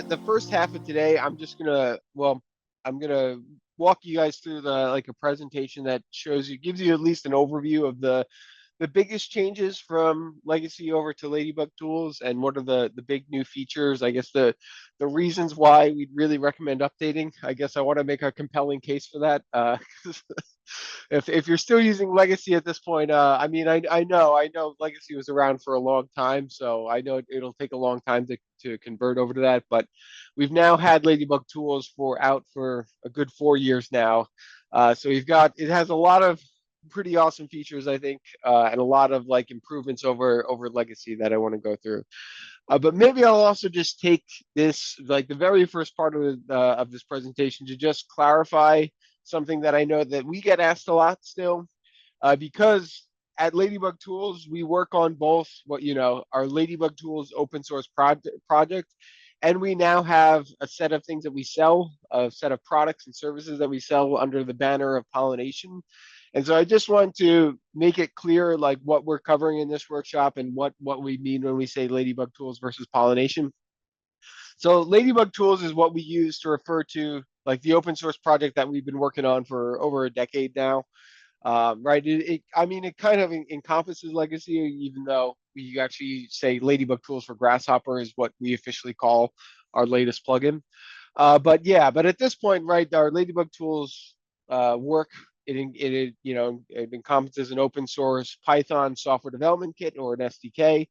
the first half of today, I'm just gonna I'm gonna walk you guys through a presentation that shows you gives you at least an overview of the biggest changes from Legacy over to Ladybug Tools and what are the big new features. I guess the reasons why we'd really recommend updating. I guess I want to make a compelling case for that. If you're still using Legacy at this point, I mean, I know Legacy was around for a long time, so I know it'll take a long time to convert over to that. But we've now had Ladybug Tools for a good 4 years now. So it has a lot of pretty awesome features, I think, and a lot of like improvements over Legacy that I want to go through. But maybe I'll also just take this, like the very first part of this presentation, to just clarify something that I know that we get asked a lot still, because at Ladybug Tools we work on both our Ladybug Tools open source project, and we now have a set of things that we sell, a set of products and services that we sell under the banner of Pollination. And so I just want to make it clear, like what we're covering in this workshop and what we mean when we say Ladybug Tools versus Pollination. So Ladybug Tools is what we use to refer to like the open source project that we've been working on for over a decade now. Right? I mean, it kind of encompasses Legacy, even though we actually say Ladybug Tools for Grasshopper is what we officially call our latest plugin. But at this point, right, our Ladybug Tools work. It encompasses an open source Python software development kit or an SDK,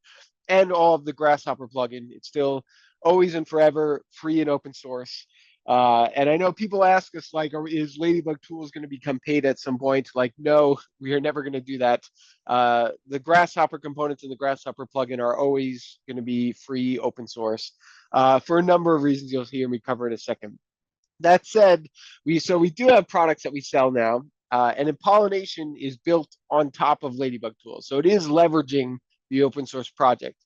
and all of the Grasshopper plugin. It's still always and forever free and open source. And I know people ask us, like, is Ladybug Tools going to become paid at some point? Like, no, we are never going to do that. The Grasshopper components and the Grasshopper plugin are always going to be free, open source, for a number of reasons you'll hear me cover in a second. That said, we do have products that we sell now, and Pollination is built on top of Ladybug Tools, so it is leveraging the open source project.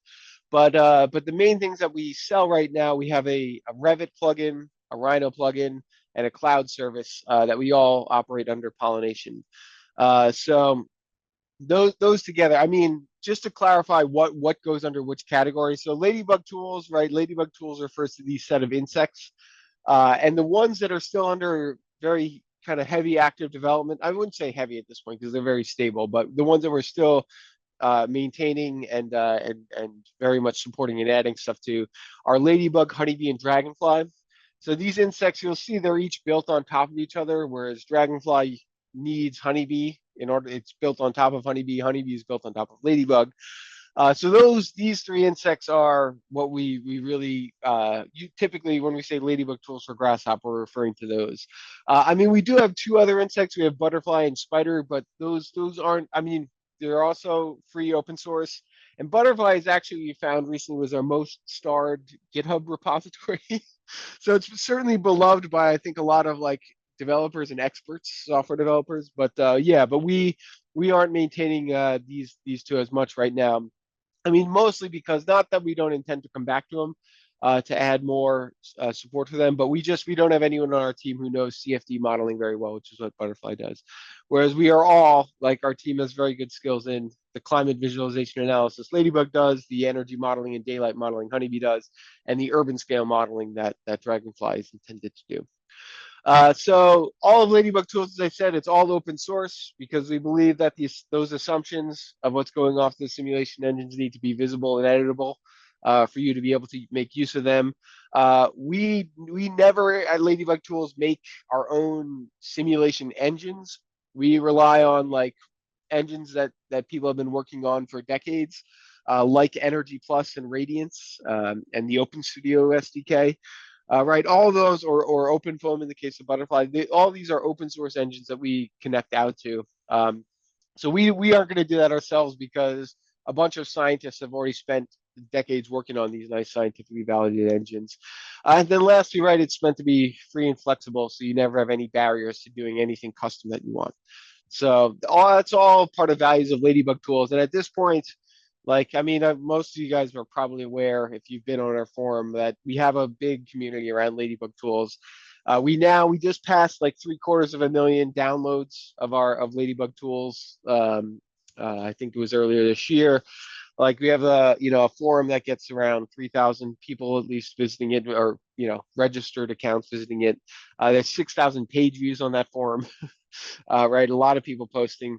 But the main things that we sell right now, we have a Revit plugin, a Rhino plugin, and a cloud service that we all operate under Pollination. So those together, I mean, just to clarify what goes under which category. So Ladybug Tools, right? Ladybug Tools refers to these set of insects, and the ones that are still under very kind of heavy active development. I wouldn't say heavy at this point because they're very stable, but the ones that we're still maintaining and very much supporting and adding stuff to are Ladybug, Honeybee, and Dragonfly. So these insects, you'll see they're each built on top of each other, whereas Dragonfly needs Honeybee in order. It's built on top of Honeybee. Honeybee is built on top of Ladybug. So these three insects are what we really typically, when we say Ladybug Tools for Grasshopper, we're referring to those. I mean, we do have two other insects. We have Butterfly and Spider, but those aren't. I mean, they're also free, open source. And Butterfly is actually, we found recently, was our most starred GitHub repository. So it's certainly beloved by, I think, a lot of like developers and experts, software developers. But but we aren't maintaining these two as much right now. I mean, mostly because, not that we don't intend to come back to them to add more support for them, but we don't have anyone on our team who knows CFD modeling very well, which is what Butterfly does. Whereas we are all, like, our team has very good skills in the climate visualization analysis Ladybug does, the energy modeling and daylight modeling Honeybee does, and the urban scale modeling that Dragonfly is intended to do. So all of Ladybug Tools, as I said, it's all open source because we believe that those assumptions of what's going off the simulation engines need to be visible and editable for you to be able to make use of them. We never at Ladybug Tools make our own simulation engines. We rely on like engines that people have been working on for decades, like Energy Plus and Radiance, and the OpenStudio SDK. Right, all of those, or OpenFOAM in the case of Butterfly, all these are open source engines that we connect out to. So we aren't going to do that ourselves because a bunch of scientists have already spent decades working on these nice scientifically validated engines. And then lastly, right, it's meant to be free and flexible, so you never have any barriers to doing anything custom that you want. So that's all part of values of Ladybug Tools. And at this point, like, I mean, most of you guys are probably aware, if you've been on our forum, that we have a big community around Ladybug Tools. We just passed like 750,000 downloads of Ladybug Tools. I think it was earlier this year. Like, we have a forum that gets around 3,000 people at least visiting it, or registered accounts visiting it. There's 6,000 page views on that forum. Right? A lot of people posting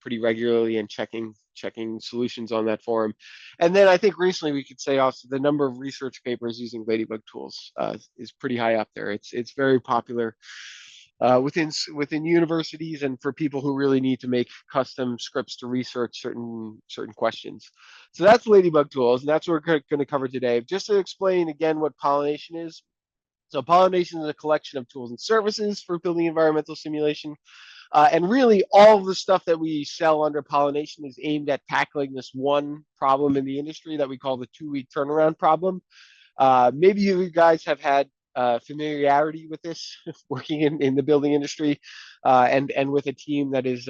pretty regularly and checking solutions on that forum. And then I think recently we could say also the number of research papers using Ladybug tools is pretty high up there. It's very popular within universities and for people who really need to make custom scripts to research certain questions. So that's Ladybug tools, and that's what we're going to cover today. Just to explain again what pollination is. So pollination is a collection of tools and services for building environmental simulation. And really, all of the stuff that we sell under pollination is aimed at tackling this one problem in the industry that we call the 2-week turnaround problem. Maybe you guys have had familiarity with this working in the building industry and with a team that is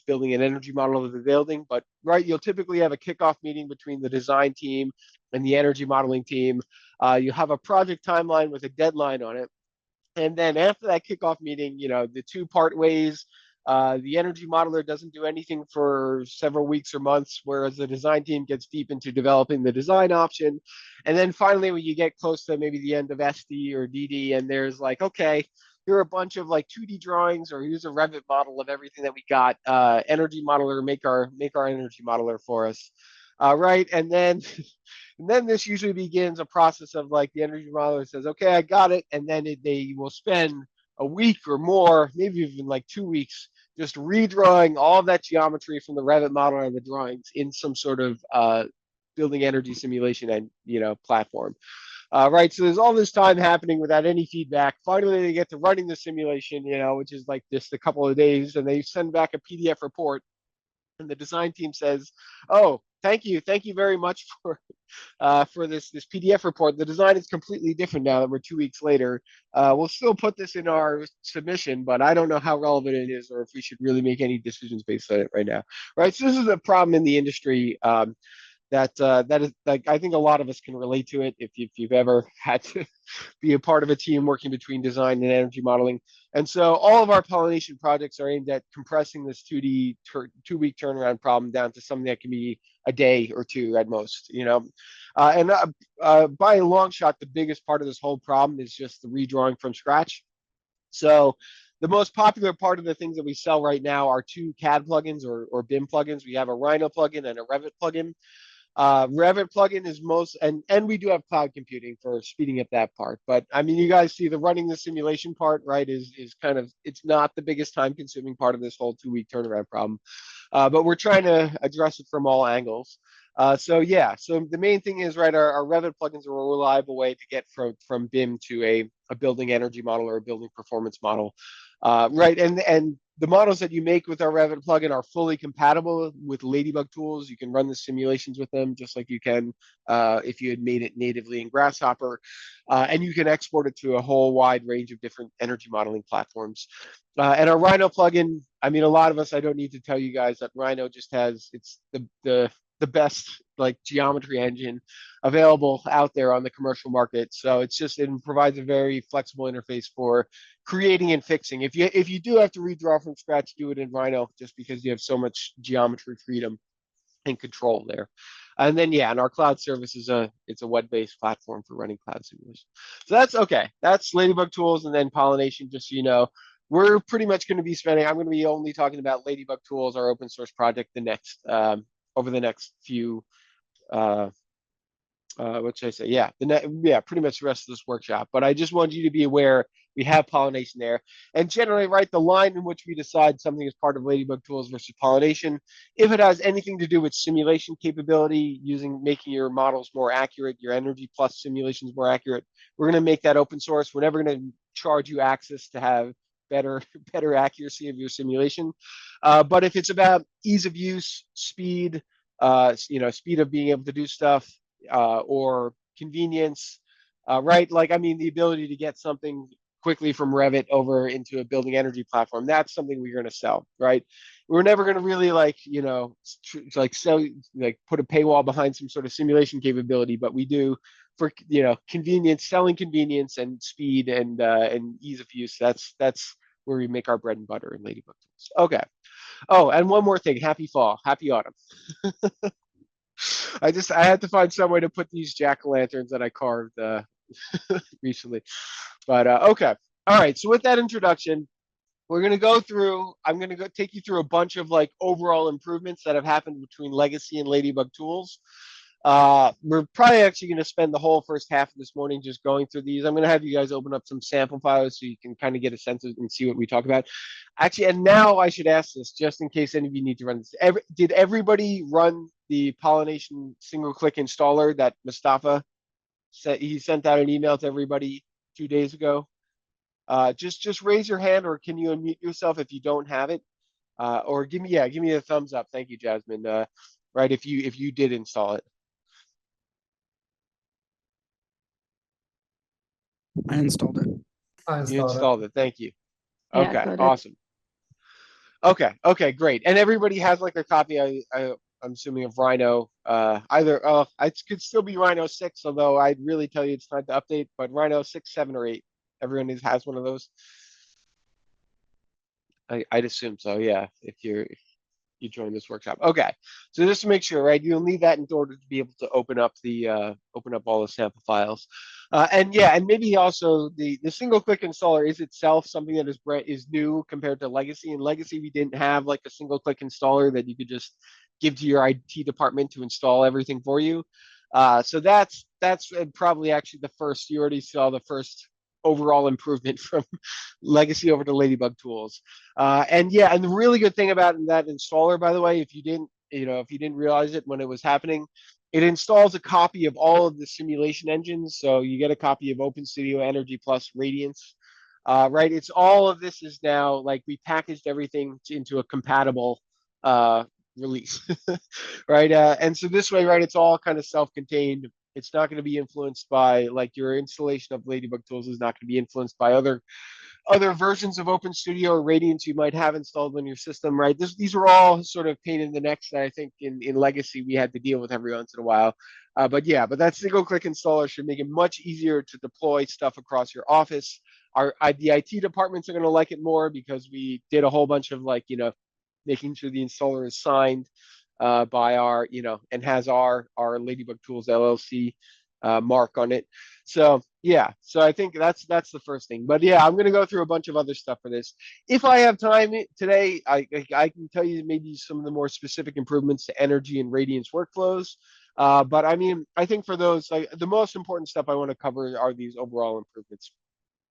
building an energy model of the building. But right, you'll typically have a kickoff meeting between the design team and the energy modeling team. You have a project timeline with a deadline on it. And then after that kickoff meeting, the two part ways. The energy modeler doesn't do anything for several weeks or months, whereas the design team gets deep into developing the design option. And then finally, when you get close to maybe the end of SD or DD, and there's like, okay, here are a bunch of like 2D drawings, or here's a Revit model of everything that we got. Energy modeler, make our energy modeler for us, right? And then and then this usually begins a process of like the energy modeler says, okay, I got it. And then they will spend a week or more, maybe even like 2 weeks, just redrawing all of that geometry from the Revit model and the drawings in some sort of building energy simulation and platform. Right, so there's all this time happening without any feedback. Finally, they get to running the simulation, which is like just a couple of days, and they send back a PDF report. And the design team says, "Oh, thank you very much for this PDF report. The design is completely different now that we're 2 weeks later. We'll still put this in our submission, but I don't know how relevant it is or if we should really make any decisions based on it right now." Right. So this is a problem in the industry that is like I think a lot of us can relate to it if you've ever had to be a part of a team working between design and energy modeling. And so all of our pollination projects are aimed at compressing this 2-week turnaround problem down to something that can be a day or two at most, and by a long shot, the biggest part of this whole problem is just the redrawing from scratch. So the most popular part of the things that we sell right now are two CAD plugins or BIM plugins. We have a Rhino plugin and a Revit plugin. Revit plugin is most, and we do have cloud computing for speeding up that part. But I mean, you guys see the running the simulation part, right? Is kind of, it's not the biggest time consuming part of this whole 2-week turnaround problem. But we're trying to address it from all angles. So the main thing is, right, our Revit plugins are a reliable way to get from BIM to a building energy model or a building performance model. Right, and the models that you make with our Revit plugin are fully compatible with Ladybug tools. You can run the simulations with them just like you can if you had made it natively in Grasshopper. And you can export it to a whole wide range of different energy modeling platforms. And our Rhino plugin, I mean, a lot of us, I don't need to tell you guys that Rhino just has, it's the best like geometry engine available out there on the commercial market. So it provides a very flexible interface for creating and fixing. If you do have to redraw from scratch, do it in Rhino just because you have so much geometry freedom and control there. And then and our cloud service it's a web-based platform for running cloud simulation. So that's okay. That's Ladybug tools, and then pollination. Just so you know, we're pretty much going to be I'm going to be only talking about Ladybug tools, our open source project, over the next few what should I say? Pretty much the rest of this workshop. But I just want you to be aware we have pollination there. And generally, right, the line in which we decide something is part of Ladybug tools versus pollination, if it has anything to do with simulation capability, making your models more accurate, your energy plus simulations more accurate, we're going to make that open source. We're never going to charge you access to have better accuracy of your simulation. But if it's about ease of use, speed, speed of being able to do stuff, or convenience, right? Like, I mean, the ability to get something quickly from Revit over into a building energy platform, that's something we're going to sell, right? We're never going to really put a paywall behind some sort of simulation capability, but we do for, convenience, selling convenience and speed and ease of use. That's where we make our bread and butter in Ladybug tools. Okay. Oh, and one more thing. Happy fall. Happy autumn. I had to find some way to put these jack-o'-lanterns that I carved recently. But okay. All right. So with that introduction, we're going to go through, I'm going to go take you through a bunch of like overall improvements that have happened between Legacy and Ladybug Tools. We're probably actually going to spend the whole first half of this morning just going through these. I'm going to have you guys open up some sample files so you can kind of get a sense of and see what we talk about. Actually, and now I should ask this just in case any of you need to run this. Did everybody run the Pollination single click installer that Mustafa said? He sent out an email to everybody 2 days ago. Just raise your hand, or can you unmute yourself if you don't have it? Or give me a thumbs up. Thank you, Jasmine. Right, if you did install it. I installed it. You installed it. Thank you. Yeah, Okay, got it. awesome. Okay, great. And everybody has like a copy. I'm assuming of Rhino. Either it could still be Rhino 6, although I'd really tell you it's time to update. But Rhino 6, 7, or 8. Everyone has one of those. I'd assume so. Yeah, if you join this workshop. Okay, so just to make sure, right, you'll need that in order to be able to open up all the sample files, and yeah, and maybe also the single click installer is itself something that is new compared to Legacy. In Legacy, we didn't have like a single click installer that you could just give to your IT department to install everything for you. So that's probably actually the first. You already saw the first overall improvement from Legacy over to Ladybug Tools. And yeah, and the really good thing about that installer, by the way, if you didn't realize it when it was happening, it installs a copy of all of the simulation engines. So you get a copy of OpenStudio, Energy Plus, Radiance. Right, it's all of this is now like we packaged everything into a compatible release, right? And so this way, right, it's all kind of self-contained. It's not going to be influenced by like your installation of Ladybug Tools is not going to be influenced by other versions of OpenStudio or Radiance you might have installed on your system, right? These are all sort of pain in the necks that I think in Legacy we had to deal with every once in a while. But that single click installer should make it much easier to deploy stuff across your office. The IT departments are going to like it more because we did a whole bunch of like, making sure the installer is signed by our, and has our Ladybug Tools LLC mark on it. So I think that's the first thing. But yeah, I'm gonna go through a bunch of other stuff for this. If I have time today, I can tell you maybe some of the more specific improvements to energy and radiance workflows. But I mean, I think for those, like the most important stuff I want to cover are these overall improvements.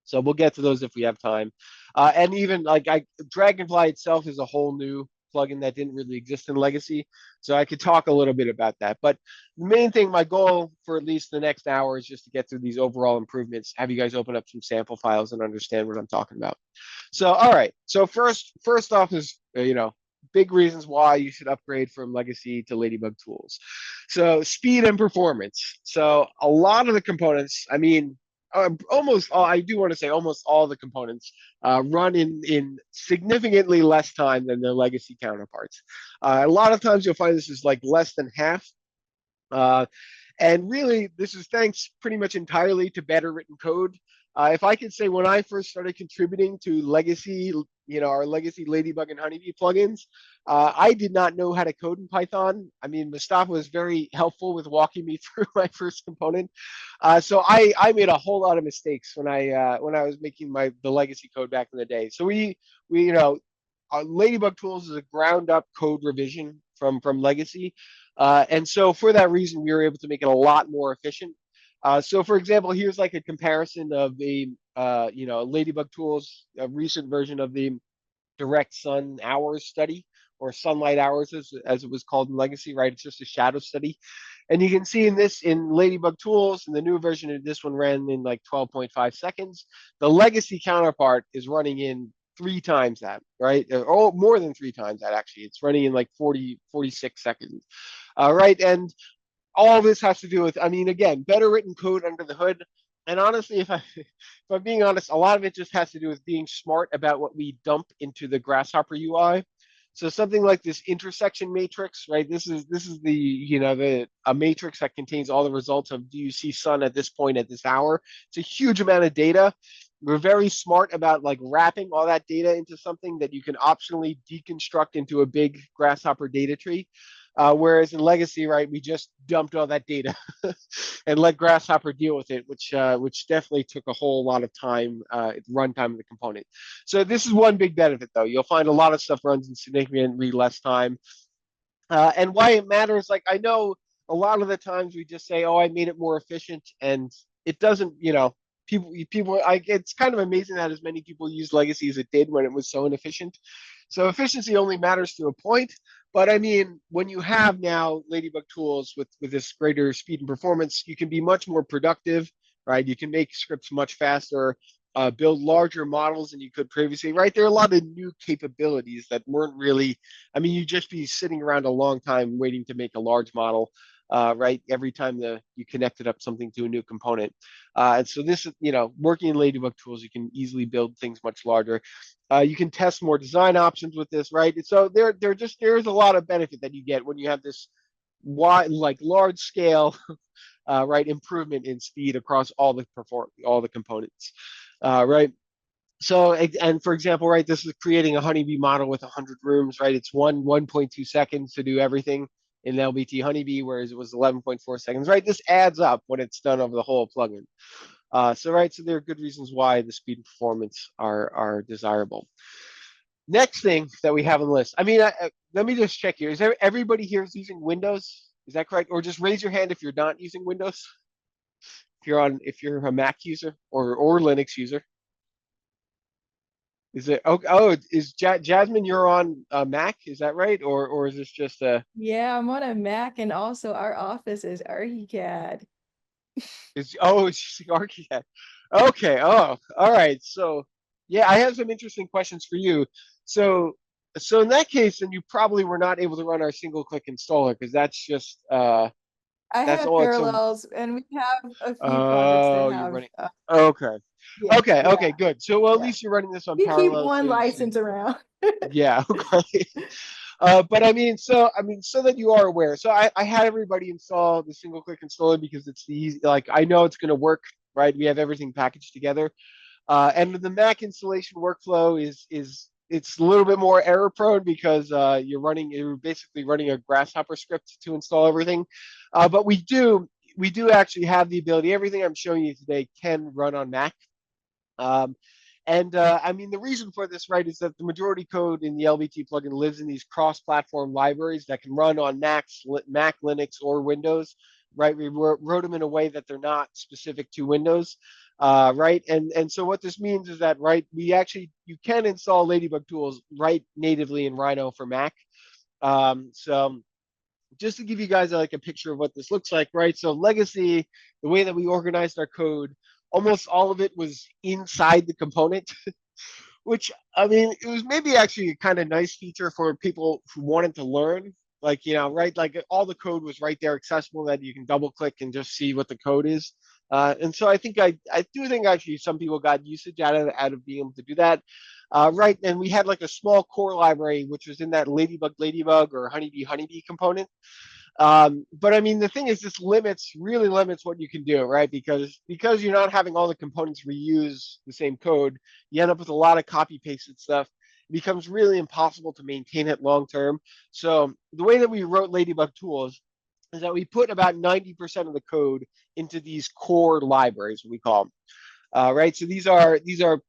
So we'll get to those if we have time. And even like Dragonfly itself is a whole new plugin that didn't really exist in Legacy. So I could talk a little bit about that. But the main thing, my goal for at least the next hour is just to get through these overall improvements, have you guys open up some sample files and understand what I'm talking about. So, all right. So first off is, big reasons why you should upgrade from Legacy to Ladybug Tools. So speed and performance. So a lot of the components, I mean, almost all, I do want to say almost all the components run in significantly less time than their Legacy counterparts. A lot of times you'll find this is like less than half. And really, this is thanks pretty much entirely to better written code. If I could say, when I first started contributing to Legacy, our Legacy Ladybug and Honeybee plugins, I did not know how to code in Python. I mean, Mustafa was very helpful with walking me through my first component. So I made a whole lot of mistakes when I was making the Legacy code back in the day. So Ladybug Tools is a ground up code revision from Legacy. And so for that reason, we were able to make it a lot more efficient. So for example, here's like a comparison of the Ladybug Tools, a recent version of the direct sun hours study, or sunlight hours as it was called in Legacy, right? It's just a shadow study. And you can see in Ladybug Tools, and the new version of this one ran in like 12.5 seconds. The Legacy counterpart is running in 3 times that, right? Or more than 3 times that, actually. It's running in like 46 seconds. Right, and all this has to do with, I mean, again, better written code under the hood. And honestly, if I'm being honest, a lot of it just has to do with being smart about what we dump into the Grasshopper UI. So something like this intersection matrix, right? This is a matrix that contains all the results of, do you see sun at this point at this hour? It's a huge amount of data. We're very smart about like wrapping all that data into something that you can optionally deconstruct into a big Grasshopper data tree. Whereas in Legacy, right, we just dumped all that data and let Grasshopper deal with it, which definitely took a whole lot of time, runtime of the component. So this is one big benefit, though. You'll find a lot of stuff runs in significantly less time. And why it matters, like I know a lot of the times we just say, "Oh, I made it more efficient," and it doesn't. It's kind of amazing that as many people use Legacy as it did when it was so inefficient. So efficiency only matters to a point. But I mean, when you have now Ladybug tools with this greater speed and performance, you can be much more productive, right? You can make scripts much faster, build larger models than you could previously, right? There are a lot of new capabilities that weren't really. I mean, you'd just be sitting around a long time waiting to make a large model, right? Every time you connected up something to a new component. And so this is, working in Ladybug tools, you can easily build things much larger. You can test more design options with this, right? So there's a lot of benefit that you get when you have this wide, like large scale, right, improvement in speed across all the components, right? So, and for example, right, this is creating a honeybee model with 100 rooms, right? It's 1.2 seconds to do everything in LBT honeybee, whereas it was 11.4 seconds, right? This adds up when it's done over the whole plugin. So there are good reasons why the speed and performance are desirable. Next thing that we have on the list. I mean, let me just check here. Is there everybody here is using Windows? Is that correct? Or just raise your hand if you're not using Windows. If you're a Mac user or Linux user. Is it is Jasmine, you're on Mac, is that right? Or is this just a Yeah, I'm on a Mac, and also our office is AECAD. it's using ArchiCAD. Okay, all right. So yeah, I have some interesting questions for you. So so in that case, then you probably were not able to run our single click installer because I that's have all it's so parallels, and we have a few projects that oh you're have, running okay. yeah, Okay, yeah, good. So well at yeah. least you're running this on We keep parallel, one license around. yeah, okay. But I mean, so that you are aware. So I had everybody install the single click installer because it's the easy, like I know it's going to work, right? We have everything packaged together. And the Mac installation workflow is it's a little bit more error prone because you're basically running a Grasshopper script to install everything. But we do actually have the ability. Everything I'm showing you today can run on Mac. Um, and I mean, the reason for this, right, is that the majority code in the LBT plugin lives in these cross-platform libraries that can run on Mac, Linux, or Windows, right? We wrote them in a way that they're not specific to Windows, right? And so what this means is that, right, you can install Ladybug tools right natively in Rhino for Mac. So just to give you guys like a picture of what this looks like, right? So Legacy, the way that we organized our code, almost all of it was inside the component, which I mean, it was maybe actually a kind of nice feature for people who wanted to learn. Like, right? Like all the code was right there accessible that you can double click and just see what the code is. And so I do think actually some people got usage out of being able to do that. Right. And we had like a small core library, which was in that Ladybug or Honeybee component. But I mean, the thing is, this really limits what you can do, right? Because you're not having all the components reuse the same code, you end up with a lot of copy pasted stuff. It becomes really impossible to maintain it long term. So the way that we wrote Ladybug tools is that we put about 90% of the code into these core libraries, we call them. Right? So these are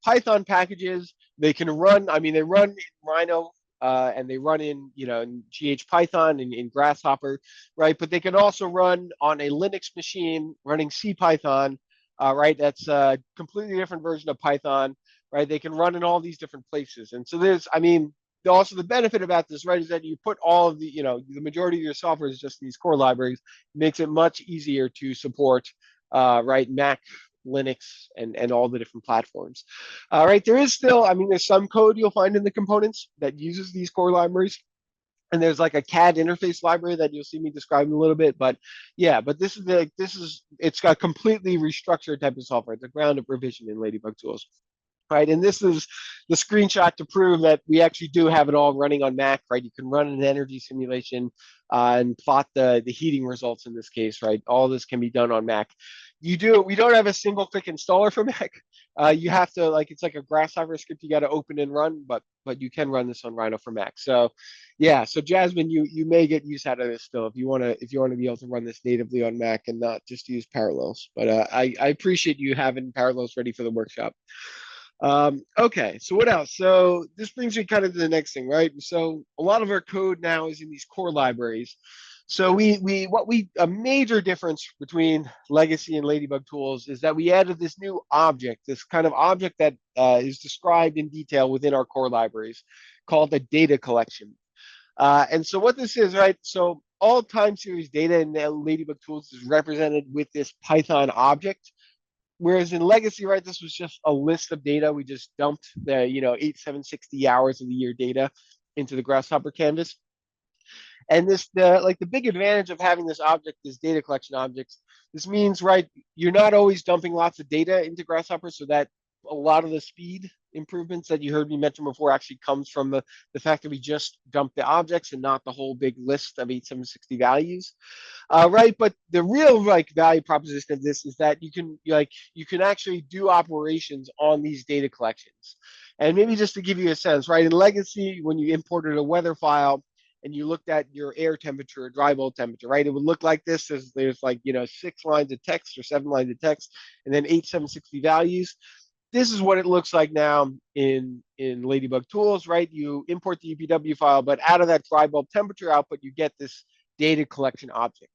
Python packages. They can run. I mean, they run in Rhino and they run in in GH Python and in Grasshopper, right? But they can also run on a Linux machine running C Python, right? That's a completely different version of Python, right? They can run in all these different places, and so I mean, also the benefit about this, right, is that you put all of the majority of your software is just these core libraries. It makes it much easier to support, right, Mac, Linux, and all the different platforms. Right, there is still, I mean, there's some code you'll find in the components that uses these core libraries. And there's like a CAD interface library that you'll see me describe in a little bit, but yeah, but it's got completely restructured type of software. It's a ground up revision in Ladybug tools, right? And this is the screenshot to prove that we actually do have it all running on Mac, right? You can run an energy simulation and plot the heating results in this case, right? All this can be done on Mac. We don't have a single click installer for Mac. You have to like it's like a Grasshopper script you got to open and run, but you can run this on Rhino for Mac. So yeah, so Jasmine, you may get use out of this still if you want to be able to run this natively on Mac and not just use Parallels. But I appreciate you having Parallels ready for the workshop. Okay, so what else? So this brings me kind of to the next thing, right? So a lot of our code now is in these core libraries. So a major difference between Legacy and Ladybug Tools is that we added this new object, this kind of object that is described in detail within our core libraries called the data collection. And so what this is, right? So all time series data in the Ladybug Tools is represented with this Python object. Whereas in Legacy, right, this was just a list of data. We just dumped the, 8760 hours of the year data into the Grasshopper canvas. And the big advantage of having this object, this data collection objects, this means, right, you're not always dumping lots of data into Grasshopper, so that a lot of the speed improvements that you heard me mention before actually comes from the fact that we just dump the objects and not the whole big list of 8760 values. Right, but the real like value proposition of this is that you can actually do operations on these data collections. And maybe just to give you a sense, right, in Legacy, when you imported a weather file and you looked at your air temperature, dry bulb temperature, right, it would look like this. There's like 6 lines of text or 7 lines of text, and then 8760 values. This is what it looks like now in Ladybug Tools, right? You import the UPW file, but out of that dry bulb temperature output, you get this data collection object,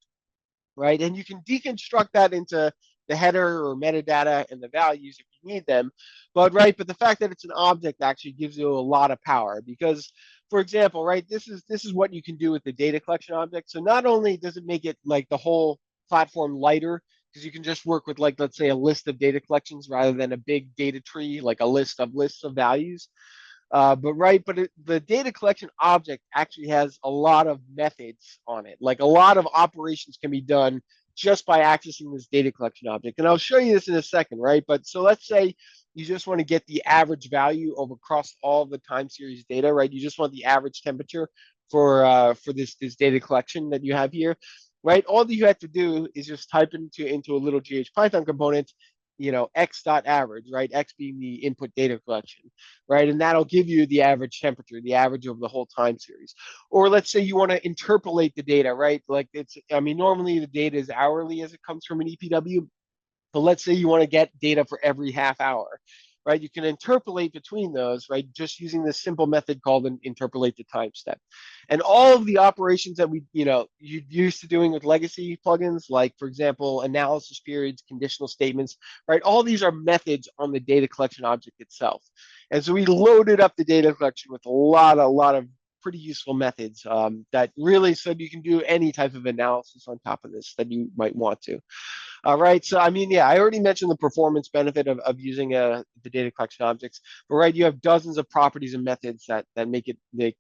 right? And you can deconstruct that into the header or metadata and the values if you need them. But the fact that it's an object actually gives you a lot of power because, for example, right, this is what you can do with the data collection object. So not only does it make it like the whole platform lighter, because you can just work with like, let's say, a list of data collections rather than a big data tree, like a list of lists of values. The data collection object actually has a lot of methods on it. Like a lot of operations can be done just by accessing this data collection object. And I'll show you this in a second, right? But so let's say you just want to get the average value over across all the time series data, right? You just want the average temperature for this data collection that you have here, right? All that you have to do is just type into a little GH Python component, x dot average, right? X being the input data collection, right? And that'll give you the average temperature, the average of the whole time series. Or let's say you want to interpolate the data, right? Like normally the data is hourly as it comes from an EPW, but let's say you want to get data for every half hour, right? You can interpolate between those, right? Just using this simple method called an interpolate to time step. And all of the operations that you're used to doing with legacy plugins, like for example, analysis periods, conditional statements, right? All these are methods on the data collection object itself. And so we loaded up the data collection with a lot of pretty useful methods that really so you can do any type of analysis on top of this that you might want to. All right. So, I mean, yeah, I already mentioned the performance benefit of using the data collection objects, but right, you have dozens of properties and methods that make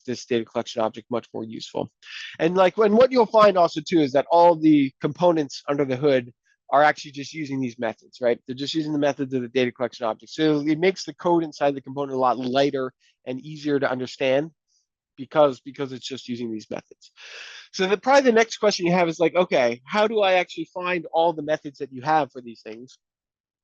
this data collection object much more useful. And what you'll find also too is that all the components under the hood are actually just using these methods, right? They're just using the methods of the data collection object. So it makes the code inside the component a lot lighter and easier to understand because it's just using these methods. So probably the next question you have is like, okay, how do I actually find all the methods that you have for these things?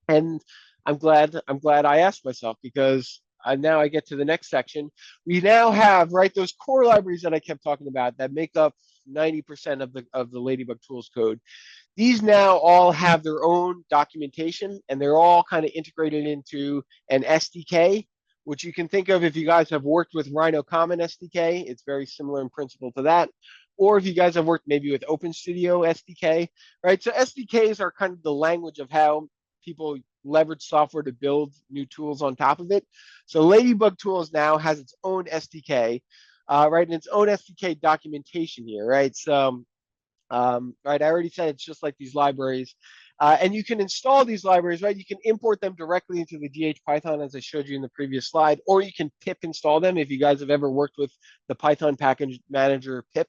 And I'm glad I asked myself because now I get to the next section. We now have those core libraries that I kept talking about that make up 90% of the Ladybug Tools code. These now all have their own documentation and they're all kind of integrated into an SDK, which you can think of if you guys have worked with Rhino Common SDK. It's very similar in principle to that. Or if you guys have worked maybe with OpenStudio SDK, right? So SDKs are kind of the language of how people leverage software to build new tools on top of it. So Ladybug Tools now has its own SDK, right? And its own SDK documentation here, right? So right, I already said it's just like these libraries. And you can install these libraries, right? You can import them directly into the GH Python as I showed you in the previous slide, or you can pip install them if you guys have ever worked with the Python package manager pip.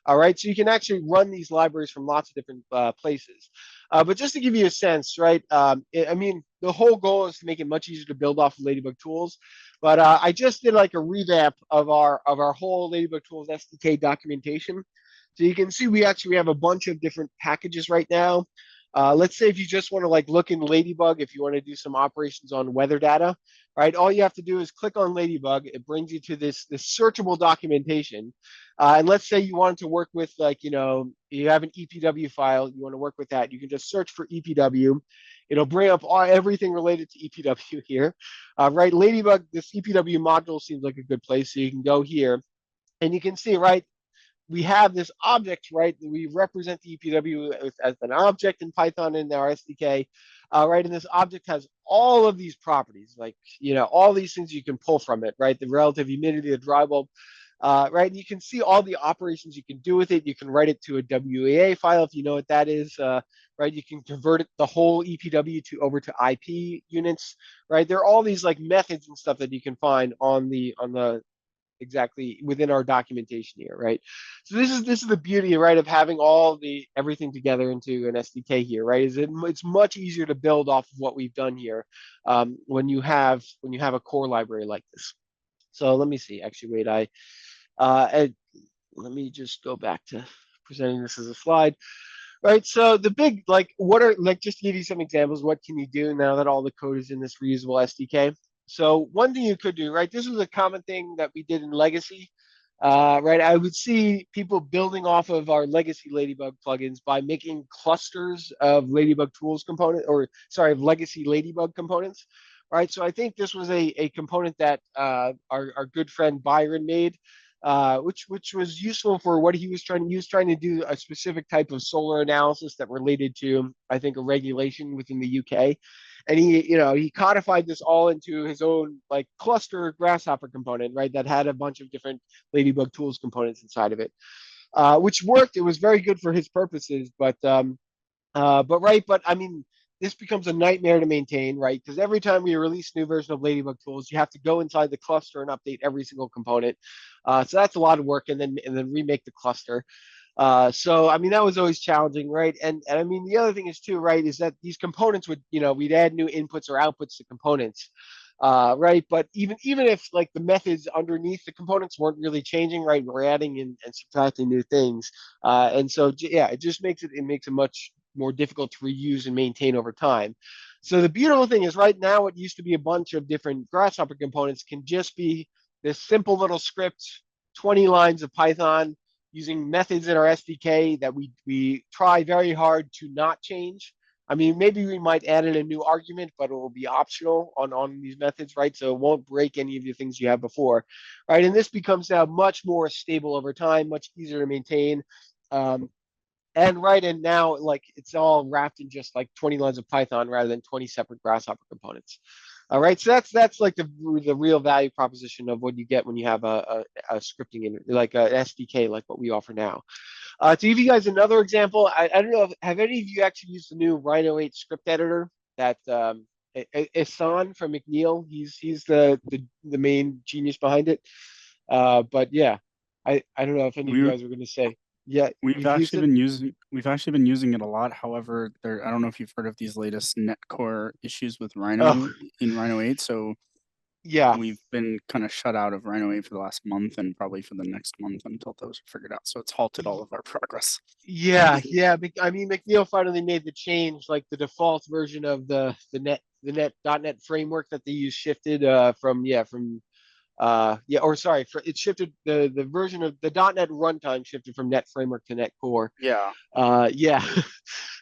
All right, so you can actually run these libraries from lots of different places. But just to give you a sense, right? I mean, the whole goal is to make it much easier to build off of Ladybug Tools. But I just did like a revamp of our whole Ladybug Tools SDK documentation. So you can see we have a bunch of different packages right now. Let's say if you just want to like look in Ladybug, if you want to do some operations on weather data, right? All you have to do is click on Ladybug. It brings you to this searchable documentation. And let's say you wanted to work with like, you have an EPW file, you want to work with that. You can just search for EPW. It'll bring up everything related to EPW here. Right, Ladybug, this EPW module seems like a good place. So you can go here and you can see, right, we have this object, right? We represent the EPW as an object in Python in our SDK, right? And this object has all of these properties, like, all these things you can pull from it, right? The relative humidity, the dry bulb, right? And you can see all the operations you can do with it. You can write it to a WEA file if you know what that is, right? You can convert it, the whole EPW over to IP units, right? There are all these like methods and stuff that you can find on the exactly within our documentation here, right? So this is the beauty, right, of having all the everything together into an SDK here, right? It's much easier to build off of what we've done here when you have a core library like this. So let me see. Actually, wait, let me just go back to presenting this as a slide. Right. So the big, like, what are, like, just to give you some examples, what can you do now that all the code is in this reusable SDK? So one thing you could do, right? This was a common thing that we did in Legacy, right? I would see people building off of our Legacy Ladybug plugins by making clusters of Ladybug Tools component, or sorry, of Legacy Ladybug components, right? So I think this was a component that our good friend Byron made, which was useful for what he was trying. He was trying to do a specific type of solar analysis that related to, I think, a regulation within the UK, and he codified this all into his own like cluster Grasshopper component, right? That had a bunch of different Ladybug Tools components inside of it, which worked. It was very good for his purposes, but I mean, this becomes a nightmare to maintain, right? Because every time we release a new version of Ladybug Tools, you have to go inside the cluster and update every single component. So that's a lot of work, and then remake the cluster. So I mean that was always challenging, right? And I mean the other thing is too, right, is that these components would, we'd add new inputs or outputs to components, right? But even if like the methods underneath the components weren't really changing, right, we're adding in and subtracting new things, and so yeah, it just makes it much more difficult to reuse and maintain over time. So the beautiful thing is right now, what used to be a bunch of different Grasshopper components can just be this simple little script, 20 lines of Python using methods in our SDK that we try very hard to not change. I mean, maybe we might add in a new argument, but it will be optional on these methods, right? So it won't break any of the things you have before, right? And this becomes now much more stable over time, much easier to maintain. Um, and now, like, it's all wrapped in just like 20 lines of Python rather than 20 separate Grasshopper components. All right, so that's like the real value proposition of what you get when you have a scripting in like a SDK like what we offer now. To give you guys another example, I don't know have any of you actually used the new Rhino 8 script editor that Ihsan from McNeil, he's the main genius behind it. But yeah, I don't know if any of you We guys were going to say, yeah, you've used it. we've actually been using it a lot. However, I don't know if you've heard of these latest netcore issues with Oh, Rhino in Rhino 8. So yeah. we've been kind of shut out of Rhino 8 for the last month and probably for the next month until those are figured out. So it's halted all of our progress. Yeah. I mean, McNeil finally made the change. Like the default version of the .NET framework that they use shifted or sorry, it shifted the version of the .NET runtime shifted from Net Framework to Net Core. Yeah. Yeah,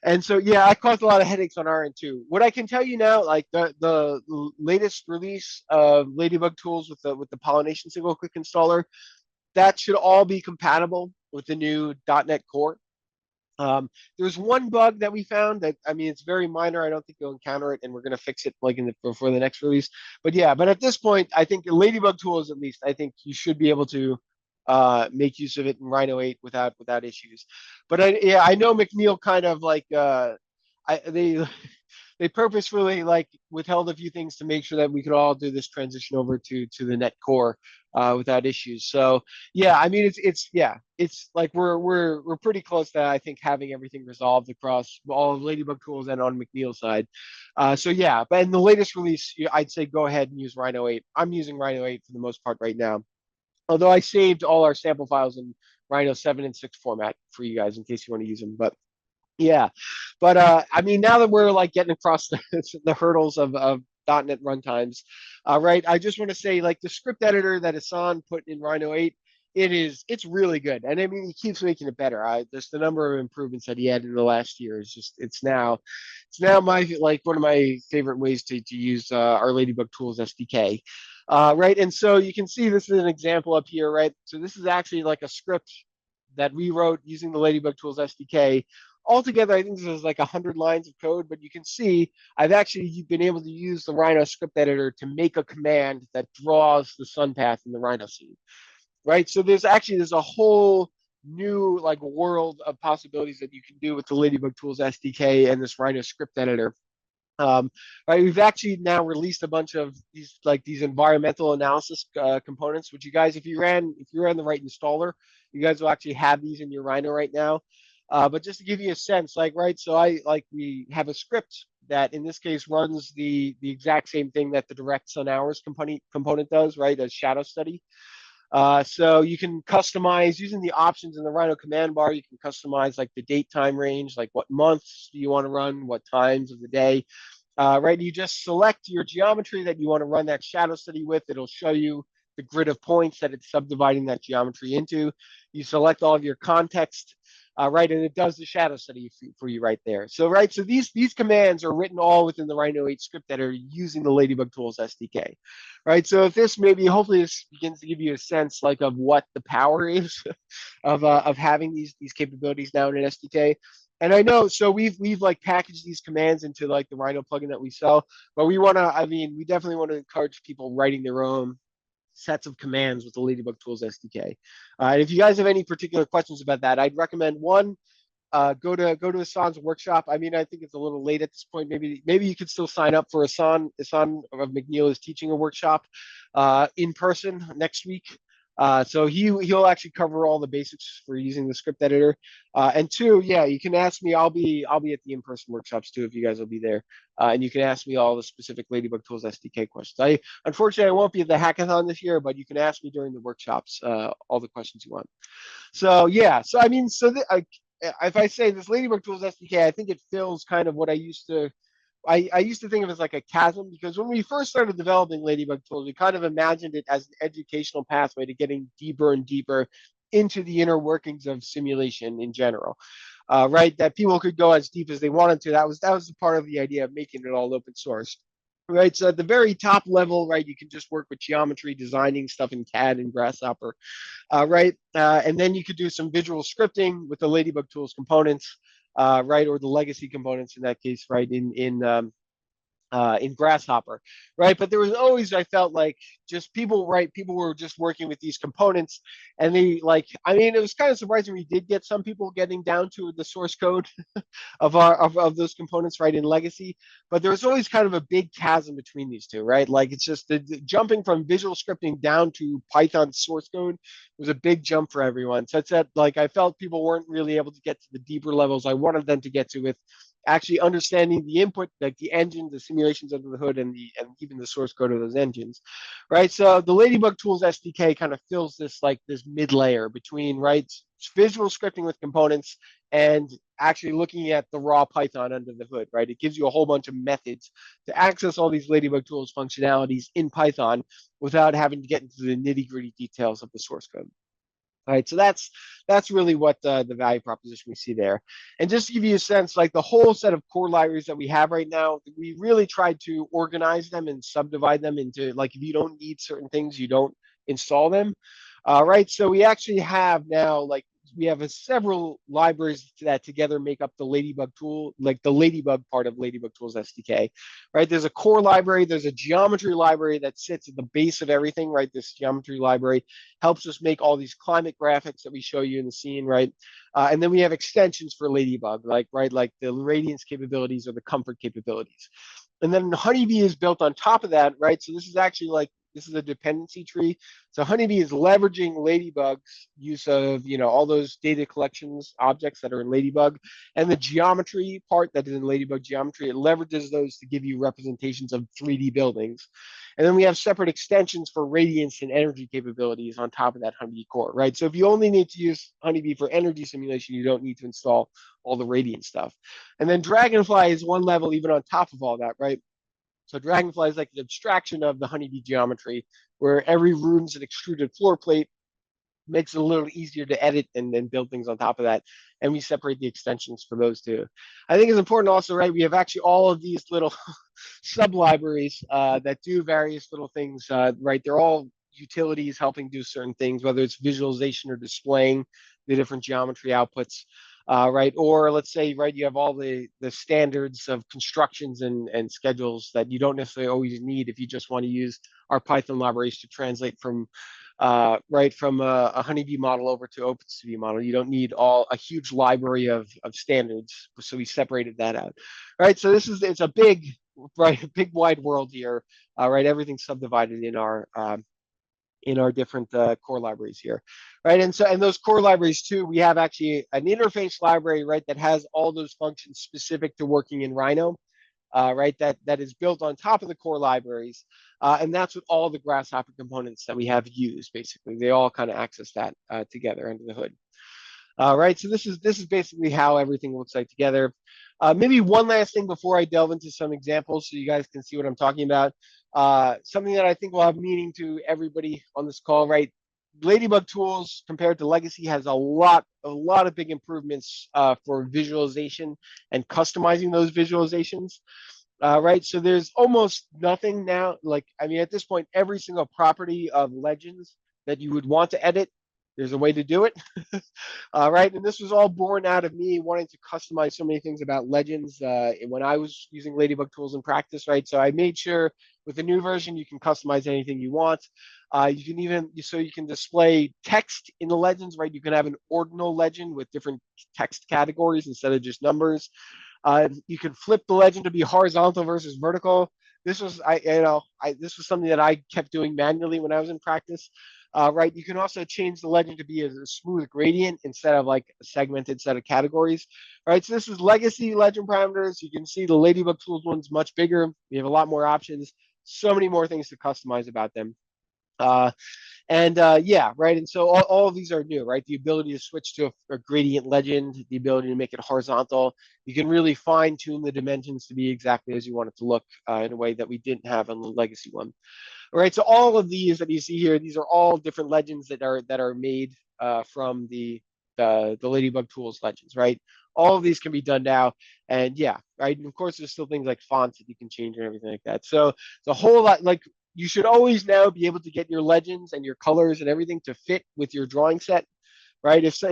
and so yeah, I caused a lot of headaches on our end too. What I can tell you now, like the latest release of Ladybug Tools with the Pollination single click installer, that should all be compatible with the new .NET Core. There's one bug that we found that, I mean, it's very minor. I don't think you'll encounter it, and we're going to fix it like before the next release. But yeah, but at this point, I think Ladybug Tools, at least, I think you should be able to make use of it in Rhino 8 without issues. But I know McNeil kind of like they they purposefully like withheld a few things to make sure that we could all do this transition over to the net core without issues. So yeah, I mean it's like we're pretty close to, I think, having everything resolved across all of Ladybug Tools and on McNeil's side. So yeah, but in the latest release, I'd say go ahead and use Rhino 8. I'm using Rhino 8 for the most part right now. Although I saved all our sample files in Rhino 7 and 6 format for you guys in case you want to use them. But Yeah, but I mean, now that we're like getting across the hurdles of .NET runtimes, right? I just want to say, like the script editor that Hassan put in Rhino 8, it's really good, and I mean, he keeps making it better. Just the number of improvements that he had in the last year is just it's now my like one of my favorite ways to use our Ladybug Tools SDK. Right, and so you can see this is an example up here, right? So this is actually like a script that we wrote using the Ladybug Tools SDK. Altogether, I think this is like 100 lines of code, but you can see I've actually been able to use the Rhino script editor to make a command that draws the sun path in the Rhino scene, right? So there's a whole new like world of possibilities that you can do with the Ladybug Tools SDK and this Rhino script editor. Um, right, we've actually now released a bunch of these environmental analysis components, which you guys, if you ran the right installer, you guys will actually have these in your Rhino right now. But just to give you a sense, like right, so we have a script that in this case runs the exact same thing that the direct sun hours component does, right, as shadow study. So you can customize using the options in the Rhino command bar. You can customize like the date time range, like what months do you want to run, what times of the day. Right, you just select your geometry that you want to run that shadow study with. It'll show you the grid of points that it's subdividing that geometry into. You select all of your context, right, and it does the shadow study for you right there. So right, so these commands are written all within the Rhino 8 script editor using the Ladybug Tools SDK, right? So if this maybe hopefully this begins to give you a sense like of what the power is of having these capabilities now in an SDK. And I know, so we've like packaged these commands into like the Rhino plugin that we sell, but I mean, we definitely want to encourage people writing their own sets of commands with the Ladybug Tools SDK. And if you guys have any particular questions about that, I'd recommend one, go to Hassan's workshop. I mean, I think it's a little late at this point. Maybe you could still sign up for Hassan. Hassan of McNeil is teaching a workshop in person next week. So he'll actually cover all the basics for using the script editor. And two, yeah, you can ask me. I'll be at the in-person workshops too if you guys will be there. And you can ask me all the specific Ladybug Tools SDK questions. Unfortunately I won't be at the hackathon this year, but you can ask me during the workshops all the questions you want. So yeah, so I mean, if I say this Ladybug Tools SDK, I think it fills kind of what I used to think of as like a chasm, because when we first started developing Ladybug Tools, we kind of imagined it as an educational pathway to getting deeper and deeper into the inner workings of simulation in general. Right, that people could go as deep as they wanted to. That was the part of the idea of making it all open source. Right, so at the very top level, right, you can just work with geometry, designing stuff in CAD and Grasshopper, right? And then you could do some visual scripting with the Ladybug Tools components, right, or the legacy components in that case, right, in Grasshopper, right? But there was always, I felt like just people, right? People were just working with these components, and I mean, it was kind of surprising we did get some people getting down to the source code of those components, right, in legacy. But there was always kind of a big chasm between these two, right? Like it's just the jumping from visual scripting down to Python source code was a big jump for everyone. So it's that like I felt people weren't really able to get to the deeper levels I wanted them to get to with actually understanding the input, like the engine, the simulations under the hood, and even the source code of those engines, right? So the Ladybug Tools SDK kind of fills this mid layer between right visual scripting with components and actually looking at the raw Python under the hood, right? It gives you a whole bunch of methods to access all these Ladybug Tools functionalities in Python without having to get into the nitty gritty details of the source code. All right, so that's really what the value proposition we see there. And just to give you a sense, like the whole set of core libraries that we have right now, we really tried to organize them and subdivide them into like if you don't need certain things, you don't install them. Right, so we actually have now like we have several libraries that together make up the Ladybug tool, like the Ladybug part of Ladybug Tools SDK, right? There's a core library, there's a geometry library that sits at the base of everything, right? This geometry library helps us make all these climate graphics that we show you in the scene, right? And then we have extensions for Ladybug, like the radiance capabilities or the comfort capabilities. And then Honeybee is built on top of that, right? So this is actually like This is a dependency tree. So Honeybee is leveraging Ladybug's use of, all those data collections objects that are in Ladybug, and the geometry part that is in Ladybug geometry. It leverages those to give you representations of 3D buildings. And then we have separate extensions for radiance and energy capabilities on top of that Honeybee core, right? So if you only need to use Honeybee for energy simulation, you don't need to install all the radiant stuff. And then Dragonfly is one level even on top of all that, right? So Dragonfly is like an abstraction of the Honeybee geometry, where every room's an extruded floor plate, makes it a little easier to edit and then build things on top of that. And we separate the extensions for those two. I think it's important also, right? We have actually all of these little sub libraries that do various little things, right? They're all utilities helping do certain things, whether it's visualization or displaying the different geometry outputs. Right, or let's say, right, you have all the standards of constructions and schedules that you don't necessarily always need if you just want to use our Python libraries to translate from right from a Honeybee model over to OpenCV model. You don't need a huge library of standards, so we separated that out. Right, so it's a big wide world here. Right, everything's subdivided in our different core libraries here, right? And those core libraries too, we have actually an interface library, right, that has all those functions specific to working in Rhino, right? That is built on top of the core libraries, and that's what all the Grasshopper components that we have use. Basically, they all kind of access that together under the hood. Right, so this is basically how everything looks like together. Maybe one last thing before I delve into some examples so you guys can see what I'm talking about. Something that I think will have meaning to everybody on this call, right? Ladybug Tools compared to Legacy has a lot of big improvements for visualization and customizing those visualizations. Right, so there's almost nothing now. Like, I mean, at this point, every single property of Legends that you would want to edit, there's a way to do it. Right, and this was all born out of me wanting to customize so many things about Legends when I was using Ladybug Tools in practice, right? So I made sure with the new version you can customize anything you want. You can even, so you can display text in the Legends, right? You can have an ordinal legend with different text categories instead of just numbers. You can flip the legend to be horizontal versus vertical. This was this was something that I kept doing manually when I was in practice. Right, you can also change the legend to be a smooth gradient instead of like a segmented set of categories. Right, so this is legacy legend parameters. You can see the Ladybug Tools one's much bigger. We have a lot more options, so many more things to customize about them. Yeah, right. And so all of these are new, right? The ability to switch to a gradient legend, the ability to make it horizontal. You can really fine tune the dimensions to be exactly as you want it to look in a way that we didn't have on the legacy one. All right, so all of these that you see here, these are all different legends that are made from the Ladybug Tools legends, right? All of these can be done now, and yeah, right. And of course, there's still things like fonts that you can change and everything like that. So it's a whole lot. Like, you should always now be able to get your legends and your colors and everything to fit with your drawing set, right? If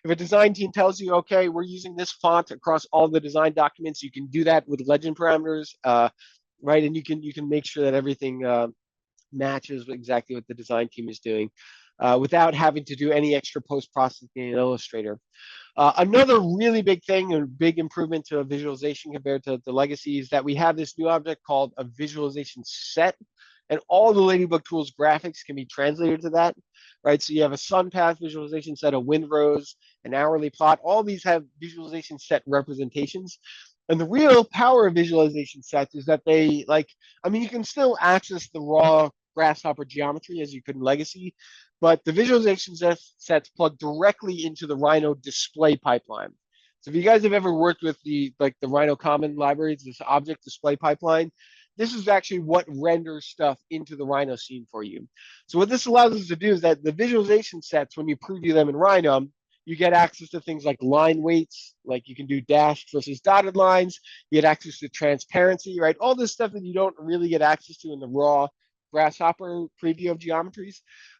a design team tells you, okay, we're using this font across all the design documents, you can do that with legend parameters. Right, and you can make sure that everything matches exactly what the design team is doing without having to do any extra post-processing in Illustrator. Another really big thing and big improvement to a visualization compared to the legacy is that we have this new object called a visualization set, and all the Ladybug Tools graphics can be translated to that, right? So you have a sun path visualization set, a wind rose, an hourly plot. All these have visualization set representations. And the real power of visualization sets is that they, like, I mean, you can still access the raw Grasshopper geometry as you could in Legacy, but the visualization sets plug directly into the Rhino display pipeline. So if you guys have ever worked with the Rhino Common libraries, this object display pipeline, this is actually what renders stuff into the Rhino scene for you. So what this allows us to do is that the visualization sets, when you preview them in Rhino, you get access to things like line weights, like you can do dashed versus dotted lines. You get access to transparency, right? All this stuff that you don't really get access to in the raw Grasshopper preview of geometries,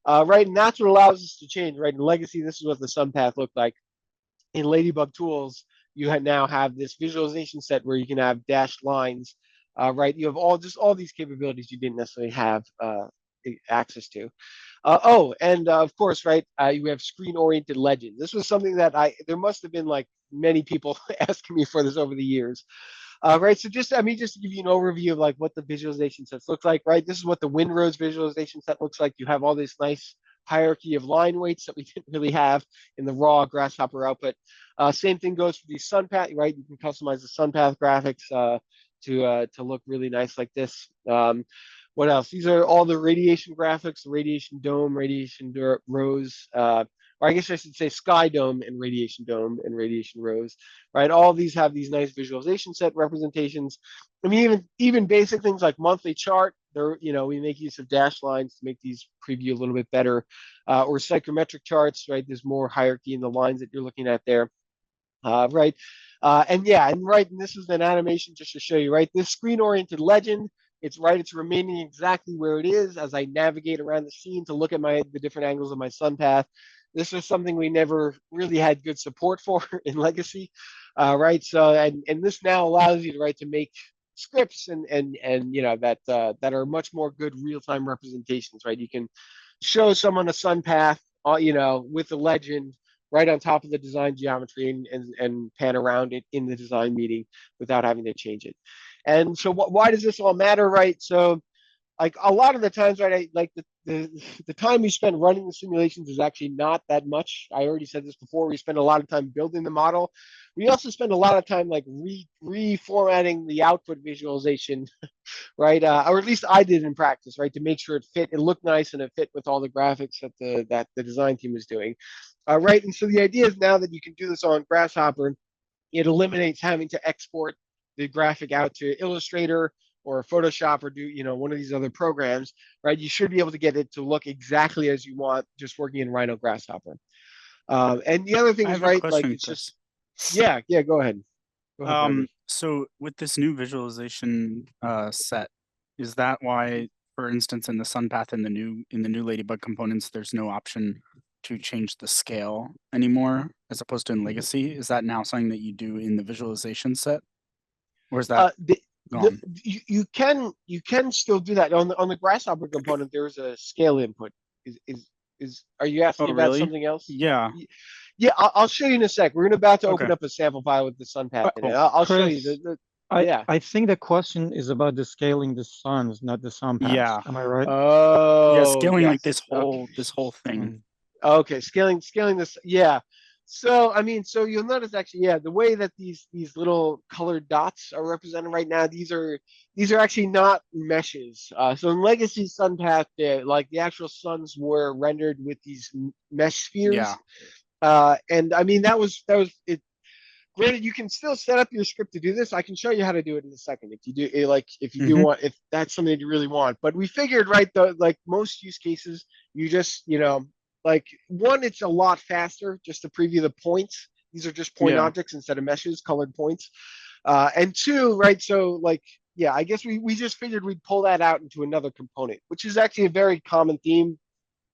right? And that's what allows us to change, right? In Legacy, this is what the sun path looked like. In Ladybug Tools, you now have this visualization set where you can have dashed lines, right? You have all these capabilities you didn't necessarily have access to. And of course, right, you have screen-oriented legends. This was something that there must have been like many people asking me for this over the years. Right, so just, I mean, just to give you an overview of like what the visualization sets look like, right? This is what the windrows visualization set looks like. You have all this nice hierarchy of line weights that we didn't really have in the raw Grasshopper output. Same thing goes for the sun path, right? You can customize the sun path graphics to look really nice like this. What else? These are all the radiation graphics, the radiation dome, radiation rows, or I guess I should say sky dome and radiation rows, right? All of these have these nice visualization set representations. I mean, even basic things like monthly chart, there, we make use of dash lines to make these preview a little bit better, or psychrometric charts, right? There's more hierarchy in the lines that you're looking at there. Right. And yeah, and right, and this is an animation just to show you, right? This screen-oriented legend, it's right, it's remaining exactly where it is as I navigate around the scene to look at the different angles of my sun path. This is something we never really had good support for in Legacy, right? So, and this now allows you to, right, to make scripts and that are much more good real-time representations, right? You can show someone a sun path, with the legend right on top of the design geometry and pan around it in the design meeting without having to change it. And so why does this all matter, right? So like a lot of the times, right, like the time we spend running the simulations is actually not that much. I already said this before. We spend a lot of time building the model. We also spend a lot of time like reformatting the output visualization, right? Or at least I did in practice, right, to make sure it fit, it looked nice, and it fit with all the graphics that the design team was doing. Right, and so the idea is now that you can do this on Grasshopper, it eliminates having to export the graphic out to Illustrator or Photoshop or do one of these other programs, right? You should be able to get it to look exactly as you want just working in Rhino Grasshopper. And the other thing I is, have a right, like question, it's Chris. just yeah, go ahead. Go ahead, Remy. So with this new visualization set, is that why, for instance, in the sun path in the new Ladybug components, there's no option to change the scale anymore as opposed to in Legacy? Is that now something that you do in the visualization set, or is that gone? You can still do that on the Grasshopper component. There's a scale input. Are you asking Oh, about really? something else? Yeah. Yeah, I'll show you in a sec. We're about to open Okay. up a sample file with the sun path in it. Cool. I'll show you Chris, yeah. I think the question is about the scaling the suns, not the sun paths. Yeah. Am I right? Yeah, Oh, scaling like yes. Okay. this whole thing. Okay, scaling this. Yeah. So I mean, so you'll notice actually, yeah, the way that these little colored dots are represented right now, these are actually not meshes. So in Legacy Sun Path, like the actual suns were rendered with these mesh spheres. Yeah. And I mean that was it. Granted, you can still set up your script to do this. I can show you how to do it in a second if you do if you do want, if that's something you really want. But we figured, right, like most use cases, you just like one, it's a lot faster just to preview the points. These are just point Yeah. objects instead of meshes, colored points. And two, right, so like yeah, I guess we just figured we'd pull that out into another component, which is actually a very common theme.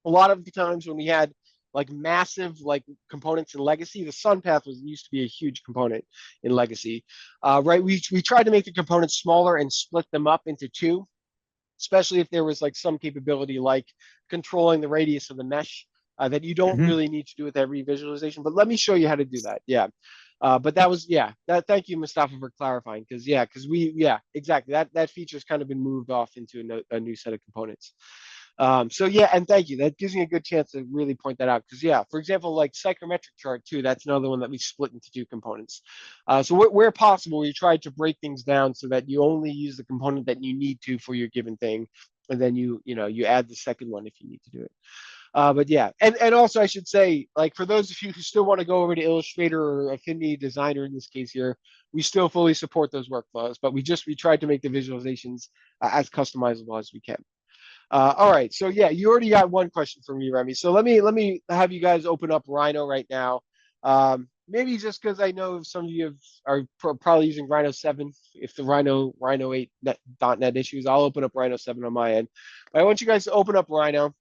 A lot of the times when we had like massive like components in Legacy, the sun path used to be a huge component in Legacy, right? We tried to make the components smaller and split them up into two, especially if there was like some capability like controlling the radius of the mesh that you don't really need to do with every visualization. But let me show you how to do that. Yeah. But that was thank you, Mustafa, for clarifying, because exactly, that feature's kind of been moved off into a new set of components. So yeah, and thank you. That gives me a good chance to really point that out, because yeah, for example, like psychrometric chart too, that's another one that we split into two components. So where possible, we tried to break things down so that you only use the component that you need to for your given thing, and then you add the second one if you need to do it. But yeah, and also I should say, like for those of you who still want to go over to Illustrator or Affinity Designer in this case here, we still fully support those workflows, but we tried to make the visualizations as customizable as we can. All right, so yeah, you already got one question from me, Remy. So let me have you guys open up Rhino right now. Maybe just because I know some of you are probably using Rhino 7. If the Rhino 8 .NET issues, I'll open up Rhino 7 on my end. But I want you guys to open up Rhino.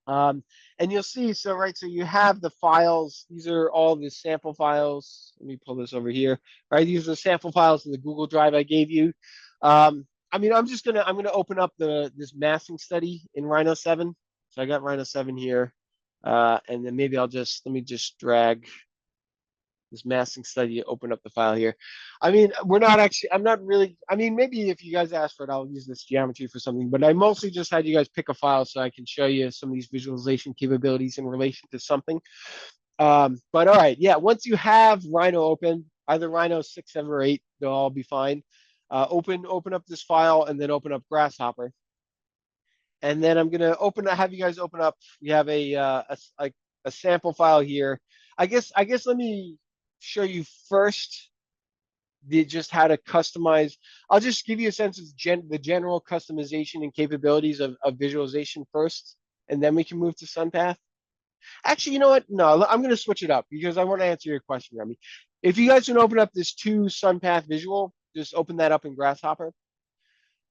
And you'll see, so right, so you have the files. These are all the sample files. Let me pull this over here. Right, these are the sample files in the Google Drive I gave you. I mean, I'm gonna open up this masking study in Rhino 7. So I got Rhino 7 here, and then maybe let me just drag this masking study, open up the file here. I mean, I'm not really, I mean, maybe if you guys ask for it, I'll use this geometry for something, but I mostly just had you guys pick a file so I can show you some of these visualization capabilities in relation to something. But all right, yeah, once you have Rhino open, either Rhino 6, 7, or 8, they'll all be fine. Open up this file and then open up Grasshopper. And then I'm gonna have you guys open up. We have like a sample file here. I guess let me show you first just how to customize. I'll just give you a sense of the general customization and capabilities of visualization first, and then we can move to SunPath. Actually, you know what? No, I'm going to switch it up because I want to answer your question, Remy. If you guys can open up this 2 SunPath visual, just open that up in Grasshopper.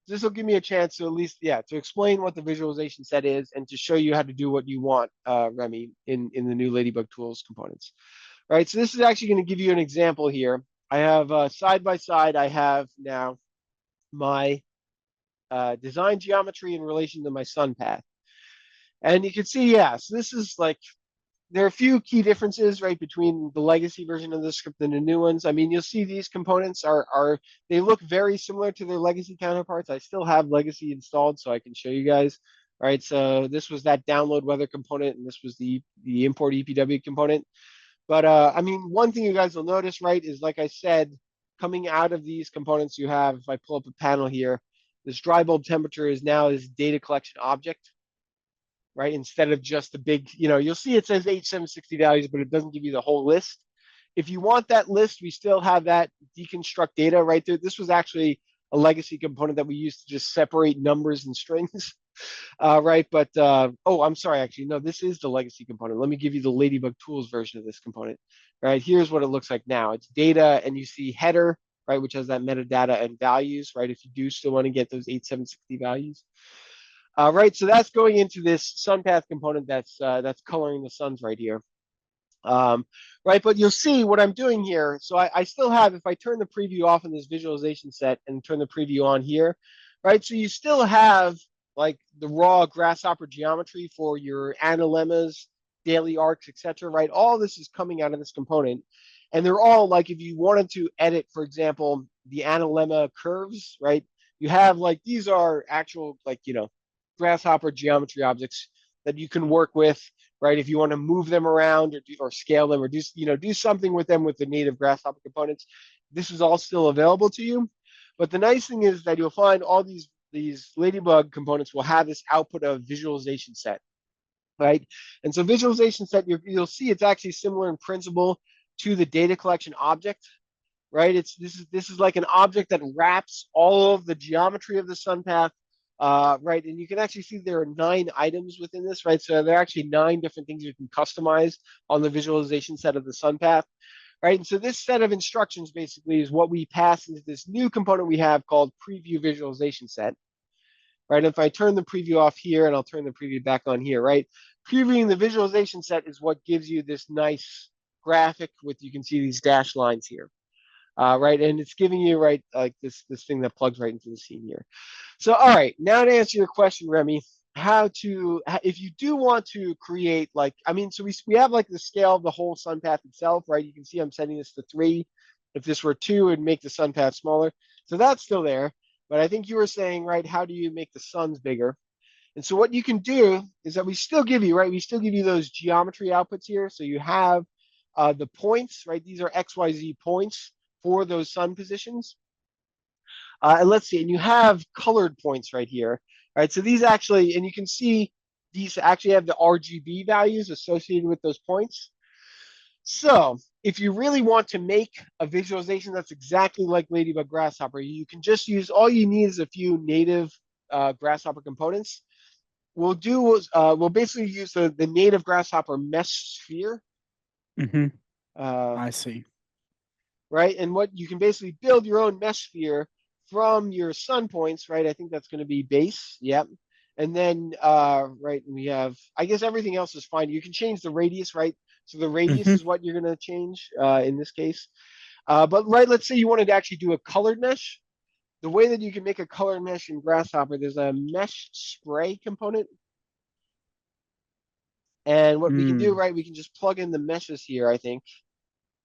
This will give me a chance to at least, yeah, to explain what the visualization set is and to show you how to do what you want, Remy, in the new Ladybug Tools components. All right, so this is actually going to give you an example here. I have side by side, I have now my design geometry in relation to my SunPath. And you can see, yeah, so this is like, there are a few key differences, right, between the legacy version of the script and the new ones. I mean, you'll see these components they look very similar to their legacy counterparts. I still have legacy installed, so I can show you guys. All right, so this was that download weather component, and this was the import EPW component. But I mean, one thing you guys will notice, right, is like I said, coming out of these components, you have, if I pull up a panel here, this dry bulb temperature is now this data collection object. Right, instead of just the big, you'll see it says H760 values, but it doesn't give you the whole list. If you want that list, we still have that deconstruct data right there. This was actually a legacy component that we used to just separate numbers and strings, right? But, oh, I'm sorry, actually, no, this is the legacy component. Let me give you the Ladybug Tools version of this component, right? Here's what it looks like now. It's data, and you see header, right, which has that metadata and values, right? If you do still want to get those H760 values. Right, so that's going into this SunPath component that's coloring the suns right here. Right, but you'll see what I'm doing here. So I still have, if I turn the preview off in this visualization set and turn the preview on here, right, so you still have like the raw Grasshopper geometry for your analemmas, daily arcs, etc. Right, all this is coming out of this component. And they're all like, if you wanted to edit, for example, the analemma curves, right, you have like, these are actual, like, Grasshopper geometry objects that you can work with, right? If you want to move them around or scale them or do something with them with the native Grasshopper components, this is all still available to you. But the nice thing is that you'll find all these Ladybug components will have this output of visualization set, right? And so visualization set, you'll see it's actually similar in principle to the data collection object, right? This is like an object that wraps all of the geometry of the SunPath. Right, and you can actually see there are 9 items within this, right? So there are actually 9 different things you can customize on the visualization set of the SunPath, right? And so this set of instructions basically is what we pass into this new component we have called preview visualization set, right? If I turn the preview off here and I'll turn the preview back on here, right? Previewing the visualization set is what gives you this nice graphic with, you can see these dashed lines here. Right, and it's giving you, right, like this thing that plugs right into the scene here. So, all right, now to answer your question, Remy, if you do want to create, like, I mean, so we have like the scale of the whole SunPath itself, right? You can see I'm setting this to 3. If this were 2, it'd make the SunPath smaller. So that's still there. But I think you were saying, right, how do you make the suns bigger? And so what you can do is that we still give you, right, we still give you those geometry outputs here. So you have the points, right? These are XYZ points for those sun positions. And let's see, and you have colored points right here. Right, so these actually, and you can see these actually have the RGB values associated with those points. So if you really want to make a visualization that's exactly like Ladybug Grasshopper, you can just use, all you need is a few native Grasshopper components. We'll basically use the native Grasshopper mesh sphere. I see. Right, and what you can basically build your own mesh sphere from your sun points, right? I think that's going to be base, yep. And then, right, we have, I guess everything else is fine. You can change the radius, right? So the radius is what you're going to change in this case. But right, let's say you wanted to actually do a colored mesh. The way that you can make a colored mesh in Grasshopper, there's a mesh spray component. And what we can do, right, we can just plug in the meshes here, I think.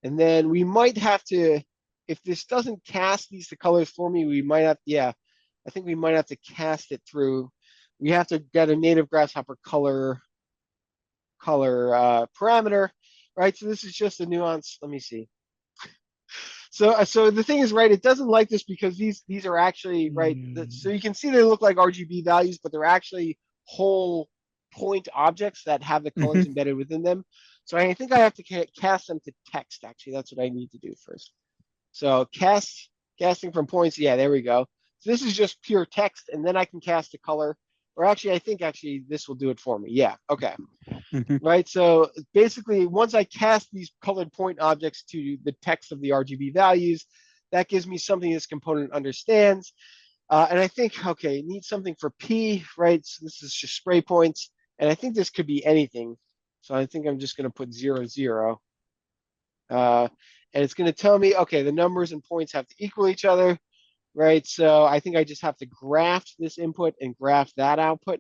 And then we might have to, if this doesn't cast these to colors for me, we might have, yeah, I think we might have to cast it through. We have to get a native Grasshopper color parameter, right? So this is just a nuance. Let me see. So the thing is, right, it doesn't like this because these are actually, right, so you can see they look like RGB values, but they're actually whole point objects that have the colors embedded within them. So I think I have to cast them to text, actually. That's what I need to do first. So casting from points, yeah, there we go. So this is just pure text, and then I can cast a color. Or actually, I think actually this will do it for me. Yeah, okay. Right, so basically, once I cast these colored point objects to the text of the RGB values, that gives me something this component understands. And I think, okay, it needs something for P, right? So this is just spray points. And I think this could be anything. So I think I'm just going to put 0, 0. And it's going to tell me, okay, the numbers and points have to equal each other, right? So I think I just have to graph this input and graph that output.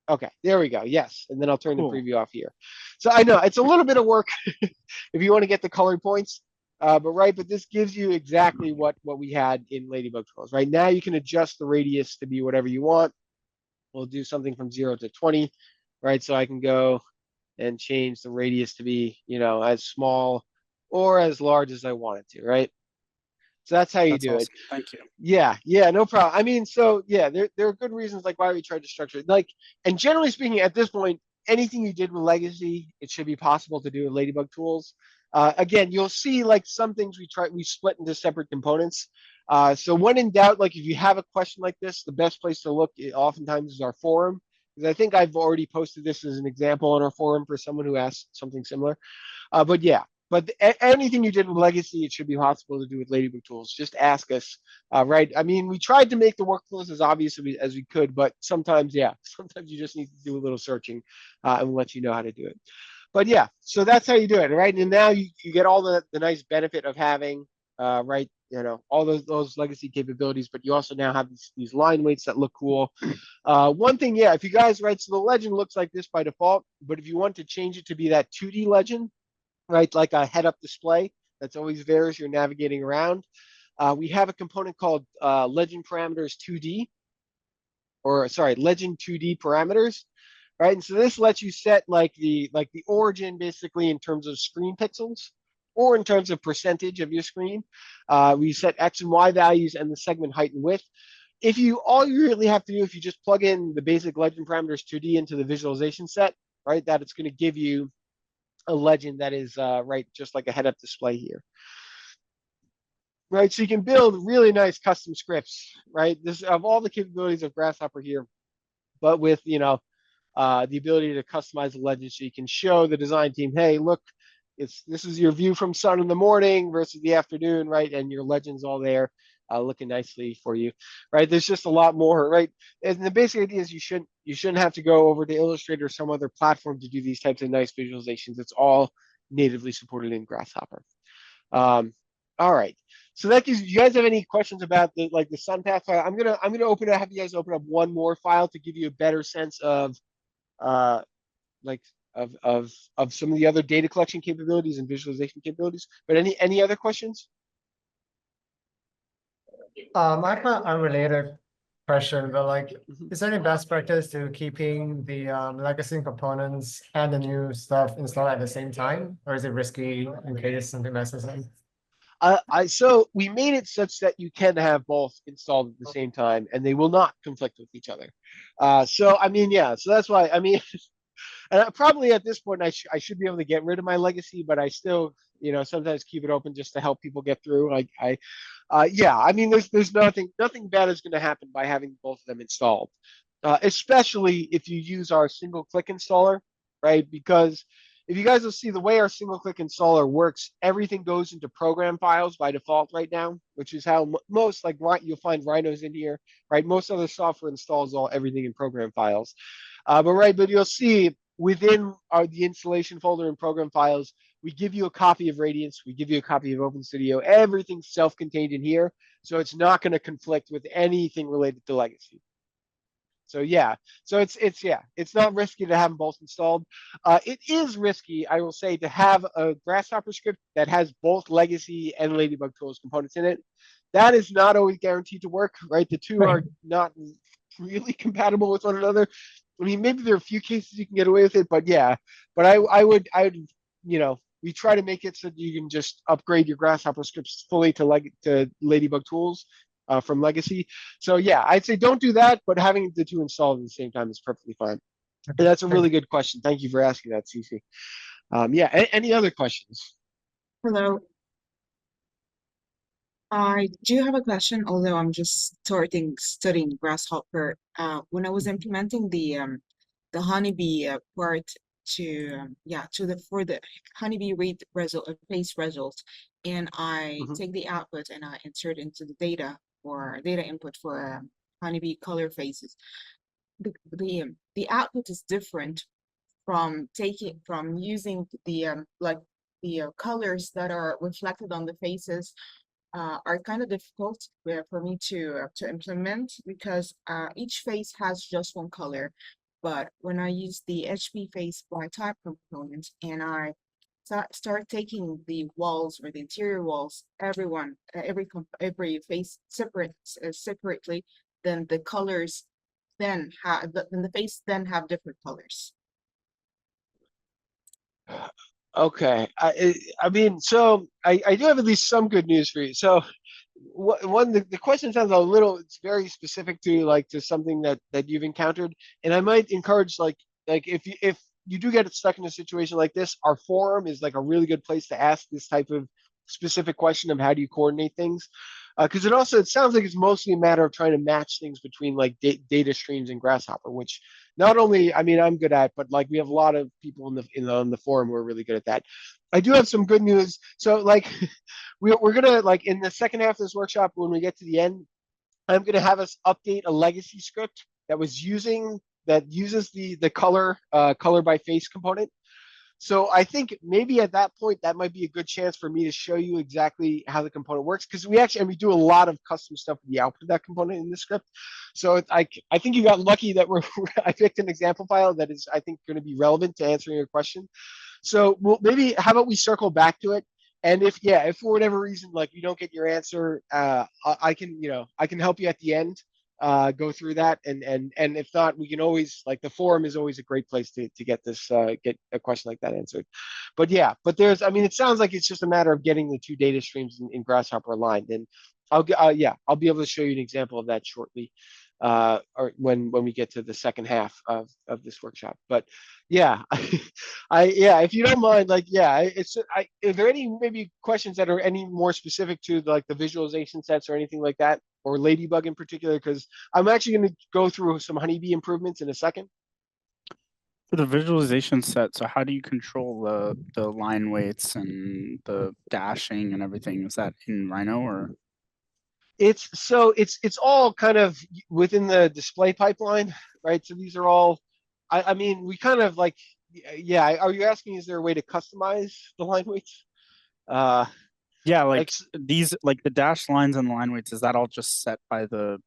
Okay, there we go. Yes, and then I'll turn the preview off here. So I know it's a little bit of work if you want to get the colored points, but this gives you exactly what we had in Ladybug Tools. Right now, you can adjust the radius to be whatever you want. We'll do something from 0 to 20, right? So I can go and change the radius to be, as small or as large as I want it to, right? So that's how you do it. Thank you. Yeah, no problem. I mean, so yeah, there are good reasons like why we tried to structure it. Like, and generally speaking, at this point, anything you did with Legacy, it should be possible to do with Ladybug Tools. Again, you'll see like some things we split into separate components. So when in doubt, like if you have a question like this, the best place to look oftentimes is our forum. Because I think I've already posted this as an example on our forum for someone who asked something similar. But yeah, but anything you did with Legacy, it should be possible to do with Ladybug Tools. Just ask us, right? I mean, we tried to make the workflows as obvious as we could, but sometimes, yeah, sometimes you just need to do a little searching and we'll let you know how to do it. But yeah, so that's how you do it, right? And now you get all the nice benefit of having, right, all those Legacy capabilities, but you also now have these line weights that look cool. One thing, yeah, if you guys, right, so the legend looks like this by default, but if you want to change it to be that 2D legend, right, like a head-up display that's always there as you're navigating around. We have a component called Legend Parameters 2D, or sorry, Legend 2D Parameters, right? And so this lets you set like the origin basically in terms of screen pixels, or in terms of percentage of your screen. We set X and Y values and the segment height and width. All you really have to do, if you just plug in the basic Legend Parameters 2D into the visualization set, right, that it's going to give you a legend that is right, just like a head-up display here. Right, so you can build really nice custom scripts, right? This of all the capabilities of Grasshopper here, but with the ability to customize the legend, so you can show the design team, hey, look, this is your view from sun in the morning versus the afternoon, right? And your legend's all there, looking nicely for you, right? There's just a lot more, right? And the basic idea is you shouldn't have to go over to Illustrator or some other platform to do these types of nice visualizations. It's all natively supported in Grasshopper. All right. So that gives you guys have any questions about the sun path file? I'm gonna have you guys open up one more file to give you a better sense of of some of the other data collection capabilities and visualization capabilities. But any other questions? I have an unrelated question, but is there any best practice to keeping the legacy components and the new stuff installed at the same time, or is it risky in case something messes up? So we made it such that you can have both installed at the same time, and they will not conflict with each other. So I mean, yeah. So that's why I mean, and probably at this point I should be able to get rid of my legacy, but I still sometimes keep it open just to help people get through. Yeah. I mean, there's nothing bad is going to happen by having both of them installed, especially if you use our single click installer, right? Because if you guys will see the way our single click installer works, everything goes into program files by default right now, which is how most you'll find Rhinos in here, right? Most other software installs everything in program files. But you'll see within the installation folder and program files, we give you a copy of Radiance, we give you a copy of OpenStudio, everything's self-contained in here, so it's not going to conflict with anything related to Legacy. So yeah, so it's not risky to have them both installed. It is risky, I will say, to have a Grasshopper script that has both Legacy and Ladybug Tools components in it. That is not always guaranteed to work, right? The two are not really compatible with one another. I mean, maybe there are a few cases you can get away with it, but yeah. But I would, we try to make it so that you can just upgrade your Grasshopper scripts fully to Ladybug Tools from Legacy. So yeah, I'd say don't do that, but having the two installed at the same time is perfectly fine. And that's a really good question. Thank you for asking that, Cece. Yeah, any other questions? Hello. I do have a question, although I'm just studying Grasshopper. When I was implementing the honeybee part for the honeybee read result face results, and I take the output and I insert into the data or data input for honeybee color faces. The output is different from using the colors that are reflected on the faces are kind of difficult for me to implement because each face has just one color. But when I use the HP face by type component and I start taking the walls or the interior walls, every face separately, then the colors then the face then have different colors. Okay. I mean, so I do have at least some good news for you. So the question sounds a little, it's very specific to something that you've encountered. And I might encourage if you do get stuck in a situation like this, our forum is like a really good place to ask this type of specific question of how do you coordinate things. Because it sounds like it's mostly a matter of trying to match things between like data streams and Grasshopper, which not only, I mean, I'm good at, but like we have a lot of people on the forum who are really good at that. I do have some good news. So like we're gonna like in the second half of this workshop, when we get to the end, I'm gonna have us update a legacy script that uses the color by face component. So I think maybe at that point, that might be a good chance for me to show you exactly how the component works, because we do a lot of custom stuff with the output of that component in the script. So I think you got lucky that I picked an example file that is, I think, going to be relevant to answering your question. So how about we circle back to it? And if for whatever reason, like you don't get your answer, I can help you at the end. Go through that, and if not, we can always, like, the forum is always a great place to get get a question like that answered. But it sounds like it's just a matter of getting the two data streams in Grasshopper aligned, and I'll be able to show you an example of that shortly, or when we get to the second half of this workshop. But yeah, if you don't mind, are there any maybe questions that are any more specific to like the visualization sets or anything like that, or Ladybug in particular? Because I'm actually going to go through some honeybee improvements in a second. For the visualization set, so how do you control the line weights and the dashing and everything? Is that in Rhino or? It's all kind of within the display pipeline, right? So these are all, I mean, we kind of like, yeah. Are you asking, is there a way to customize the line weights? Yeah, like these, like the dash lines and the line weights, is that all just set by the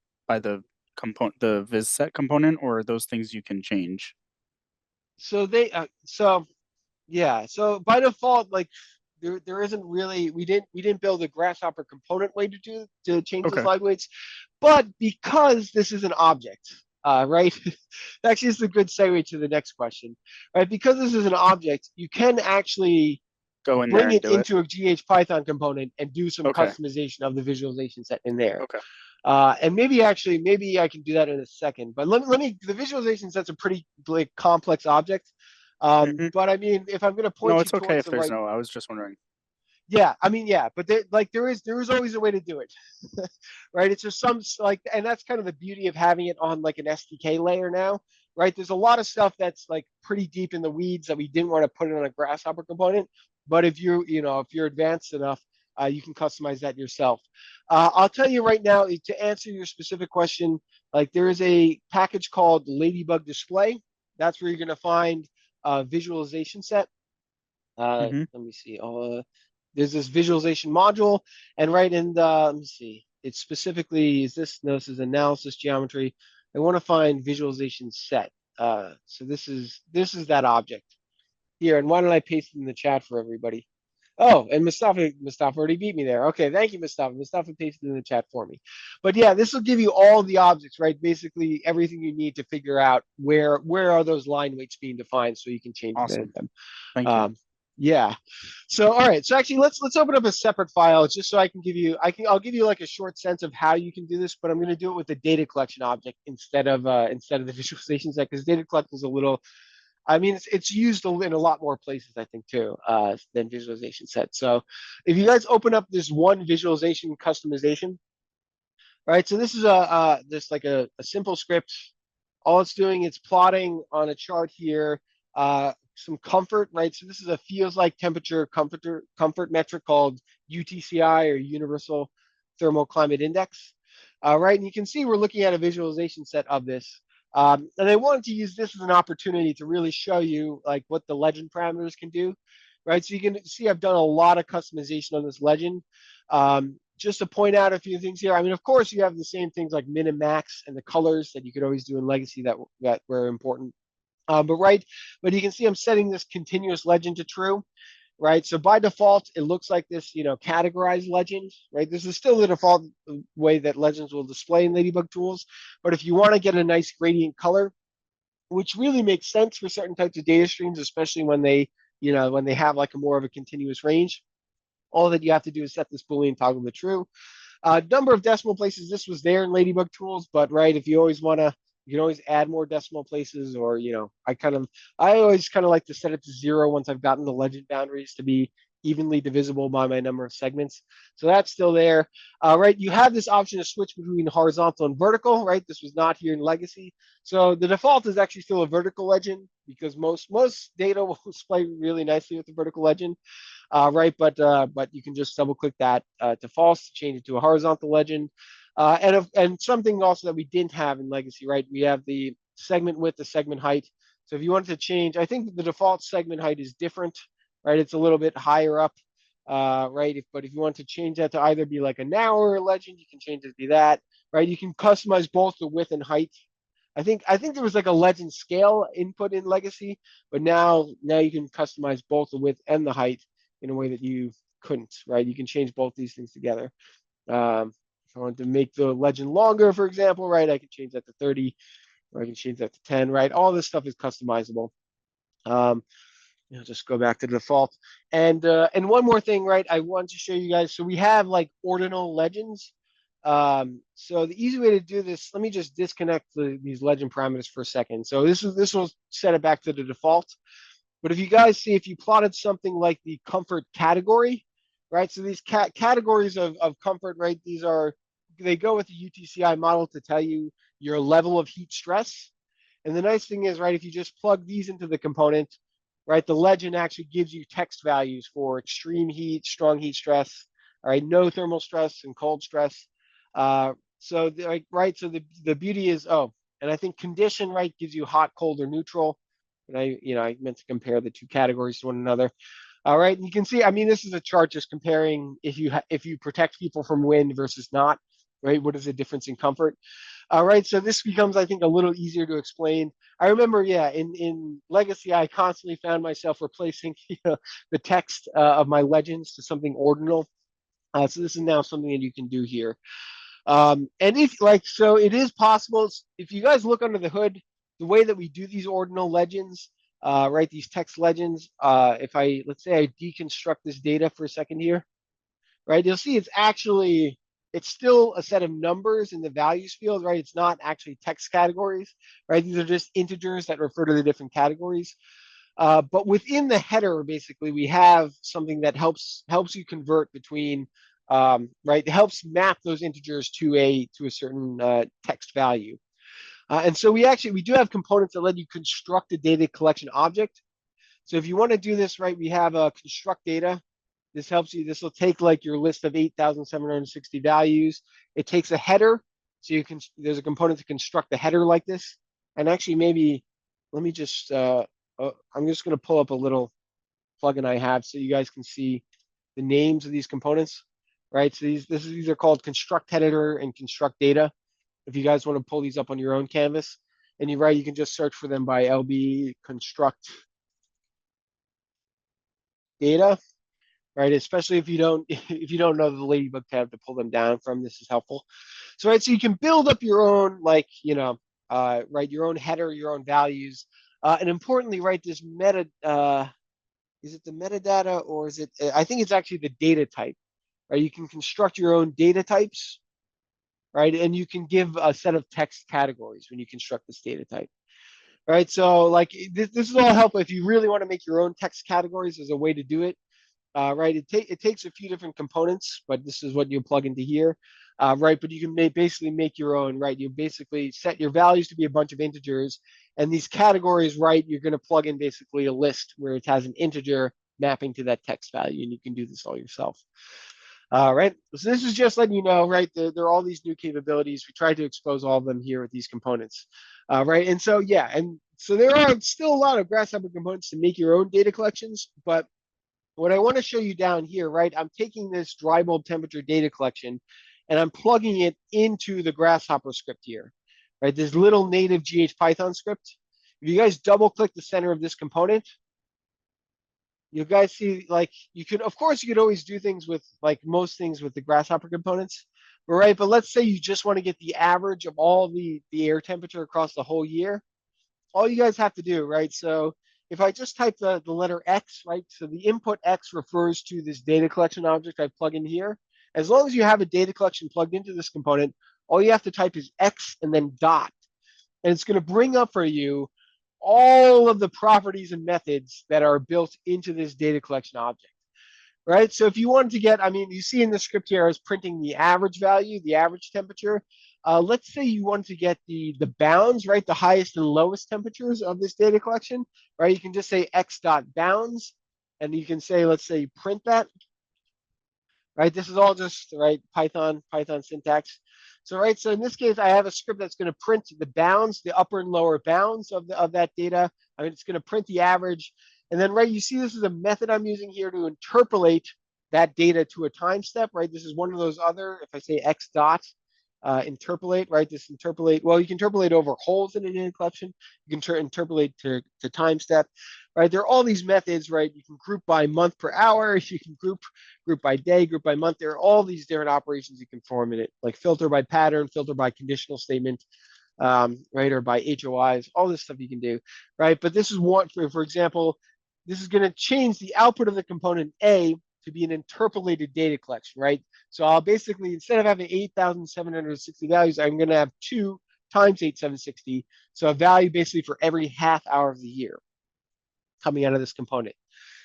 component, the viz set component, or are those things you can change? So so by default, like there isn't really, we didn't build a Grasshopper component way to change those line weights, but because this is an object, right? Actually, it's a good segue to the next question, right? Because this is an object, you can actually go in bring there it into a GH Python component and do some customization of the visualization set in there. Okay. And maybe I can do that in a second. But let me. The visualization set's a pretty like complex object. But I mean, if I'm going to point no, you it's okay towards if the there's right, no. I was just wondering. Yeah, I mean, yeah, but there is always a way to do it, right? It's just and that's kind of the beauty of having it on like an SDK layer now, right? There's a lot of stuff that's like pretty deep in the weeds that we didn't want to put it on a Grasshopper component, but if you're advanced enough, you can customize that yourself. I'll tell you right now, to answer your specific question, like there is a package called Ladybug Display. That's where you're going to find a visualization set. Let me see. There's this visualization module, and right in the, let me see, it's specifically, this is analysis geometry. I want to find visualization set. So this is that object here. And why don't I paste it in the chat for everybody? Oh, and Mustafa already beat me there. Okay, thank you, Mustafa. Mustafa pasted in the chat for me. But yeah, this will give you all the objects, right? Basically everything you need to figure out where are those line weights being defined, so you can change Awesome. them. Thank you. Yeah. So all right. So actually, let's open up a separate file just so I can give you. I'll give you like a short sense of how you can do this, but I'm going to do it with the data collection object instead of the visualization set, because data collection is a little. I mean, it's used in a lot more places, I think, too, than visualization set. So if you guys open up this one visualization customization, right? So this is this like a simple script. All it's doing is plotting on a chart here some comfort, right? So this is a feels like temperature comfort metric called UTCI, or Universal Thermal Climate Index, right? And you can see we're looking at a visualization set of this. And I wanted to use this as an opportunity to really show you like what the legend parameters can do, right? So you can see I've done a lot of customization on this legend. Just to point out a few things here. I mean, of course, you have the same things like min and max and the colors that you could always do in Legacy that were important. But you can see I'm setting this continuous legend to true, right? So by default, it looks like this, categorized legend, right? This is still the default way that legends will display in Ladybug Tools. But if you want to get a nice gradient color, which really makes sense for certain types of data streams, especially when they have like a more of a continuous range, all that you have to do is set this Boolean toggle to true. Number of decimal places, this was there in Ladybug Tools, but right, if you always want to, you can always add more decimal places, or I always kind of like to set it to 0 once I've gotten the legend boundaries to be evenly divisible by my number of segments. So that's still there. Right, you have this option to switch between horizontal and vertical, right? This was not here in Legacy. So the default is actually still a vertical legend, because most data will display really nicely with the vertical legend. Right, but you can just double click that to false to change it to a horizontal legend. And something also that we didn't have in Legacy, right? We have the segment width, the segment height. So if you wanted to change, I think the default segment height is different, right? It's a little bit higher up, right? But if you want to change that to either be like a narrower legend, you can change it to be that, right? You can customize both the width and height. I think there was like a legend scale input in Legacy, but now you can customize both the width and the height in a way that you couldn't, right? You can change both these things together. If I want to make the legend longer, for example, right, I can change that to 30, or I can change that to 10, right? All this stuff is customizable. Just go back to the default. And one more thing, right? I want to show you guys. So we have like ordinal legends. So the easy way to do this, let me just disconnect these legend parameters for a second. So this will set it back to the default. But if you guys see, if you plotted something like the comfort category, right? So these categories of comfort, right? They go with the UTCI model to tell you your level of heat stress. And the nice thing is, right, if you just plug these into the component, right, the legend actually gives you text values for extreme heat, strong heat stress, all right, no thermal stress and cold stress. So the beauty is, and I think condition, right, gives you hot, cold, or neutral. And I meant to compare the two categories to one another. All right, and you can see, I mean, this is a chart just comparing if you protect people from wind versus not, right? What is the difference in comfort? All right, so this becomes, I think, a little easier to explain. I remember, in Legacy, I constantly found myself replacing the text of my legends to something ordinal. So this is now something that you can do here. And so it is possible, if you guys look under the hood, the way that we do these ordinal legends, right, these text legends, let's say I deconstruct this data for a second here, right, you'll see it's still a set of numbers in the values field, right? It's not actually text categories, right? These are just integers that refer to the different categories. But within the header, basically, we have something that helps you convert between, right? It helps map those integers to a certain text value. And so we do have components that let you construct a data collection object. So if you want to do this, right, we have a construct data. This helps you. This will take like your list of 8,760 values. It takes a header. So there's a component to construct the header like this. And actually, maybe let me just, I'm just going to pull up a little plugin I have so you guys can see the names of these components, right? So these are called construct header and construct data. if you guys want to pull these up on your own canvas. And you're right, you can just search for them by LB construct data, right? Especially if you don't if you don't know the Ladybug tab to pull them down from, this is helpful. So right, so you can build up your own, like, right, your own header, your own values, and importantly, right, this meta, is it the metadata or is it? I think it's actually the data type, right? You can construct your own data types, right, and you can give a set of text categories when you construct this data type. Right, so like this is all helpful if you really want to make your own text categories as a way to do it. Right, it takes a few different components, but this is what you plug into here. Right, but you can basically make your own, right? You basically set your values to be a bunch of integers, and these categories, right, you're going to plug in basically a list where it has an integer mapping to that text value, and you can do this all yourself. Right, so this is just letting you know, right, there are all these new capabilities. We tried to expose all of them here with these components. Right, and so yeah, and so there are still a lot of Grasshopper components to make your own data collections, but what I want to show you down here, right, I'm taking this dry bulb temperature data collection and I'm plugging it into the Grasshopper script here, right, this little native GH Python script. If you guys double click the center of this component, you guys see, like, you could, of course, you could always do things with, like most things with the Grasshopper components, right? But let's say you just want to get the average of all the air temperature across the whole year. All you guys have to do, right? So if I just type the letter X, right? So the input X refers to this data collection object I plug in here. As long as you have a data collection plugged into this component, all you have to type is X and then dot. And it's going to bring up for you all of the properties and methods that are built into this data collection object, right? So if you wanted to get, I mean, you see in the script here, I was printing the average value, the average temperature. Let's say you want to get the bounds, right? The highest and lowest temperatures of this data collection, right? You can just say x dot bounds, and you can say, let's say, print that, right? This is all just, right, Python syntax. So, right, so in this case, I have a script that's going to print the bounds, the upper and lower bounds of that data. I mean, it's going to print the average. And then, right, you see this is a method I'm using here to interpolate that data to a time step, right? This is one of those other, if I say x dot, interpolate, right? This interpolate, well, you can interpolate over holes in a data collection. You can interpolate to time step, right? There are all these methods, right? You can group by month per hour. You can group by day, group by month. There are all these different operations you can perform in it, like filter by pattern, filter by conditional statement, right? Or by HOIs, all this stuff you can do, right? But this is one, for example, this is going to change the output of the component A to be an interpolated data collection, right? So I'll basically, instead of having 8,760 values, I'm going to have 2 times 8,760. So a value basically for every half hour of the year coming out of this component.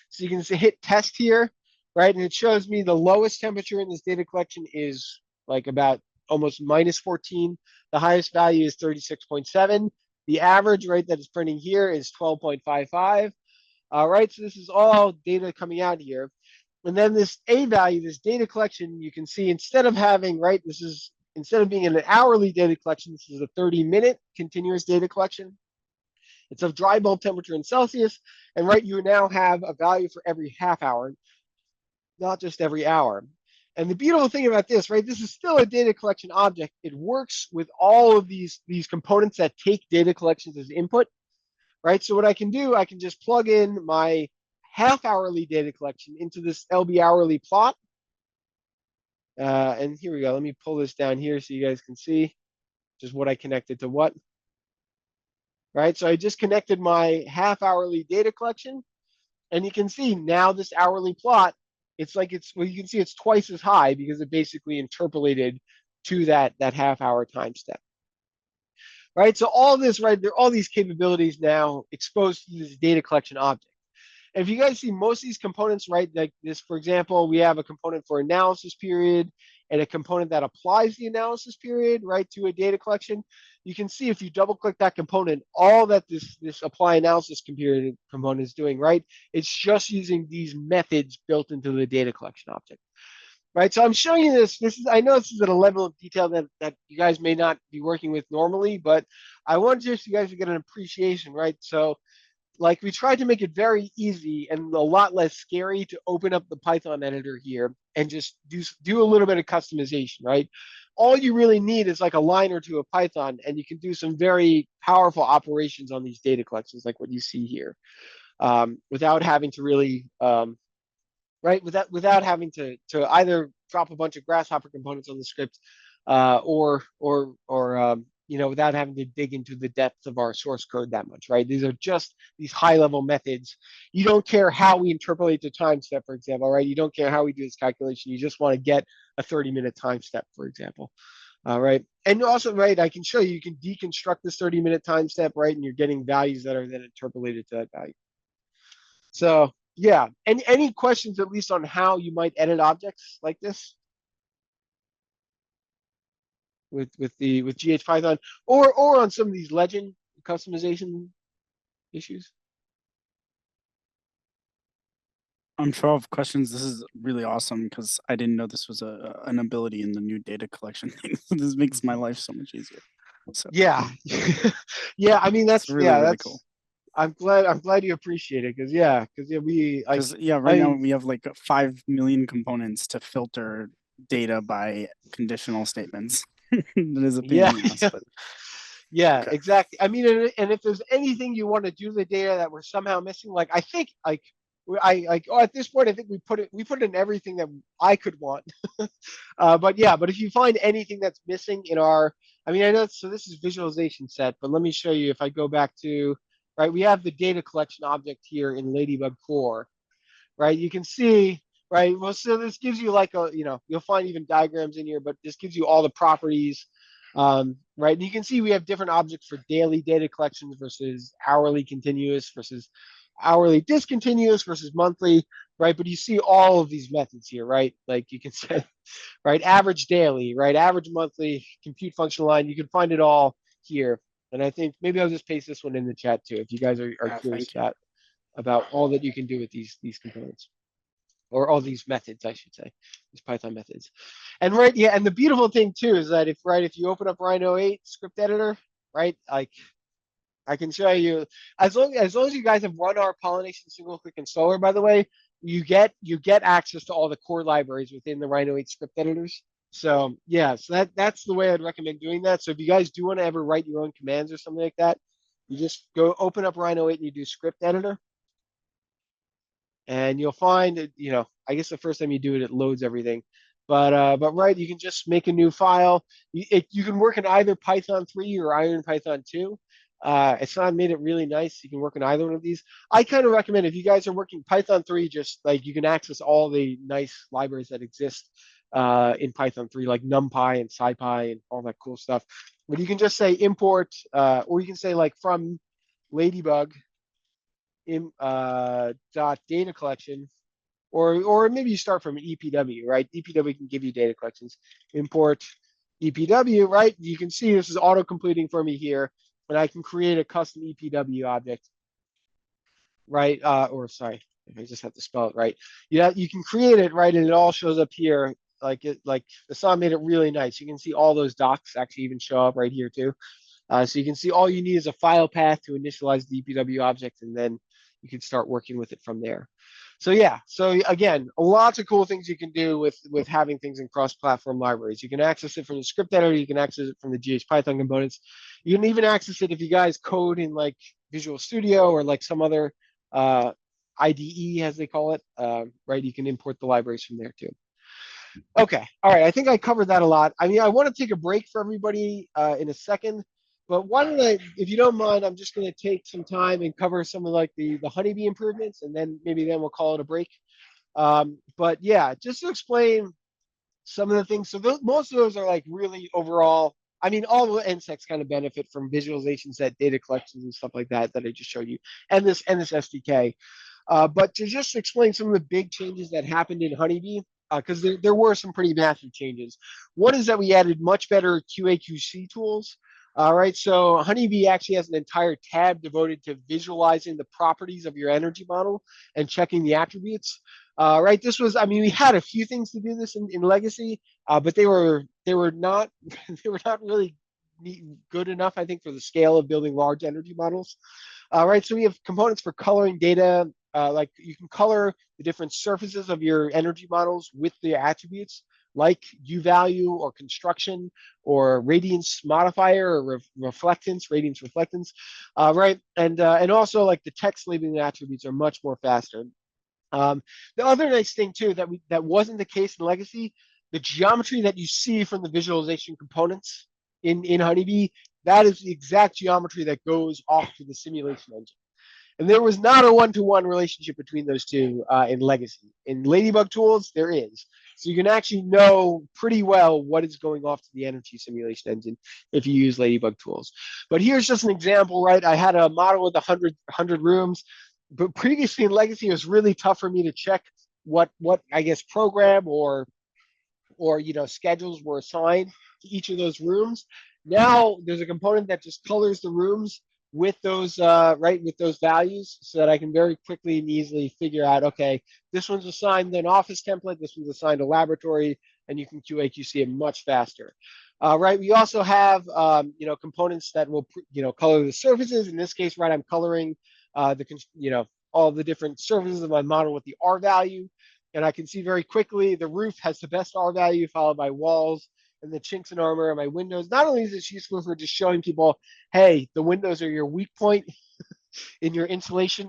So you can hit test here, right? And it shows me the lowest temperature in this data collection is like about almost minus 14. The highest value is 36.7. The average, right, that is printing here is 12.55. Right, so this is all data coming out here. And then this A value, this data collection, you can see instead of having, right, this is, instead of being an hourly data collection, this is a 30-minute continuous data collection. It's of dry bulb temperature in Celsius. And right, you now have a value for every half hour, not just every hour. And the beautiful thing about this, right, this is still a data collection object. It works with all of these components that take data collections as input, right? So what I can do, I can just plug in my half hourly data collection into this LB hourly plot. And here we go. Let me pull this down here so you guys can see just what I connected to what. Right, so I just connected my half hourly data collection, and you can see now this hourly plot, it's like well, you can see it's twice as high because it basically interpolated to that half hour time step. Right, so all this, right, there are all these capabilities now exposed to this data collection object. And if you guys see most of these components, right, like this, for example, we have a component for analysis period and a component that applies the analysis period, right, to a data collection. You can see if you double click that component, all that this apply analysis component is doing, right, it's just using these methods built into the data collection object. Right, so I'm showing you this. I know this is at a level of detail that you guys may not be working with normally, but I want just you guys to get an appreciation, right? So, like, we tried to make it very easy and a lot less scary to open up the Python editor here and just do a little bit of customization, right? all you really need is like a line or two of Python, and you can do some very powerful operations on these data collections, like what you see here, without having to really, right, without having to either drop a bunch of Grasshopper components on the script, or you know, without having to dig into the depths of our source code that much, right? These are just these high-level methods. You don't care how we interpolate the time step, for example, right? You don't care how we do this calculation. You just want to get a 30-minute time step, for example. Right. And also, right, I can show you, you can deconstruct this 30-minute time step, right? And you're getting values that are then interpolated to that value. So yeah, and any questions at least on how you might edit objects like this with GH Python, or on some of these legend customization issues? I'm sure of questions. This is really awesome because I didn't know this was an ability in the new data collection thing. This makes my life so much easier. So Yeah. Yeah, I mean, that's it's really, yeah, really that's cool. I'm glad you appreciate it, because yeah, we like, Because yeah, right now I we have like 5 million components to filter data by conditional statements. That is a pain yeah. in the ass, but Yeah, okay. exactly. I mean, and if there's anything you want to do the data that we're somehow missing, like I think, like I like, oh, at this point, I think we put in everything that I could want. But yeah, but if you find anything that's missing in our, I mean, I know, so this is visualization set, but let me show you. If I go back to, right, we have the data collection object here in Ladybug core, right? You can see, right? Well, so this gives you like a, you know, you'll find even diagrams in here, but this gives you all the properties, right? And you can see we have different objects for daily data collections versus hourly continuous versus hourly discontinuous versus monthly, right? But you see all of these methods here, right? Like you can say, right, average daily, right, average monthly, compute function line. You can find it all here. And I think maybe I'll just paste this one in the chat too, if you guys are curious Thank you. about all that you can do with these components, or all these methods, I should say, these Python methods. And right, yeah, and the beautiful thing too is that if you open up Rhino 8 script editor, right, like I can show you, as long as you guys have run our Pollination single click installer, by the way, you get access to all the core libraries within the Rhino 8 script editors. So yeah, so that's the way I'd recommend doing that. So if you guys do want to ever write your own commands or something like that, you just go open up Rhino 8 and you do script editor. And you'll find that, you know, I guess the first time you do it, it loads everything. But right, you can just make a new file. You can work in either Python 3 or Iron Python 2. It's not made it really nice. You can work in either one of these. I kind of recommend, if you guys are working Python 3, just like you can access all the nice libraries that exist in Python 3, like NumPy and SciPy and all that cool stuff. But you can just say import, or you can say like from Ladybug in dot data collection, or maybe you start from an EPW, right? EPW can give you data collections. Import EPW, right? You can see this is auto completing for me here, and I can create a custom EPW object, right? Or sorry, I just have to spell it right. Yeah, you can create it, right, and it all shows up here. Like the song made it really nice. You can see all those docs actually even show up right here too. So you can see all you need is a file path to initialize the EPW object, and then you can start working with it from there. So yeah, so again, lots of cool things you can do with having things in cross-platform libraries. You can access it from the script editor, you can access it from the GH Python components. You can even access it if you guys code in like Visual Studio or like some other IDE, as they call it, right? You can import the libraries from there too. Okay, all right, I think I covered that a lot. I mean, I want to take a break for everybody in a second. But why don't I, if you don't mind, I'm just going to take some time and cover some of like the honeybee improvements, and then we'll call it a break. But yeah, just to explain some of the things. So most of those are like really overall. I mean, all the insects kind of benefit from visualization set, data collections, and stuff like that I just showed you, and this SDK. But to just explain some of the big changes that happened in Honeybee, because there were some pretty massive changes. One is that we added much better QA/QC tools. All right, so Honeybee actually has an entire tab devoted to visualizing the properties of your energy model and checking the attributes. Right, this was, I mean, we had a few things to do this in Legacy, but they were not they were not really good enough, I think, for the scale of building large energy models. Right, so we have components for coloring data. Like you can color the different surfaces of your energy models with the attributes. like U value or construction or radiance modifier or reflectance, radiance reflectance, right? And also like the text labeling attributes are much more faster. The other nice thing too that wasn't the case in Legacy, the geometry that you see from the visualization components in Honeybee, that is the exact geometry that goes off to the simulation engine. And there was not a one-to-one relationship between those two in Legacy. In Ladybug Tools, there is. So you can actually know pretty well what is going off to the energy simulation engine if you use Ladybug Tools. But here's just an example, right? I had a model with 100 rooms, but previously in Legacy, it was really tough for me to check what I guess program or schedules were assigned to each of those rooms. Now there's a component that just colors the rooms with those with those values, so that I can very quickly and easily figure out, okay, this one's assigned an office template, this one's assigned a laboratory, and you can QA/QC it much faster. Right, we also have components that will color the surfaces. In this case, right, I'm coloring all the different surfaces of my model with the R value. And I can see very quickly the roof has the best R value, followed by walls and the chinks and armor and my windows. Not only is this useful for just showing people, hey, the windows are your weak point in your insulation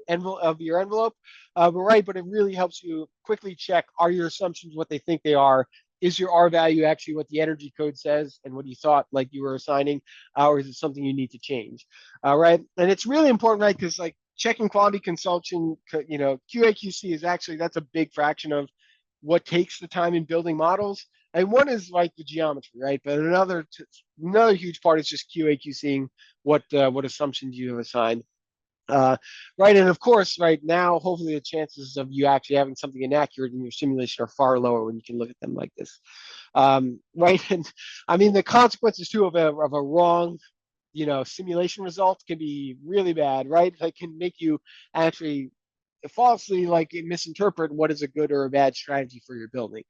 envelope of your envelope, but it really helps you quickly check, are your assumptions what they think they are? Is your R value actually what the energy code says and what you thought like you were assigning, or is it something you need to change? Right, and it's really important, right? Because like checking quality consumption, QA/QC is actually, that's a big fraction of what takes the time in building models. And one is like the geometry, right? But another huge part is just QA/QCing what assumptions you have assigned. Right, and of course, right now, hopefully the chances of you actually having something inaccurate in your simulation are far lower when you can look at them like this. Right, and I mean the consequences too of a wrong simulation result can be really bad, right? Like can make you actually falsely misinterpret what is a good or a bad strategy for your building.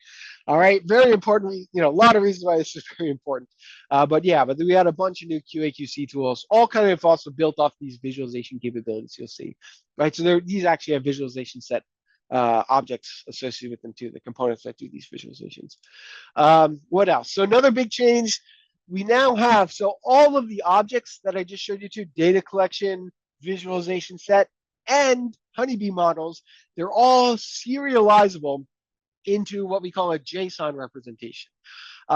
All right, very importantly, a lot of reasons why this is very important. But we had a bunch of new QA/QC tools, all kind of also built off these visualization capabilities. You'll see, right? So these actually have visualization set objects associated with them too, the components that do these visualizations. What else? So another big change. We now have, all of the objects that I just showed you, data collection, visualization set, and Honeybee models, they're all serializable into what we call a JSON representation.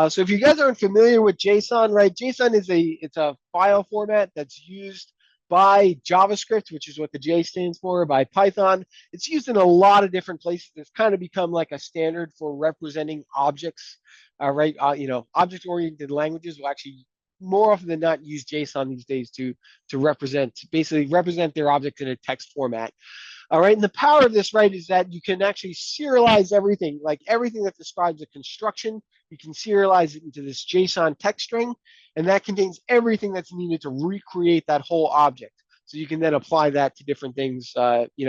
So if you guys aren't familiar with JSON, right, JSON is it's a file format that's used by JavaScript, which is what the J stands for, by Python. It's used in a lot of different places. It's kind of become like a standard for representing objects, right? Object-oriented languages will actually more often than not use JSON these days to basically represent their object in a text format. All right, and the power of this, right, is that you can actually serialize everything, like everything that describes a construction, you can serialize it into this JSON text string, and that contains everything that's needed to recreate that whole object. So you can then apply that to different things, in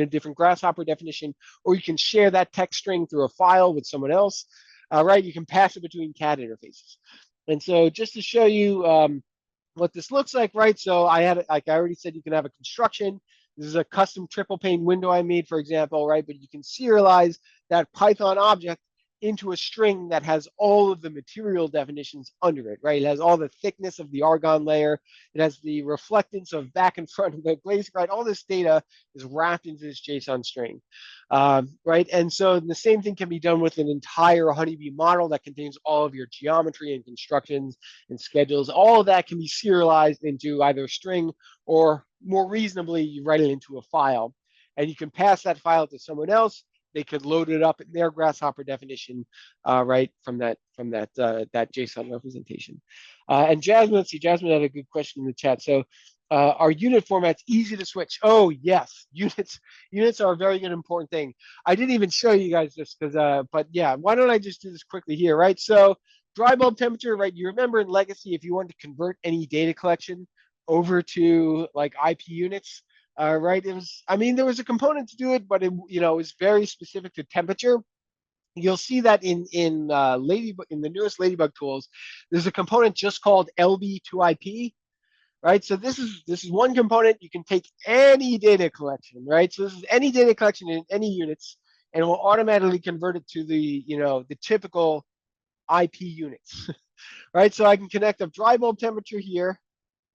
a different Grasshopper definition, or you can share that text string through a file with someone else, right? You can pass it between CAD interfaces. And so just to show you what this looks like, right? So I already said, you can have a construction. This is a custom triple pane window I made, for example, right? But you can serialize that Python object into a string that has all of the material definitions under it, right? It has all the thickness of the argon layer. It has the reflectance of back and front of the glaze, right? All this data is wrapped into this JSON string, right? And so the same thing can be done with an entire Honeybee model that contains all of your geometry and constructions and schedules. All of that can be serialized into either a string, or more reasonably, you write it into a file, and you can pass that file to someone else. They could load it up in their Grasshopper definition, right, from that JSON representation. And Jasmine, let's see, Jasmine had a good question in the chat. So are unit formats easy to switch? Oh, yes, units are a very good important thing. I didn't even show you guys this but yeah, why don't I just do this quickly here, right? So dry bulb temperature, right? You remember in Legacy, if you wanted to convert any data collection over to like IP units, right? There was a component to do it, but it was very specific to temperature. You'll see that in Ladybug, in the newest Ladybug tools, there's a component just called LB2IP, right? So this is one component. You can take any data collection, right? So this is any data collection in any units, and it will automatically convert it to the, the typical IP units, right? So I can connect a dry bulb temperature here,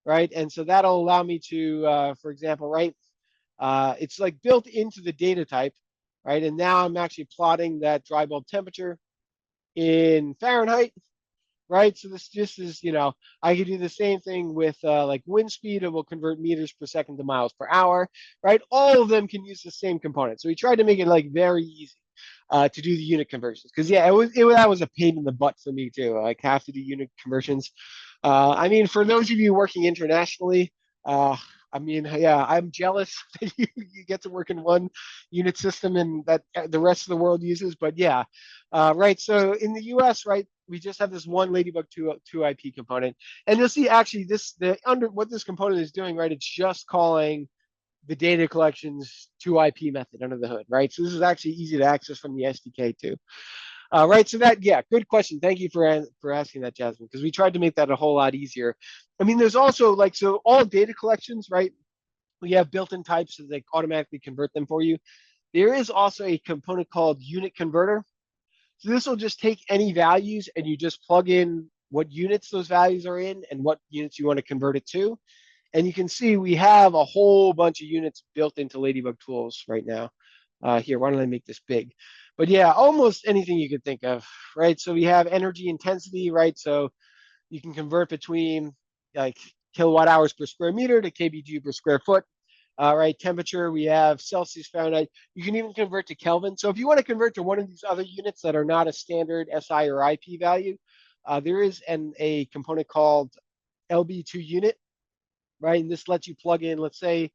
right? And so that'll allow me to, for example, right, it's like built into the data type, right? And now I'm actually plotting that dry bulb temperature in Fahrenheit, right? So this just is, I could do the same thing with like wind speed. It will convert meters per second to miles per hour, right? All of them can use the same component. So we tried to make it like very easy to do the unit conversions. Because yeah, that was a pain in the butt for me too. Like have to do unit conversions. I mean, for those of you working internationally, I mean, yeah, I'm jealous that you get to work in one unit system and that the rest of the world uses. But yeah, right. So in the US, right, we just have this one Ladybug 2 IP component, and you'll see actually what this component is doing, right? It's just calling the data collections 2 IP method under the hood, right? So this is actually easy to access from the SDK too. Right, so yeah, good question. Thank you for asking that, Jasmine, because we tried to make that a whole lot easier. I mean, there's also like, so all data collections, right? We have built-in types so they automatically convert them for you. There is also a component called unit converter. So this will just take any values and you just plug in what units those values are in and what units you want to convert it to. And you can see we have a whole bunch of units built into Ladybug Tools right now. Here, why don't I make this big? But yeah, almost anything you could think of, right? So we have energy intensity, right? So you can convert between like kilowatt hours per square meter to kBtu per square foot. Right, temperature, we have Celsius, Fahrenheit. You can even convert to Kelvin. So if you want to convert to one of these other units that are not a standard SI or IP value, there is a component called LB2 unit, right? And this lets you plug in, let's say, if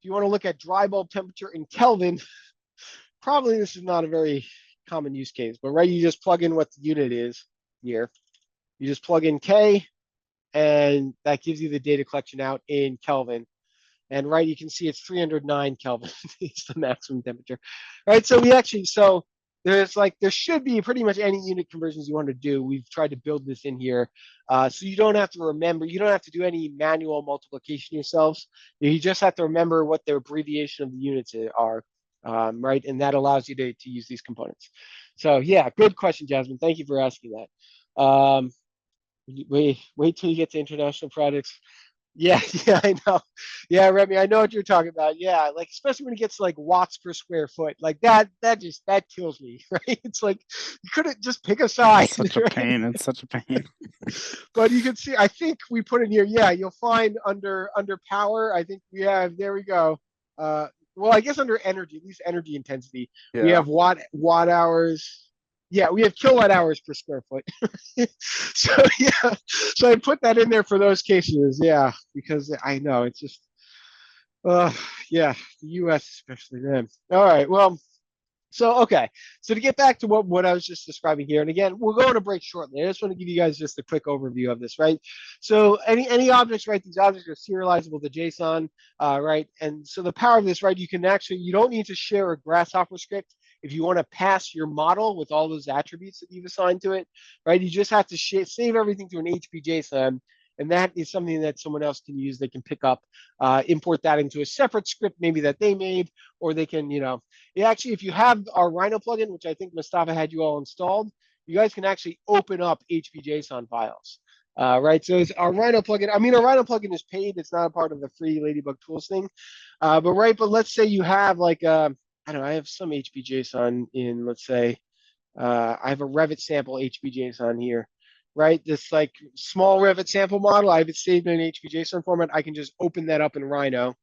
you want to look at dry bulb temperature in Kelvin, probably this is not a very common use case, but right, you just plug in what the unit is here. You just plug in K, and that gives you the data collection out in Kelvin. And right, you can see it's 309 Kelvin is the maximum temperature. Right, so there should be pretty much any unit conversions you want to do. We've tried to build this in here. So you don't have to remember, you don't have to do any manual multiplication yourselves. You just have to remember what the abbreviation of the units are, right? And that allows you to use these components. So yeah, good question, Jasmine. Thank you for asking that. Wait till you get to international products. Yeah, yeah, I know. Yeah, Remy, I know what you're talking about. Yeah, like especially when it gets to, like watts per square foot, like that kills me, right? It's like you couldn't just pick a side. It's such a right? pain. It's such a pain. But you can see, I think we put in here. Yeah, you'll find under power. I think we have. There we go. Well, I guess under energy, at least energy intensity, we have watt hours. Yeah, we have kilowatt hours per square foot. So yeah, so I put that in there for those cases. Yeah, because I know it's just, yeah, the U.S. especially, man. All right, well, so okay, so to get back to what I was just describing here, and again, we'll go on a break shortly. I just want to give you guys just a quick overview of this, right? So any objects, right? These objects are serializable to JSON, right? And so the power of this, right? You don't need to share a Grasshopper script if you want to pass your model with all those attributes that you've assigned to it, right? You just have to save everything to an HPJSON, and that is something that someone else can use. They can pick up, import that into a separate script, maybe that they made, or they can, actually, if you have our Rhino plugin, which I think Mustafa had you all installed, you guys can actually open up HPJSON files. Right, so it's our Rhino plugin. I mean, our Rhino plugin is paid. It's not a part of the free Ladybug Tools thing. But let's say you have like I don't know, I have some HPJSON in, let's say, I have a Revit sample HPJSON here, right? This like small Revit sample model, I have it saved in an HPJSON format. I can just open that up in Rhino,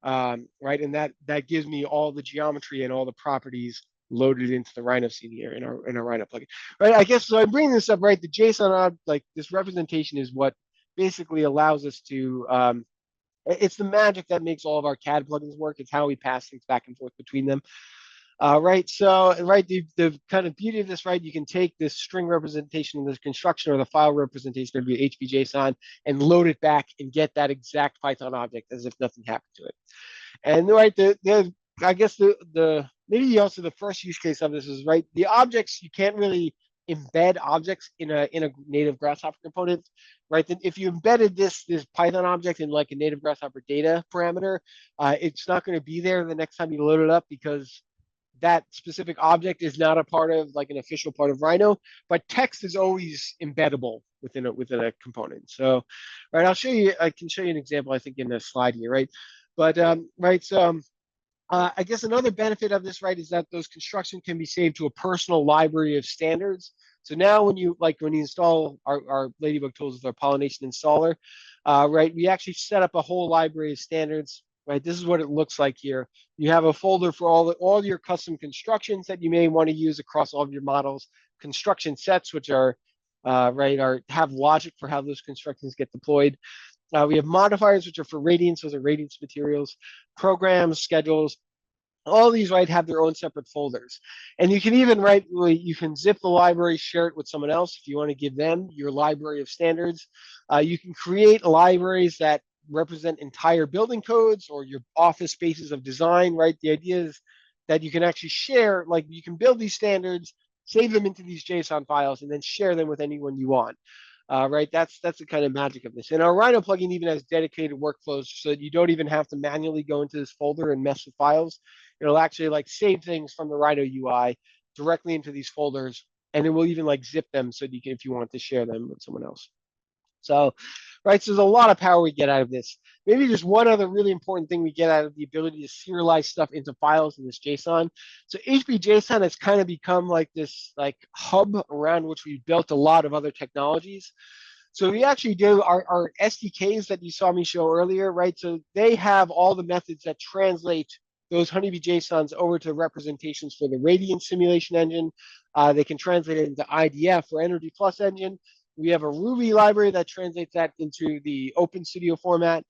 right? And that gives me all the geometry and all the properties loaded into the Rhino scene here in our Rhino plugin, right? I guess, so I'm bringing this up, right? The JSON, like this representation is what basically allows us to, it's the magic that makes all of our CAD plugins work. It's how we pass things back and forth between them. Right, so the kind of beauty of this, right? You can take this string representation of the construction or the file representation of your HPJSON and load it back and get that exact Python object as if nothing happened to it. And right, I guess maybe also the first use case of this is, right, the objects, you can't really embed objects in a native Grasshopper component, right? Then if you embedded this Python object in like a native Grasshopper data parameter, it's not going to be there the next time you load it up because that specific object is not a part of like an official part of Rhino, but text is always embeddable within a component. So, right, I'll show you. I can show you an example. I think in the slide here, right? But right, so I guess another benefit of this, right, is that those construction can be saved to a personal library of standards. So now when you install our Ladybug tools with our pollination installer, right, we actually set up a whole library of standards, right? This is what it looks like here. You have a folder for all your custom constructions that you may want to use across all of your models, construction sets, which are have logic for how those constructions get deployed. We have modifiers, which are for radiance, those are radiance materials, programs, schedules. All these, right, have their own separate folders. And you can even, right, you can zip the library, share it with someone else if you want to give them your library of standards. You can create libraries that represent entire building codes or your office spaces of design, right? The idea is that you can actually share, like you can build these standards, save them into these JSON files, and then share them with anyone you want. Right, that's the kind of magic of this. And our Rhino plugin even has dedicated workflows so that you don't even have to manually go into this folder and mess with files. It'll actually like save things from the Rhino UI directly into these folders, and it will even like zip them so you can, if you want to share them with someone else. So, right, so there's a lot of power we get out of this. Maybe just one other really important thing we get out of the ability to serialize stuff into files in this JSON. So HBJSON has kind of become like this like hub around which we built a lot of other technologies. So we actually do our SDKs that you saw me show earlier, right? So they have all the methods that translate those honeybee JSONs over to representations for the Radiant simulation engine. They can translate it into IDF or Energy Plus engine. We have a Ruby library that translates that into the Open Studio format.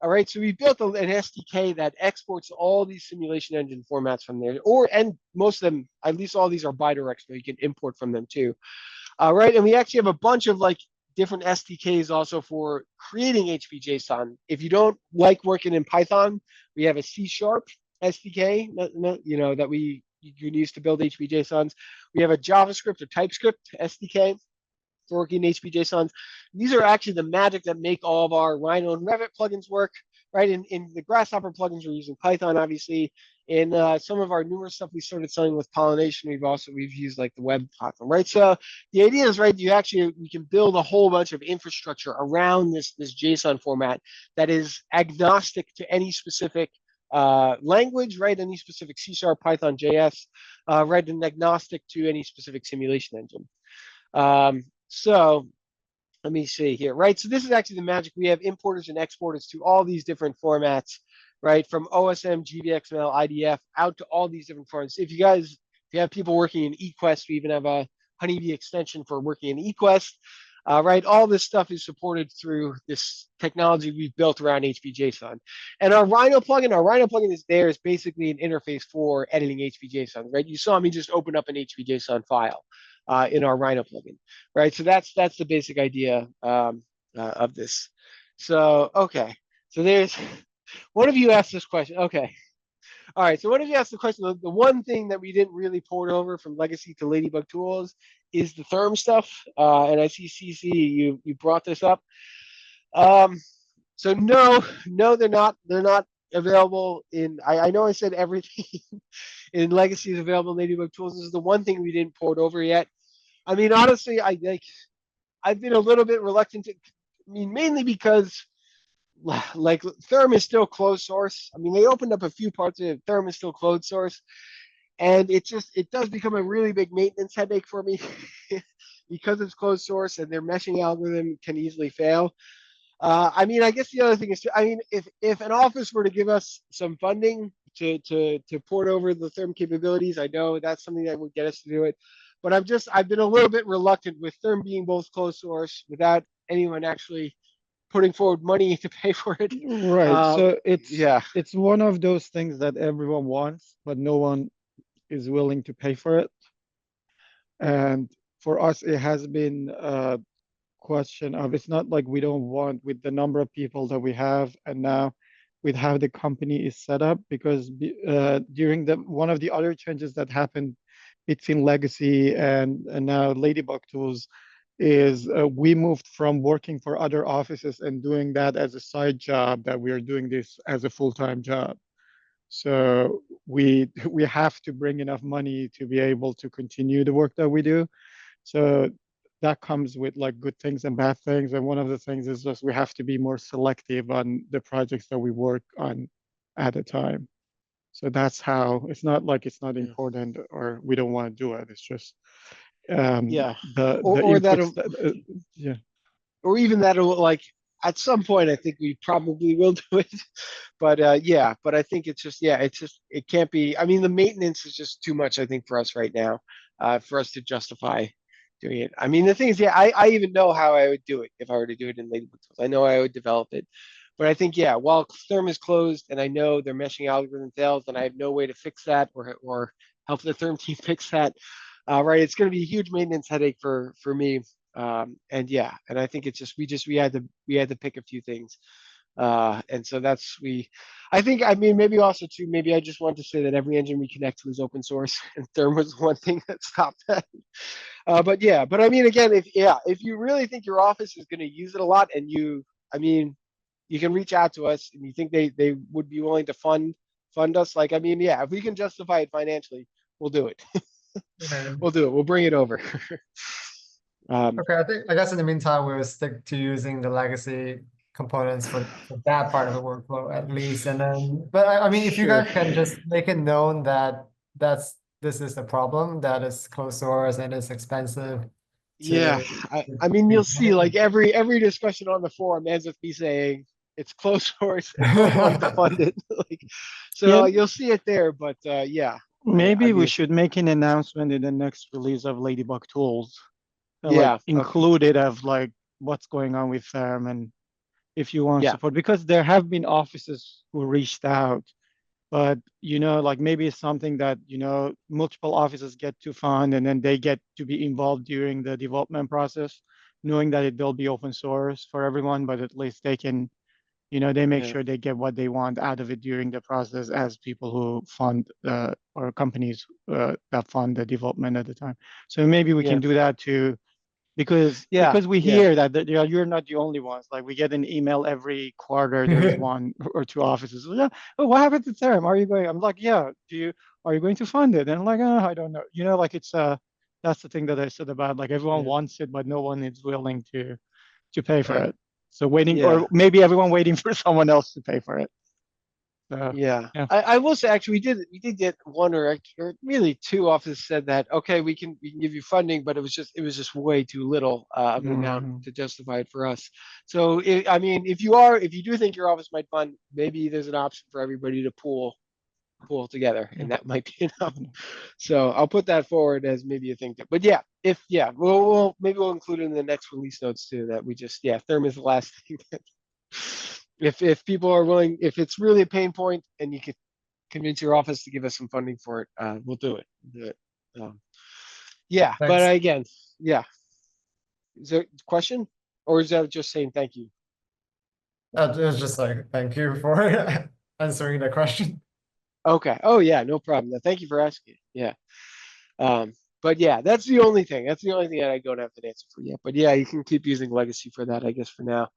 All right, so we built an SDK that exports all these simulation engine formats from there, and most of them, at least all these are bidirectional, so you can import from them too. All right, and we actually have a bunch of like different SDKs also for creating HBJSON. If you don't like working in Python, we have a C# SDK, that you can use to build HBJSONs. We have a JavaScript or TypeScript SDK for working in HBJSONs. These are actually the magic that make all of our Rhino and Revit plugins work, right? In the Grasshopper plugins, we're using Python, obviously. In some of our newer stuff we started selling with Pollination, we've used like the web platform, right? So the idea is, right, you can build a whole bunch of infrastructure around this JSON format that is agnostic to any specific language, right? Any specific C#, Python, JS, right? And agnostic to any specific simulation engine. So let me see here, right? So this is actually the magic. We have importers and exporters to all these different formats, right? From OSM, GVXML, IDF, out to all these different formats. If you have people working in eQuest, we even have a Honeybee extension for working in eQuest, right? All this stuff is supported through this technology we've built around HBJSON. And our Rhino plugin is basically an interface for editing HBJSON, right? You saw me just open up an HBJSON file in our Rhino plugin, right? So that's the basic idea of this. So, okay. So there's, one of you asked this question. Okay. All right. So one of you asked the question, the one thing that we didn't really port over from Legacy to Ladybug Tools is the therm stuff. And I see CC, you brought this up. So no, they're not available in, I know I said everything in Legacy is available in Ladybug Tools. This is the one thing we didn't port over yet. I mean, honestly, I've been a little bit reluctant to, mainly because like Therm is still closed source. I mean, they opened up a few parts of it. Therm is still closed source. And it does become a really big maintenance headache for me because it's closed source and their meshing algorithm can easily fail. I mean, I guess the other thing is, if an office were to give us some funding to port over the Therm capabilities, I know that's something that would get us to do it. But I've been a little bit reluctant with Therm being both closed source without anyone actually putting forward money to pay for it. Right. So yeah. it's one of those things that everyone wants, but no one is willing to pay for it. And for us, it has been a question of, it's not like we don't want, with the number of people that we have, and now with how the company is set up, because during one of the other changes that happened between Legacy and now Ladybug Tools is we moved from working for other offices and doing that as a side job, that we are doing this as a full-time job. So we have to bring enough money to be able to continue the work that we do. So that comes with like good things and bad things. And one of the things is just we have to be more selective on the projects that we work on at a time. So that's how it's not like it's not Yeah. important or we don't want to do it. It's just Yeah. the Or inputs that'll, yeah. or even that'll like at some point I think we probably will do it. But yeah, but I think it's just yeah, it's just it can't be. I mean, the maintenance is just too much I think for us right now, for us to justify doing it. I mean, the thing is, yeah, I even know how I would do it if I were to do it in Ladybug Tools. I know I would develop it. But I think, yeah, while Therm is closed and I know their meshing algorithm fails and I have no way to fix that or help the Therm team fix that, right? It's going to be a huge maintenance headache for me. And yeah, and I think it's just we had to pick a few things. And so I think I mean maybe also too maybe I just want to say that every engine we connect to is open source and Therm was one thing that stopped that. But yeah, but I mean again if you really think your office is going to use it a lot and I mean you can reach out to us and you think they would be willing to fund us like I mean yeah if we can justify it financially we'll do it. Okay. We'll do it. We'll bring it over. Okay, I guess in the meantime, we'll stick to using the legacy components for that part of the workflow at least. And then, but I mean, if you Sure. guys can just make it known that this is the problem, that is closed source and it's expensive Yeah, to I mean, you'll see like maintain. every discussion on the forum ends with me saying it's closed source and we're willing to fund it. Like, so Yeah, you'll see it there. But yeah, I maybe we mean, should make an announcement in the next release of Ladybug Tools. Like yeah, okay, include it of like what's going on with them and if you want yeah, support because there have been offices who reached out, but like maybe it's something that multiple offices get to fund and then they get to be involved during the development process, knowing that it will be open source for everyone, but at least they can they make yeah, sure they get what they want out of it during the process as people who fund or companies that fund the development at the time. So maybe we yeah, can do that too because yeah, we yeah, hear that you're not the only ones. Like we get an email every quarter. There's one or two offices. Yeah, oh, what happened to Theorem? Are you going? I'm like, yeah. Are you going to fund it? And I'm like, oh, I don't know. Like it's that's the thing that I said about like everyone yeah, wants it, but no one is willing to pay for right, it. So waiting, yeah. or maybe everyone waiting for someone else to pay for it. So Yeah, yeah. I will say actually we did get one or really two offices said that okay we can give you funding but it was just way too little of an amount Mhm. to justify it for us. So I mean if you do think your office might fund maybe there's an option for everybody to pool together Yeah. and that might be enough. So I'll put that forward as maybe a thing. But yeah, if yeah we'll maybe we'll include it in the next release notes too that we just yeah Therm is the last thing that if people are willing, if it's really a pain point and you can convince your office to give us some funding for it, we'll do it. We'll do it. Yeah, but Thanks. again, yeah. Is there a question, or is that just saying thank you? It was just like, thank you for answering the question. Okay. Oh yeah, no problem. Thank you for asking. Yeah. Um, but yeah, that's the only thing. That's the only thing that I don't have an answer for yet. But yeah, you can keep using Legacy for that, I guess, for now.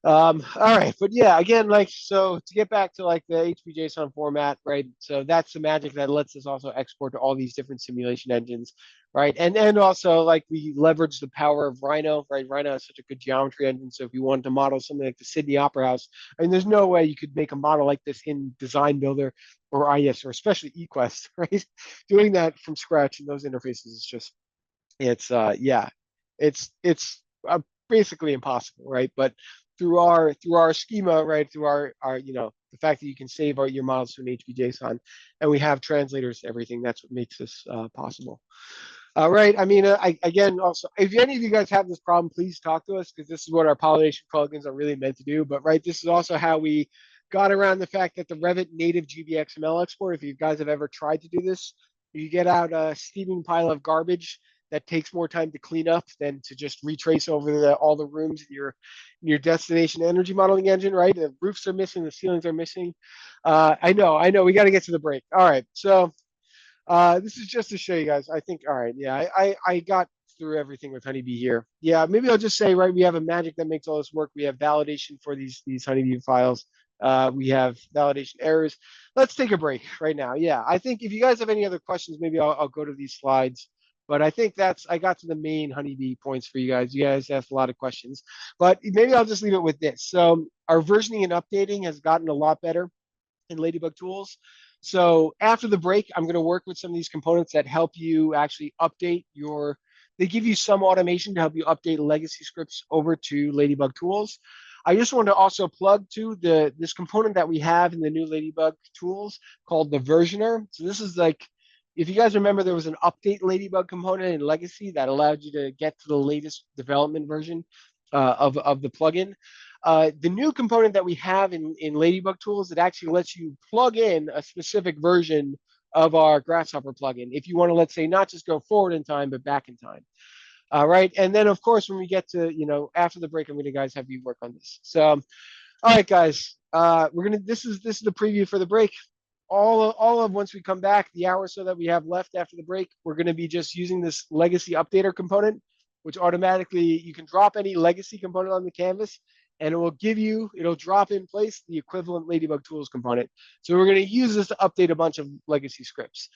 All right, but yeah, again, like so to get back to like the HPJSON format, right? So that's the magic that lets us also export to all these different simulation engines, right? And also like we leverage the power of Rhino, right? Rhino is such a good geometry engine. So if you wanted to model something like the Sydney Opera House, I mean, there's no way you could make a model like this in Design Builder or IES or especially eQuest, right? Doing that from scratch in those interfaces is just yeah, it's basically impossible, right? But through our schema, right, through our the fact that you can save your models to an HPJSON, and we have translators to everything. That's what makes this possible. Right. I mean, again, also, if any of you guys have this problem, please talk to us because this is what our pollination plugins are really meant to do. But right, this is also how we got around the fact that the Revit native GBXML export, if you guys have ever tried to do this, you get out a steaming pile of garbage that takes more time to clean up than to just retrace over all the rooms in your destination energy modeling engine, right? The roofs are missing, the ceilings are missing. I know. We got to get to the break. All right, so this is just to show you guys. I think, all right, yeah, I got through everything with Honeybee here. Yeah, maybe I'll just say, right, we have a magic that makes all this work. We have validation for these Honeybee files. We have validation errors. Let's take a break right now. Yeah, I think if you guys have any other questions, maybe I'll go to these slides. But I think I got to the main honeybee points for you guys. You guys asked a lot of questions, but maybe I'll just leave it with this. So our versioning and updating has gotten a lot better in Ladybug Tools. So after the break, I'm going to work with some of these components that help you actually update they give you some automation to help you update legacy scripts over to Ladybug Tools. I just want to also plug to this component that we have in the new Ladybug Tools called the versioner. So this is like, if you guys remember, there was an update Ladybug component in Legacy that allowed you to get to the latest development version of the plugin. The new component that we have in Ladybug Tools, it actually lets you plug in a specific version of our Grasshopper plugin if you want to, let's say, not just go forward in time, but back in time. Right. And then, of course, when we get to, after the break, I'm going to guys have you work on this. So, all right, guys, this is the preview for the break. All of once we come back, the hour or so that we have left after the break, we're going to be just using this legacy updater component, which automatically you can drop any legacy component on the canvas and it'll drop in place the equivalent Ladybug Tools component. So we're going to use this to update a bunch of legacy scripts.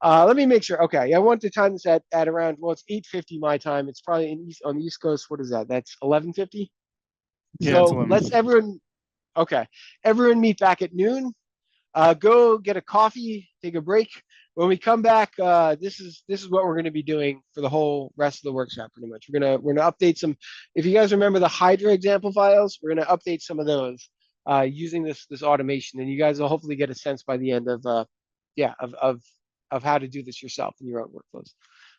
Let me make sure. Okay, I want to time this at around, well, it's 8:50 my time. It's probably on the East Coast. What is that? That's 11:50. Yeah, it's So 11. let's everyone meet back at noon. Go get a coffee, take a break. When we come back, this is what we're going to be doing for the whole rest of the workshop. Pretty much, we're gonna update some. If you guys remember the Hydra example files, we're gonna update some of those using this automation, and you guys will hopefully get a sense by the end of how to do this yourself in your own workflows.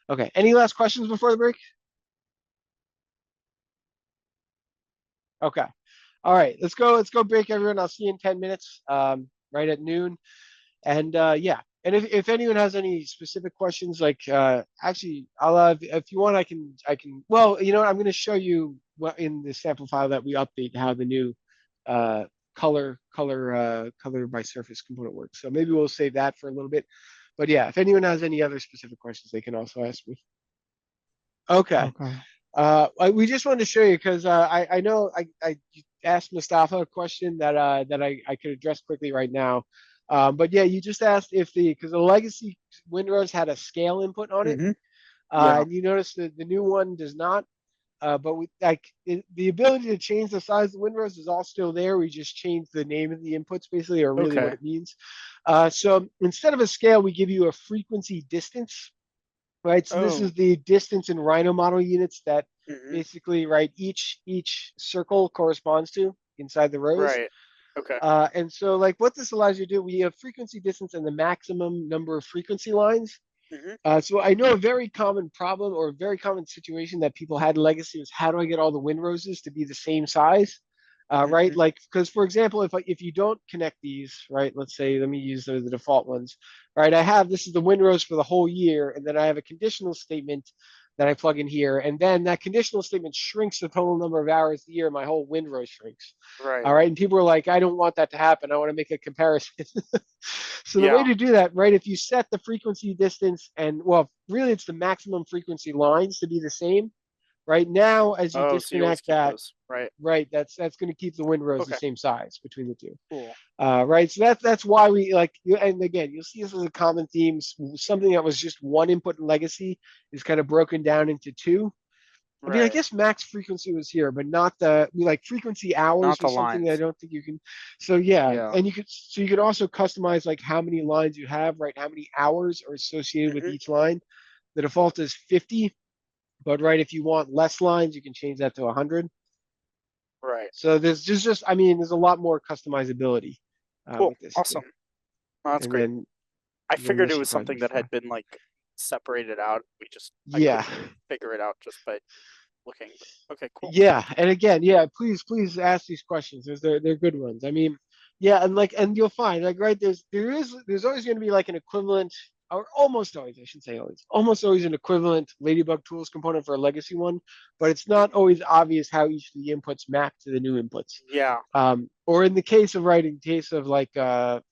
Okay. Any last questions before the break? Okay. All right. Let's go break, everyone. I'll see you in 10 minutes. Right at noon. And yeah. And if anyone has any specific questions, like actually, I'll have, if you want, I can. Well, I'm going to show you what in the sample file that we update how the new color by surface component works. So maybe we'll save that for a little bit. But yeah, if anyone has any other specific questions, they can also ask me. Okay. We just wanted to show you because I know I asked Mustafa a question that I could address quickly right now. But yeah, you just asked because the legacy windrows had a scale input on it, and you notice that the new one does not. But the ability to change the size of the windrows is all still there. We just changed the name of the inputs basically, or really what it means. So instead of a scale, we give you a frequency distance, right? So this is the distance in Rhino model units that basically, right, each circle corresponds to inside the rows. Right. Okay. And so like what this allows you to do, we have frequency distance and the maximum number of frequency lines. So I know a very common problem or a very common situation that people had in Legacy was how do I get all the windroses to be the same size? Right? Like, because for example, if you don't connect these, right, let's say, let me use the default ones, right? This is the windrows for the whole year, and then I have a conditional statement that I plug in here, and then that conditional statement shrinks the total number of hours of the year, my whole windrow shrinks. Right. All right, and people are like, I don't want that to happen. I want to make a comparison. So the way to do that, right, if you set the frequency distance and, well, really it's the maximum frequency lines to be the same, right? Now, as you disconnect that, right, that's going to keep the windrows the same size between the two. Cool. Right, so that's why we and again, you'll see this as a common theme. Something that was just one input in Legacy is kind of broken down into two. I mean, I guess max frequency was here, but not frequency hours was something that I don't think you can. So yeah, and you could also customize like how many lines you have, right? How many hours are associated with each line. The default is 50, but right, if you want less lines, you can change that to 100. Right. So there's there's a lot more customizability. With this awesome. Well, that's great. I figured it was something that had been like separated out. We just couldn't figure it out just by looking. Okay, cool. Yeah, and again, please ask these questions. They're good ones. I mean, and you'll find right there's always going to be like an equivalent, or almost always, I shouldn't say always, almost always an equivalent Ladybug Tools component for a legacy one, but it's not always obvious how each of the inputs map to the new inputs. Yeah. Or in the case of like the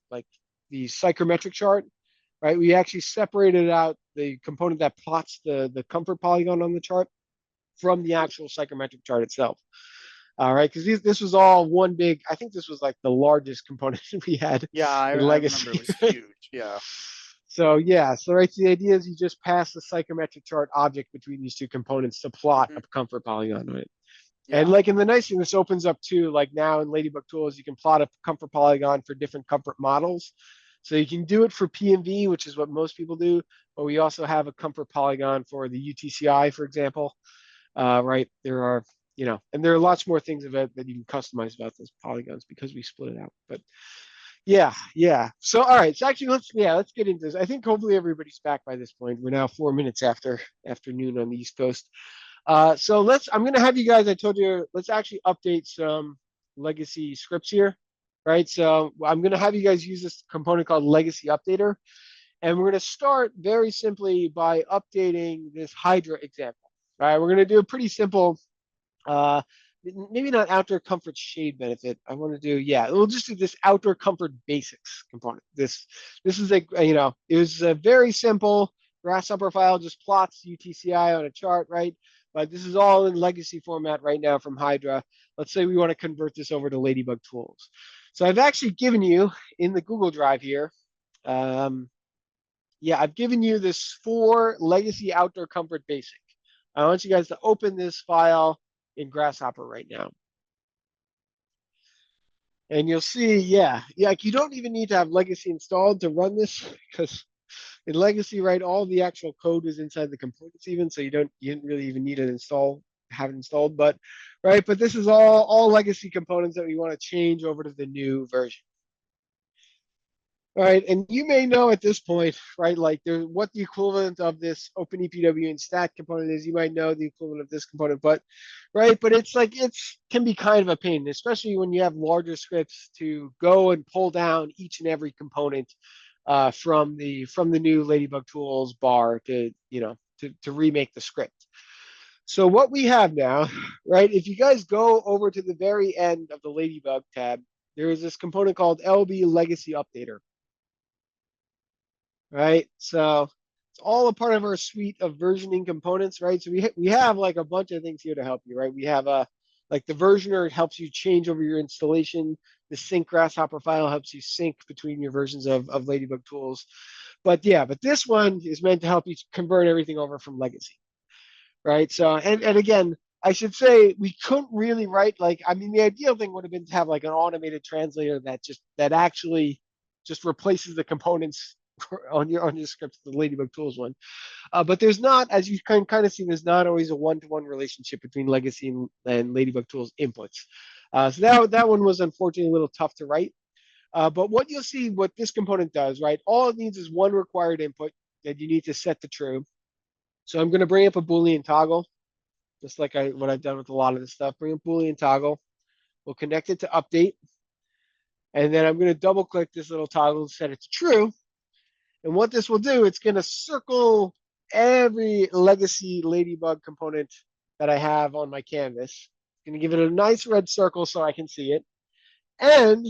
psychrometric chart, right? We actually separated out the component that plots the comfort polygon on the chart from the actual psychrometric chart itself. All right, because this was all one big. I think this was like the largest component we had Yeah, I in remember legacy. it was huge. Yeah. So yeah, so right, so the idea is you just pass the psychometric chart object between these two components to plot Mhm. a comfort polygon, right? Yeah. And like, and the nice thing this opens up too, like now in Ladybug Tools, you can plot a comfort polygon for different comfort models. So you can do it for PMV, which is what most people do, but we also have a comfort polygon for the UTCI, for example. Right, there are, you know, and there are lots more things of it that you can customize about those polygons because we split it out. But yeah, yeah. So all right, so actually let's get into this. I think hopefully everybody's back by this point. We're now 4 minutes after afternoon on the East Coast. So I'm gonna have you guys, I told you, let's actually update some legacy scripts here, right? So I'm gonna have you guys use this component called Legacy Updater, and we're gonna start very simply by updating this Hydra example. All right, we're gonna do a pretty simple, uh, maybe not outdoor comfort shade benefit. I want to do, yeah, we'll just do this outdoor comfort basics component. This is a, you know, it was a very simple Grasshopper file, just plots UTCI on a chart, right? But this is all in legacy format right now from Hydra. Let's say we want to convert this over to Ladybug Tools. So I've actually given you in the Google Drive here, yeah, I've given you this for legacy outdoor comfort basic. I want you guys to open this file in Grasshopper right now. And you'll see, yeah, like you don't even need to have legacy installed to run this because in legacy, right, all the actual code is inside the components even, so you didn't really even need it have it installed, but right, but this is all legacy components that we want to change over to the new version. All right, and you may know at this point, right, like what the equivalent of this OpenEPW and stat component is. You might know the equivalent of this component, but right, but it's like can be kind of a pain, especially when you have larger scripts to go and pull down each and every component from the new Ladybug Tools bar to, you know, to remake the script. So what we have now, right, if you guys go over to the very end of the Ladybug tab, there is this component called LB Legacy Updater. Right? So it's all a part of our suite of versioning components, right? So we have like a bunch of things here to help you, right? We have like the versioner helps you change over your installation. The sync Grasshopper file helps you sync between your versions of Ladybug Tools. But yeah, but this one is meant to help you convert everything over from legacy, right? So and again, I should say we couldn't really write, like, I mean, the ideal thing would have been to have like an automated translator that actually just replaces the components on your script, the Ladybug Tools one. But there's not, as you can kind of see, there's not always a one-to-one relationship between legacy and Ladybug Tools inputs. So that one was unfortunately a little tough to write. But what you'll see, what this component does, right? All it needs is one required input that you need to set to true. So I'm going to bring up a Boolean toggle, just like what I've done with a lot of this stuff. Bring up Boolean toggle. We'll connect it to update. And then I'm going to double click this little toggle to set it to true. And what this will do, it's going to circle every legacy Ladybug component that I have on my canvas. It's going to give it a nice red circle so I can see it. And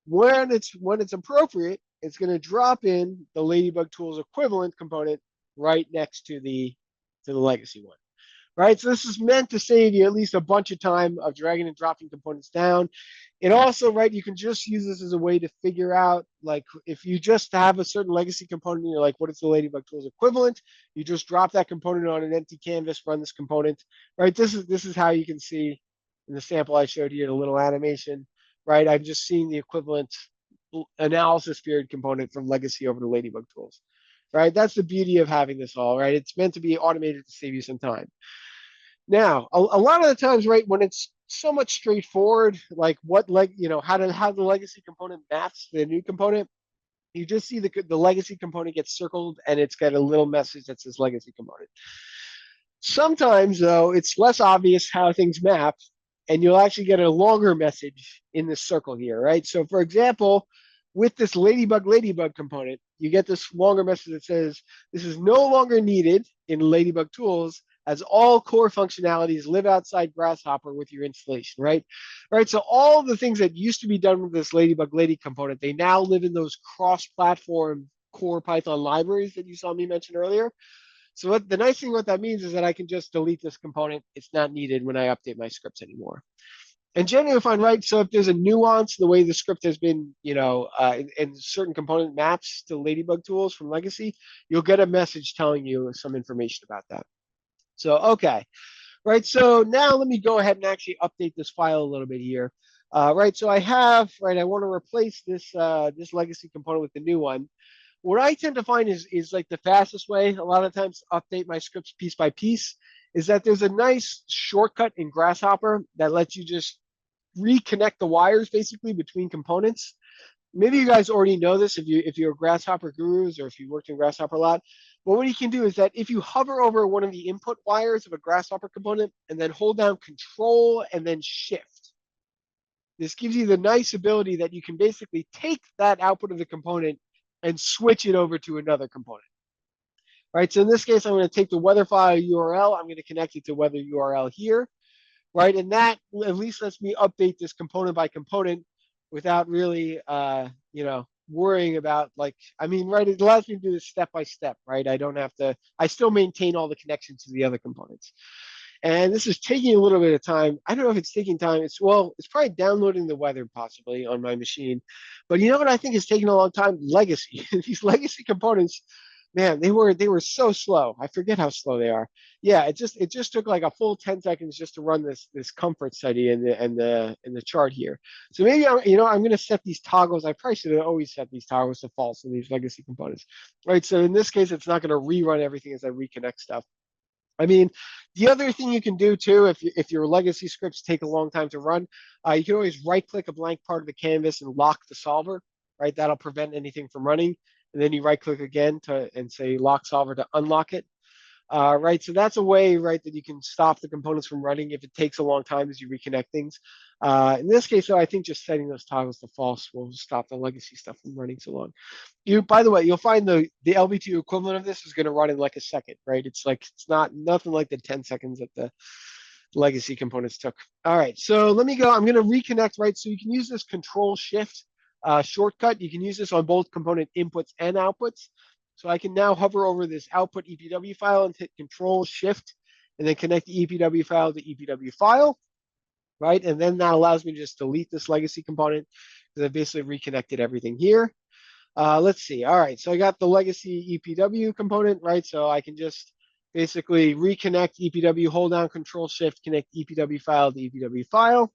when it's appropriate, it's going to drop in the Ladybug Tools equivalent component right next to the legacy one. Right, so this is meant to save you at least a bunch of time of dragging and dropping components down. It also, right, you can just use this as a way to figure out, like, if you just have a certain legacy component and you're like, what is the Ladybug Tools equivalent? You just drop that component on an empty canvas, run this component, right? This is how you can see in the sample I showed you, the little animation, right? I'm just seeing the equivalent analysis period component from legacy over to Ladybug Tools, right? That's the beauty of having this all, right? It's meant to be automated to save you some time. Now, a lot of the times, right, when it's so much straightforward, like how the legacy component maps the new component, you just see the legacy component gets circled and it's got a little message that says legacy component. Sometimes, though, it's less obvious how things map, and you'll actually get a longer message in this circle here, right? So, for example, with this ladybug component, you get this longer message that says this is no longer needed in Ladybug Tools, as all core functionalities live outside Grasshopper with your installation, right? Right. So all the things that used to be done with this Ladybug Lady component, they now live in those cross-platform core Python libraries that you saw me mention earlier. So the nice thing what that means is that I can just delete this component. It's not needed when I update my scripts anymore. And generally you'll find, right, so if there's a nuance, the way the script has been, in certain component maps to Ladybug tools from Legacy, you'll get a message telling you some information about that. So, okay, right, so now let me go ahead and actually update this file a little bit here. Right, so I have, right, I want to replace this this Legacy component with the new one. What I tend to find is like the fastest way, a lot of times, to update my scripts piece by piece, is that there's a nice shortcut in Grasshopper that lets you just reconnect the wires basically between components. Maybe you guys already know this if you're Grasshopper gurus or if you worked in Grasshopper a lot. But what you can do is that if you hover over one of the input wires of a Grasshopper component and then hold down Control and then Shift, this gives you the nice ability that you can basically take that output of the component and switch it over to another component. Right, so in this case, I'm going to take the weather file URL. I'm going to connect it to weather URL here. Right, and that at least lets me update this component by component without really, worrying about, like, I mean, right, it allows me to do this step by step, right? I don't have to, I still maintain all the connections to the other components. And this is taking a little bit of time. I don't know if it's taking time. It's probably downloading the weather possibly on my machine. But you know what I think is taking a long time? Legacy. These legacy components, man, they were so slow. I forget how slow they are. Yeah, it just took like a full 10 seconds just to run this comfort study in the chart here. So maybe I'm going to set these toggles. I probably should have always set these toggles to false in these legacy components. Right. So in this case, it's not going to rerun everything as I reconnect stuff. I mean, the other thing you can do too, if your legacy scripts take a long time to run, you can always right-click a blank part of the canvas and lock the solver. Right, that'll prevent anything from running. And then you right-click again and say lock solver to unlock it. Right, so that's a way, right, that you can stop the components from running if it takes a long time as you reconnect things. In this case, though, I think just setting those toggles to false will stop the legacy stuff from running so long. By the way, you'll find the LB2 equivalent of this is going to run in like a second, right? It's nothing like the 10 seconds that the legacy components took. All right, so let me go. I'm going to reconnect, right? So you can use this Control Shift shortcut. You can use this on both component inputs and outputs. So I can now hover over this output EPW file and hit Control Shift and then connect the EPW file to EPW file, right? And then that allows me to just delete this legacy component because I basically reconnected everything here. Let's see. All right, so I got the legacy EPW component, right? So I can just basically reconnect EPW, hold down Control Shift, connect EPW file to EPW file,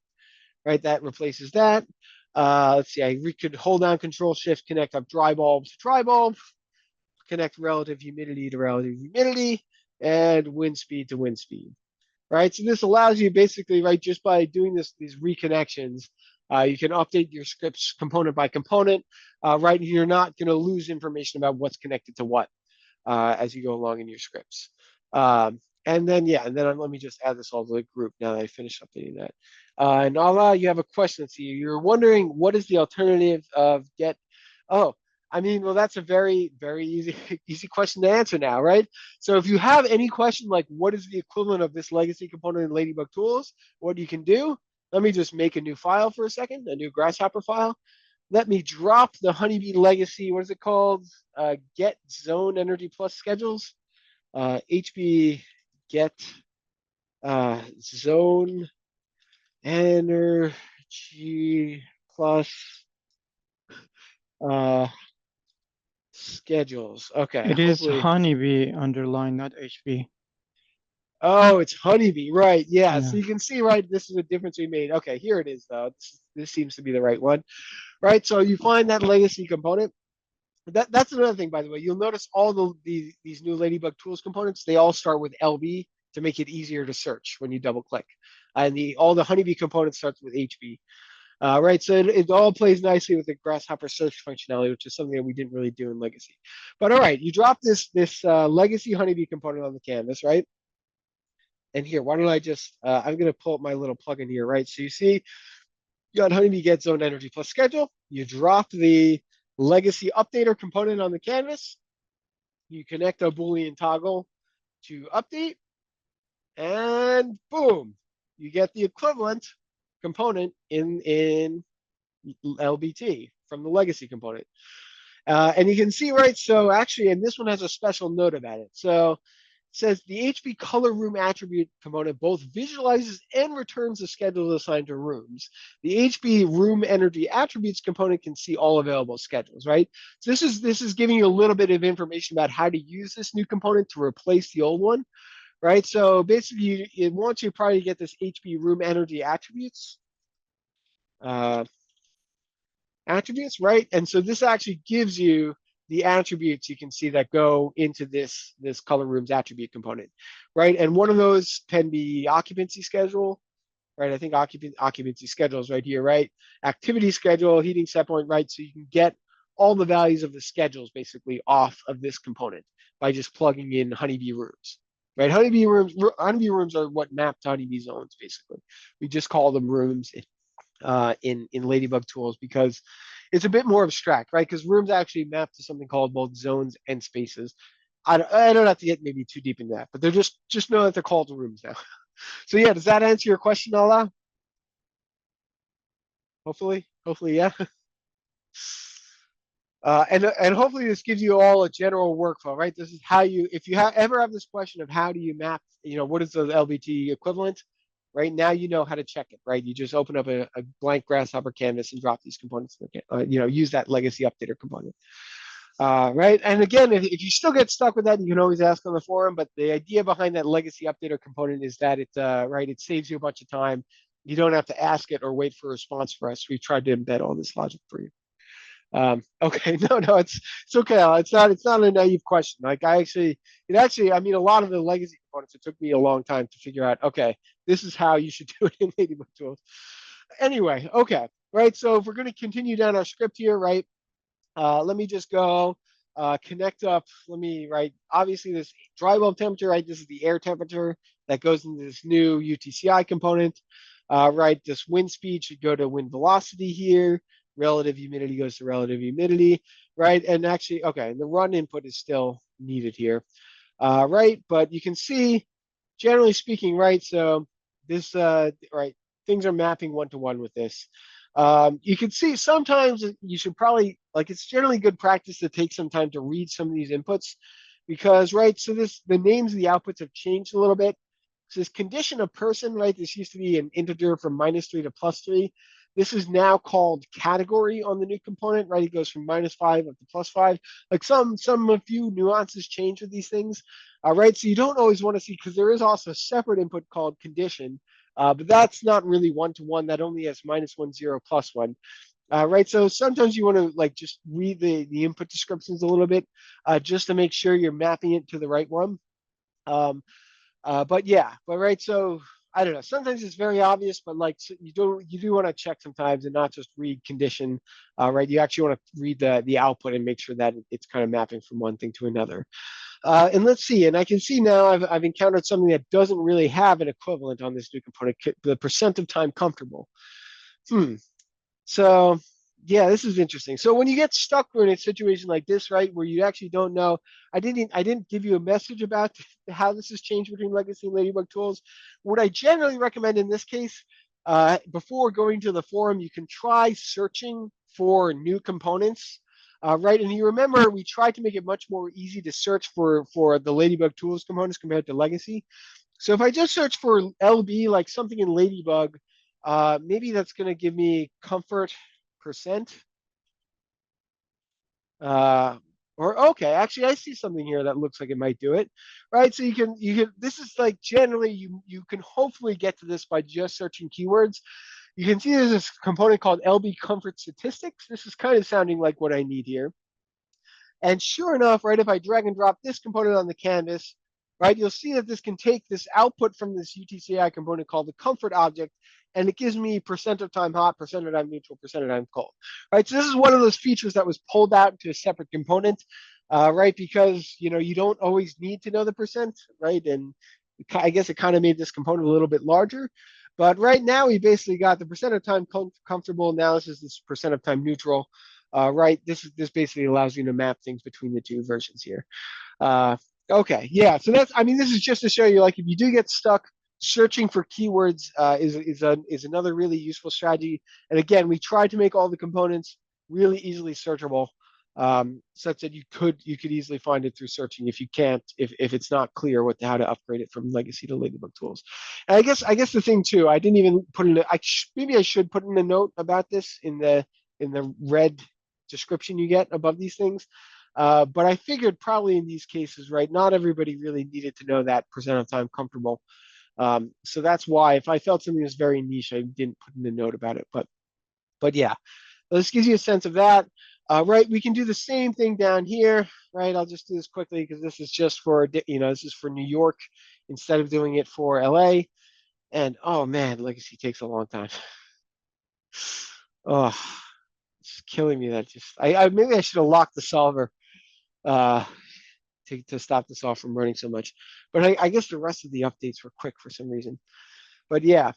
right? That replaces that. Let's see, I could hold down Control Shift, connect up dry bulbs to dry bulb, connect relative humidity to relative humidity, and wind speed to wind speed, right? So this allows you basically, right, just by doing these reconnections, you can update your scripts component by component, right? You're not going to lose information about what's connected to what as you go along in your scripts. And then let me just add this all to the group now that I finished updating that. Nala, you have a question. So you're wondering what is the alternative of get? Oh, I mean, well, that's a very, very easy question to answer now, right? So if you have any question like what is the equivalent of this legacy component in Ladybug Tools, what you can do, let me just make a new file for a second, a new Grasshopper file. Let me drop the Honeybee legacy, what is it called? Get zone energy plus schedules. HB get zone energy plus schedules. Okay. It is honeybee underline, not HB. Oh, it's honeybee, right? Yeah. So Yeah. you can see, right? This is a difference we made. Okay, here it is, though. This seems to be the right one, right? So you find that legacy component. That's another thing, by the way. You'll notice all these new Ladybug Tools components. They all start with LB to make it easier to search when you double click, and all the honeybee components starts with HB. Right, so it all plays nicely with the Grasshopper search functionality, which is something that we didn't really do in Legacy. But all right, you drop this Legacy Honeybee component on the canvas, right? And here, why don't I just, I'm going to pull up my little plugin here, right? So you see, you got Honeybee get zone energy plus schedule. You drop the Legacy updater component on the canvas. You connect a Boolean toggle to update, and boom, you get the equivalent component in LBT from the legacy component. And you can see, right, so actually, and this one has a special note about it. So says the HP color room attribute component both visualizes and returns the schedules assigned to rooms. The HP room energy attributes component can see all available schedules, right? So this is giving you a little bit of information about how to use this new component to replace the old one, right? So basically, it wants you probably to get this HP room energy attributes. Right? And so this actually gives you the attributes you can see that go into this color rooms attribute component, right? And one of those can be occupancy schedule, right? I think occupancy schedule is right here, right? Activity schedule, heating set point, right? So you can get all the values of the schedules basically off of this component by just plugging in honeybee rooms, right? Honeybee rooms are what map to honeybee zones, basically. We just call them rooms in Ladybug Tools because it's a bit more abstract, right? Because rooms actually map to something called both zones and spaces. I don't have to get maybe too deep into that, but they're just know that they're called rooms now. So yeah, does that answer your question, Ola? Hopefully, yeah. And hopefully this gives you all a general workflow, right? This is how you, if you ever have this question of how do you map, what is the LBT equivalent? Right now, you know how to check it, right? You just open up a blank Grasshopper canvas and drop these components. Use that legacy updater component, right? And again, if you still get stuck with that, you can always ask on the forum. But the idea behind that legacy updater component is that it saves you a bunch of time. You don't have to ask it or wait for a response for us. We've tried to embed all this logic for you. Okay, no, it's okay. It's not a naive question. Like I mean, a lot of the legacy components, it took me a long time to figure out, okay, this is how you should do it in Ladybug Tools. Anyway, okay, right? So if we're going to continue down our script here, right? Let me just go connect up. Obviously this dry bulb temperature, right? This is the air temperature that goes into this new UTCI component, right? This wind speed should go to wind velocity here. Relative humidity goes to relative humidity, right? And actually, okay, the run input is still needed here, right? But you can see, generally speaking, right? So this, right, things are mapping one-to-one with this. You can see sometimes you should probably, it's generally good practice to take some time to read some of these inputs because, right, so the names of the outputs have changed a little bit. So this condition of person, right, this used to be an integer from -3 to +3. This is now called category on the new component, right? It goes from -5 up to +5. Like a few nuances change with these things, right? So you don't always want to see, because there is also a separate input called condition, but that's not really one-to-one. That only has -1, 0, +1, right? So sometimes you want to just read the input descriptions a little bit, just to make sure you're mapping it to the right one. But right. So I don't know. Sometimes it's very obvious, but you do want to check sometimes and not just read condition, right? You actually want to read the output and make sure that it's kind of mapping from one thing to another. And let's see. And I can see now I've encountered something that doesn't really have an equivalent on this new component, the percent of time comfortable. So yeah, this is interesting. So when you get stuck in a situation like this, right, where you actually don't know, I didn't give you a message about how this has changed between Legacy and Ladybug Tools. What I generally recommend in this case, before going to the forum, you can try searching for new components, right? And you remember we tried to make it much more easy to search for the Ladybug Tools components compared to Legacy. So if I just search for LB, like something in Ladybug, maybe that's going to give me comfort percent. Or okay, actually I see something here that looks like it might do it, right? So you can this is generally you can hopefully get to this by just searching keywords. You can see there's this component called LB comfort statistics. This is kind of sounding like what I need here. And sure enough, right, if I drag and drop this component on the canvas, right, you'll see that this can take this output from this UTCI component called the comfort object, and it gives me percent of time hot, percent of time neutral, percent of time cold, right? So this is one of those features that was pulled out into a separate component, right? Because, you don't always need to know the percent, right? And I guess it kind of made this component a little bit larger. But right now, we basically got the percent of time comfortable. Now this is this percent of time neutral, right? This basically allows you to map things between the two versions here. Okay, yeah. So this is just to show you, if you do get stuck, searching for keywords is another really useful strategy. And again, we tried to make all the components really easily searchable. such that you could easily find it through searching if you can't, if it's not clear how to upgrade it from legacy to Ladybug Tools. And I guess the thing too, I didn't even put in maybe I should put in a note about this in the red description you get above these things. But I figured probably in these cases, right, not everybody really needed to know that percent of time comfortable. So that's why if I felt something was very niche, I didn't put in a note about it. But yeah, this gives you a sense of that. Right, we can do the same thing down here, right? I'll just do this quickly because this is just for, this is for New York instead of doing it for LA. And oh man, legacy takes a long time. Oh, it's killing me. That just, maybe I should have locked the solver to stop this off from running so much. But I guess the rest of the updates were quick for some reason. But yeah,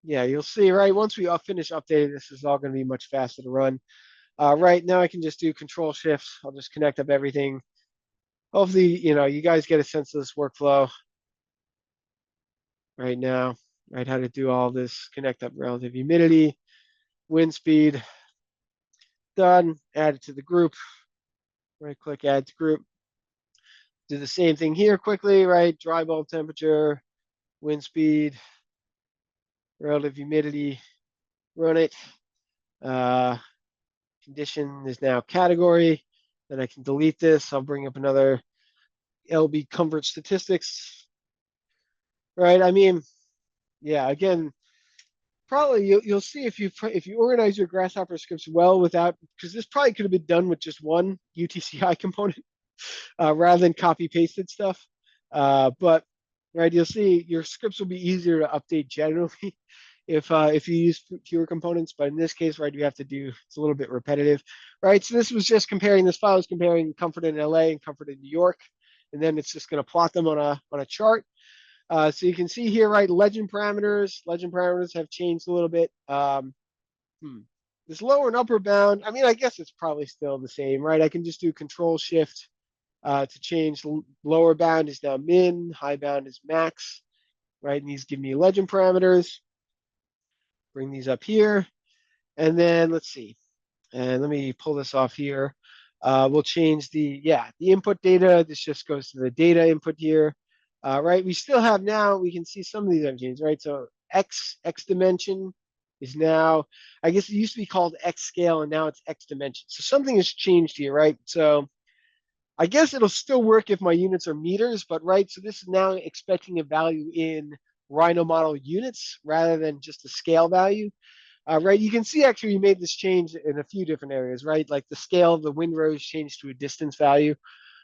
yeah, you'll see, right? Once we finish updating, this is all going to be much faster to run. Right now I can just do control shifts. I'll just connect up everything. Hopefully, you guys get a sense of this workflow right now, right? How to do all this, connect up relative humidity, wind speed, done, add it to the group, right click, add to group. Do the same thing here quickly, right? Dry bulb temperature, wind speed, relative humidity, run it. Condition is now category. Then I can delete this. I'll bring up another LB comfort statistics. Right. I mean, yeah, again, probably you'll see if you organize your Grasshopper scripts well without, because this probably could have been done with just one UTCI component rather than copy pasted stuff. But right, you'll see your scripts will be easier to update generally if you use fewer components. But in this case, right, you have to do, it's a little bit repetitive, right? So this was just comparing, this file is comparing comfort in LA and comfort in New York, and then it's just going to plot them on a chart. So you can see here, right, legend parameters have changed a little bit. This lower and upper bound, I mean, I guess it's probably still the same, right? I can just do control shift to change. Lower bound is now min, high bound is max, right? And these give me legend parameters. Bring these up here. And then let's see. And let me pull this off here. We'll change the input data. This just goes to the data input here. Right, we still have now, we can see some of these have changed, right? So X dimension is now, I guess it used to be called X scale and now it's X dimension. So something has changed here, right? So I guess it'll still work if my units are meters, but right, so this is now expecting a value in Rhino model units rather than just a scale value. Right, you can see actually we made this change in a few different areas, right? Like the scale of the windrows changed to a distance value.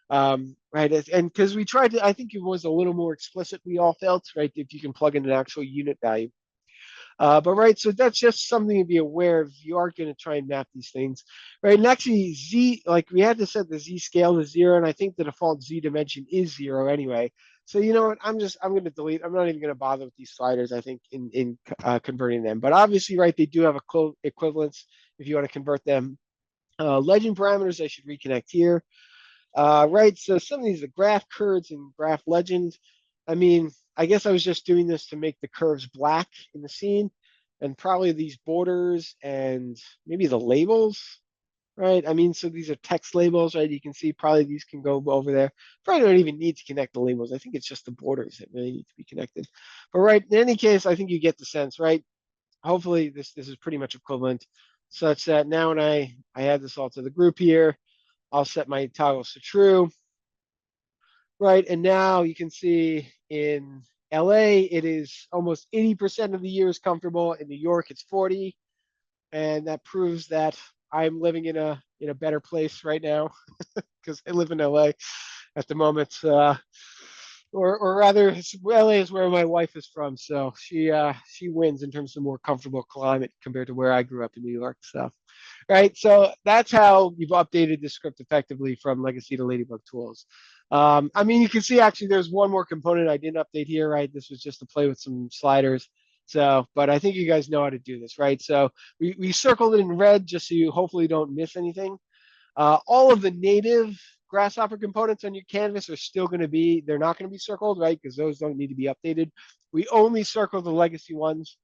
Right, and because we tried to, I think it was a little more explicit, we all felt, right, if you can plug in an actual unit value. But right, so that's just something to be aware of. You are going to try and map these things, right? And actually, Z, like we had to set the Z scale to 0, and I think the default Z dimension is 0 anyway. So you know what? I'm going to delete. I'm not even going to bother with these sliders. I think in converting them. But obviously, right, they do have a equivalence if you want to convert them. Legend parameters, I should reconnect here. Right, so some of these are graph curves and graph legend. I mean, I guess I was just doing this to make the curves black in the scene, and probably these borders and maybe the labels, right? I mean, so these are text labels, right? You can see probably these can go over there. Probably don't even need to connect the labels. I think it's just the borders that really need to be connected. But right, in any case, I think you get the sense, right? Hopefully this is pretty much equivalent, such that now when I add this all to the group here, I'll set my toggles to true. Right, and now you can see in LA, it is almost 80% of the year is comfortable. In New York, it's 40. And that proves that I'm living in a better place right now because I live in LA at the moment. Or rather, LA is where my wife is from. So she wins in terms of more comfortable climate compared to where I grew up in New York. So, right. So that's how you've updated the script effectively from Legacy to Ladybug Tools. I mean, you can see actually there's one more component I didn't update here, right? This was just to play with some sliders. So, but I think you guys know how to do this, right? So we circled it in red just so you hopefully don't miss anything. All of the native Grasshopper components on your canvas are still going to be, they're not going to be circled, right? Because those don't need to be updated. We only circle the legacy ones.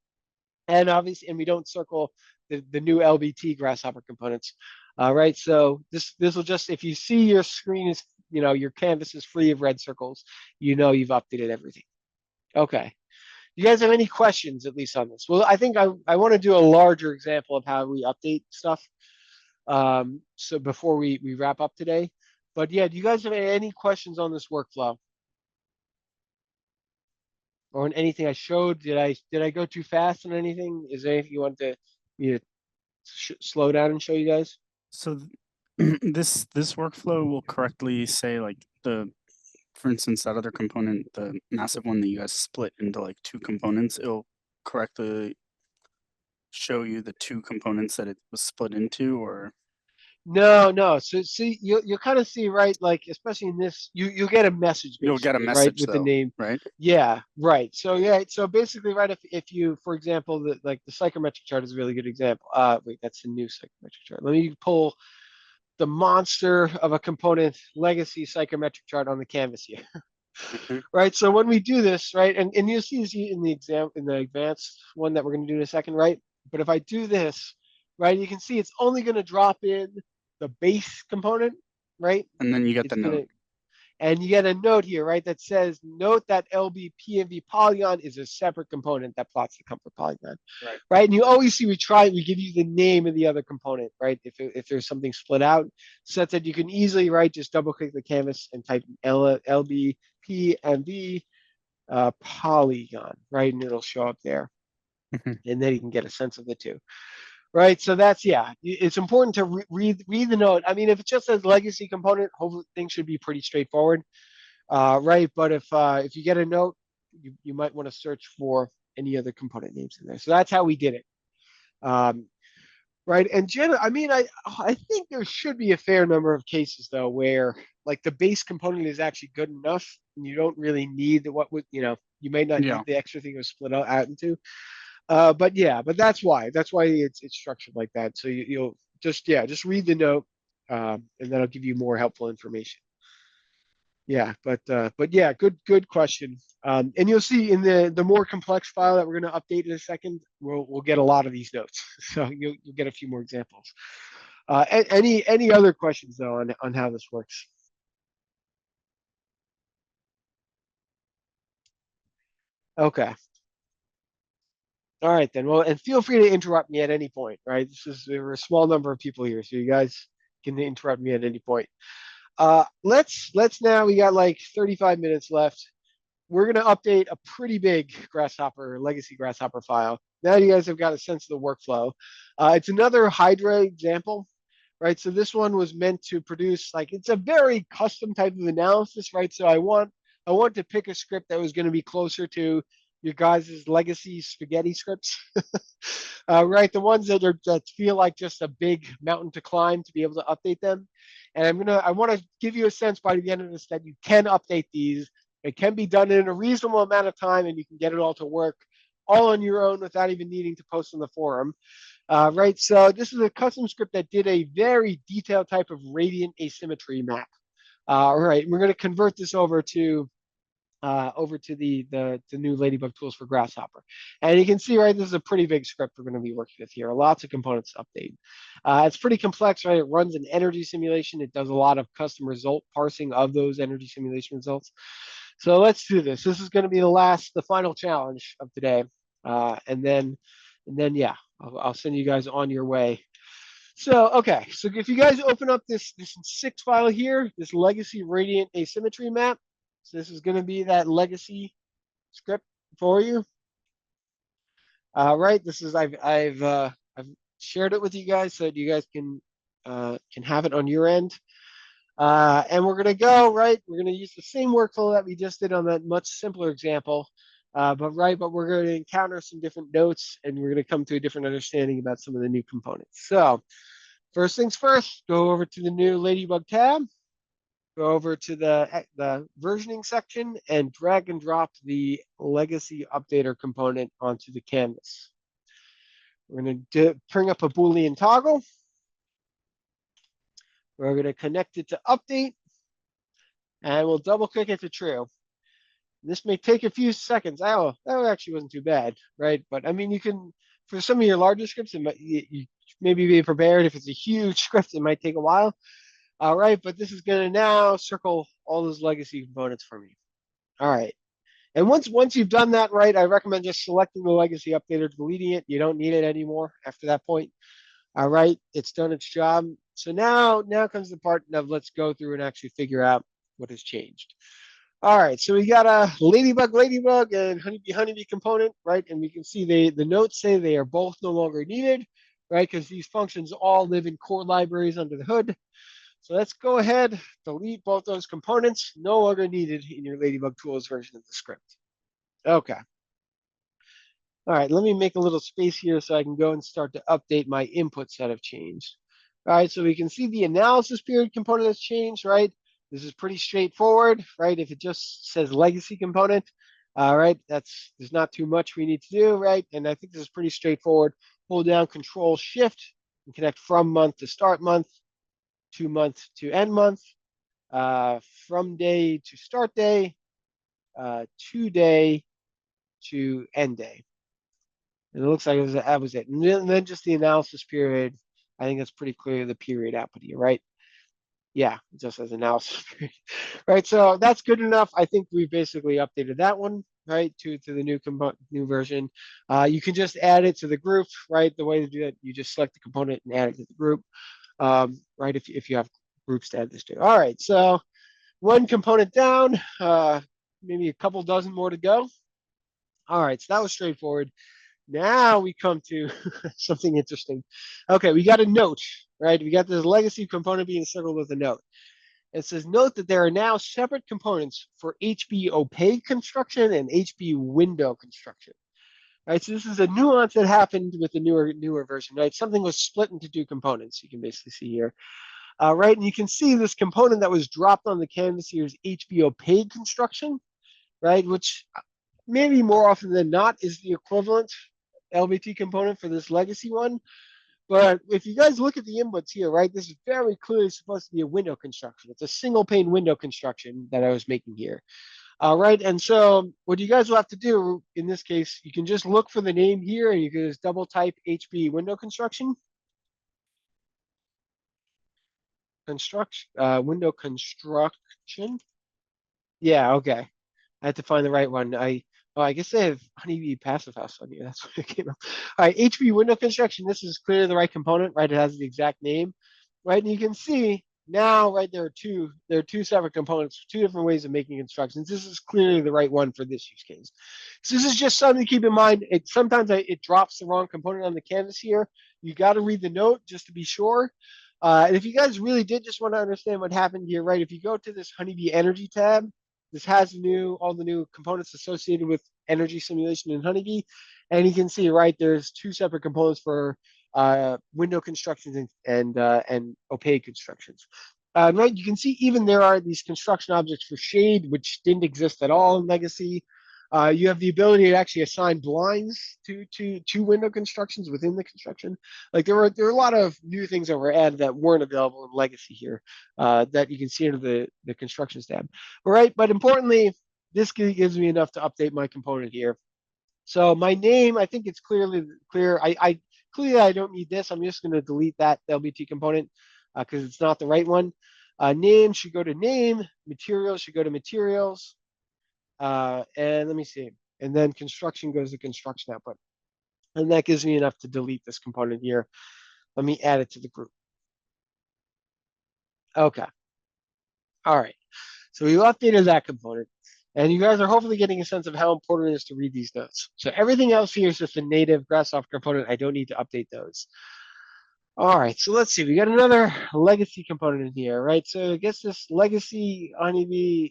And obviously, and we don't circle the new LBT Grasshopper components. All right, so this will just, if you see your screen is, your canvas is free of red circles, you've updated everything. Okay. You guys have any questions at least on this? Well, I think I want to do a larger example of how we update stuff. So before we wrap up today, but yeah, do you guys have any questions on this workflow? Or on anything I showed? Did I go too fast on anything? Is there anything you want me to slow down and show you guys? So this workflow will correctly say like for instance, that other component, the massive one that you guys split into like two components, it'll correctly show you the two components that it was split into, or No. So see, you'll kind of see, right? Like, especially in this, you'll get a message. you'll get a basically, right, message with though, the name. right? Yeah, right. So yeah, so basically, right, if you, for example, the psychometric chart is a really good example. Wait, that's the new psychometric chart. Let me pull the monster of a component legacy psychometric chart on the canvas here. Right. So when we do this, right, and you'll see this in the advanced one that we're going to do in a second, right? But if I do this, right, you can see it's only going to drop in the base component, right? And then you get It's the gonna, note. and you get a note here, right, that says, note that LB PNV polygon is a separate component that plots the comfort polygon. Right. And you always see we give you the name of the other component, right? If there's something split out, such that you can easily, right, just double click the canvas and type LB PNV polygon, right? And it'll show up there. And then you can get a sense of the two. Right, so that's, yeah, it's important to read the note. I mean, if it just says legacy component, hopefully things should be pretty straightforward, right? But if you get a note, you might want to search for any other component names in there. So that's how we did it, right? And I mean, I think there should be a fair number of cases though where like the base component is actually good enough, and you don't really need you may not Yeah. need the extra thing to split out into. But that's why it's structured like that. So you'll just read the note, and that'll give you more helpful information. Yeah, but yeah, good question. And you'll see in the more complex file that we're going to update in a second, we'll get a lot of these notes. So you'll get a few more examples. Any other questions though on how this works? Okay. All right then. Well, and feel free to interrupt me at any point, right? There are a small number of people here, so you guys can interrupt me at any point. Let's now, we got like 35 minutes left. We're gonna update a pretty big Grasshopper, legacy Grasshopper file. Now you guys have got a sense of the workflow. It's another Hydra example, right? So this one was meant to produce, like, it's a very custom type of analysis, right? So I want to pick a script that was going to be closer to your guys' legacy spaghetti scripts, right? The ones that feel like just a big mountain to climb to be able to update them. And I want to give you a sense by the end of this that you can update these. It can be done in a reasonable amount of time, and you can get it all to work all on your own without even needing to post on the forum. Right, so this is a custom script that did a very detailed type of radiant asymmetry map. All right, we're going to convert this over to the new Ladybug tools for Grasshopper. And you can see, right, this is a pretty big script we're going to be working with here. Lots of components to update. It's pretty complex, right? It runs an energy simulation. It does a lot of custom result parsing of those energy simulation results. So let's do this. This is going to be the final challenge of today. And then yeah, I'll send you guys on your way. So, okay, so if you guys open up this 6 file here, this legacy radiant asymmetry map, so this is going to be that legacy script for you. Right, this is I've shared it with you guys so that you guys can have it on your end. And we're going to go, right, we're going to use the same workflow that we just did on that much simpler example. But we're going to encounter some different notes, and we're going to come to a different understanding about some of the new components. So first things first, go over to the new Ladybug tab, go over to the versioning section, and drag and drop the legacy updater component onto the canvas. We're going to bring up a Boolean toggle. We're going to connect it to update, and we'll double click it to true. This may take a few seconds. Oh, that actually wasn't too bad, right? But I mean, you can, for some of your larger scripts, you maybe be prepared. If it's a huge script, it might take a while. All right, but this is gonna now circle all those legacy components for me. All right. And once you've done that, right, I recommend just selecting the legacy updater, deleting it. You don't need it anymore after that point. All right, it's done its job. So now comes the part of let's go through and actually figure out what has changed. All right, so we got a ladybug and honeybee component, right? And we can see the notes say they are both no longer needed, right? Because these functions all live in core libraries under the hood. So let's go ahead, delete both those components, no longer needed in your Ladybug Tools version of the script. Okay. All right, let me make a little space here so I can go and start to update my inputs that have changed. All right, so we can see the analysis period component has changed, right? This is pretty straightforward, right? If it just says legacy component, all right, there's not too much we need to do, right? And I think this is pretty straightforward. Hold down Control Shift and connect from month to start month, to month to end month, from day to start day, to day to end day. And it looks like that was it. And then just the analysis period. I think that's pretty clear, the period output here, right? Yeah, it just says analysis period. Right, so that's good enough. I think we basically updated that one, right, to the new version. You can just add it to the group, right? The way to do that, you just select the component and add it to the group, right, if you have groups to add this to. All right, so one component down, maybe a couple dozen more to go. All right, so that was straightforward. Now we come to something interesting. Okay, we got a note, right? We got this legacy component being circled with a note. It says, note that there are now separate components for HB opaque construction and HB window construction. Right, so this is a nuance that happened with the newer version, right? Something was split into two components, you can basically see here. Right, and you can see this component that was dropped on the canvas here is HB opaque construction, right? Which maybe more often than not is the equivalent LBT component for this legacy one. But if you guys look at the inputs here, right, this is very clearly supposed to be a window construction. It's a single pane window construction that I was making here. Right, and so what you guys will have to do in this case, you can just look for the name here and you can just double type HB window construction. Window construction. Yeah, okay. I had to find the right one. I guess they have Honeybee Passive House on here. That's what it came up. All right, HB window construction. This is clearly the right component, right? It has the exact name, right? And you can see now, right, there are two separate components, two different ways of making constructions. This is clearly the right one for this use case. So this is just something to keep in mind. Sometimes it drops the wrong component on the canvas here. You got to read the note just to be sure. And if you guys really did just want to understand what happened here, right? If you go to this Honeybee Energy tab, this has all the new components associated with energy simulation in Honeybee. And you can see, right, there's two separate components for window constructions and opaque constructions. Right, you can see even there are these construction objects for shade, which didn't exist at all in Legacy. You have the ability to actually assign blinds to window constructions within the construction. Like there were a lot of new things that were added that weren't available in Legacy here that you can see under the constructions tab. All right, but importantly, this gives me enough to update my component here. So my name, I think it's clearly clear. I clearly I don't need this. I'm just going to delete that LBT component because it's not the right one. Name should go to name. Materials should go to materials. And let me see. And then construction goes to construction output. And that gives me enough to delete this component here. Let me add it to the group. Okay. All right. So we updated that component. And you guys are hopefully getting a sense of how important it is to read these notes. So everything else here is just a native Grasshopper component. I don't need to update those. All right, so let's see. We got another legacy component in here, right? So I guess this legacy Honeybee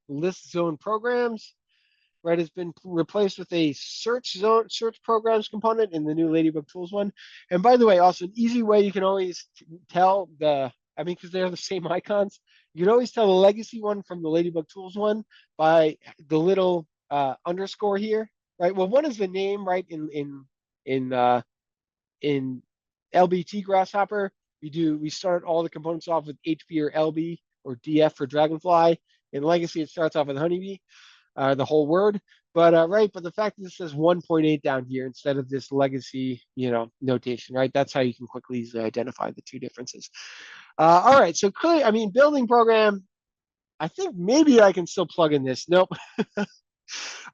list zone programs, right, has been replaced with a search programs component in the new Ladybug Tools one. And by the way, also an easy way you can always tell because they're the same icons, you can always tell the legacy one from the Ladybug Tools one by the little underscore here, right? Well, one is the name, right? In LBT Grasshopper, we start all the components off with HB or LB or DF for Dragonfly. In Legacy, it starts off with Honeybee. the whole word. But right, but the fact that this says 1.8 down here instead of this legacy, notation, right? That's how you can quickly easily identify the two differences. All right, so clearly, I mean, building program, I think maybe I can still plug in this. Nope. All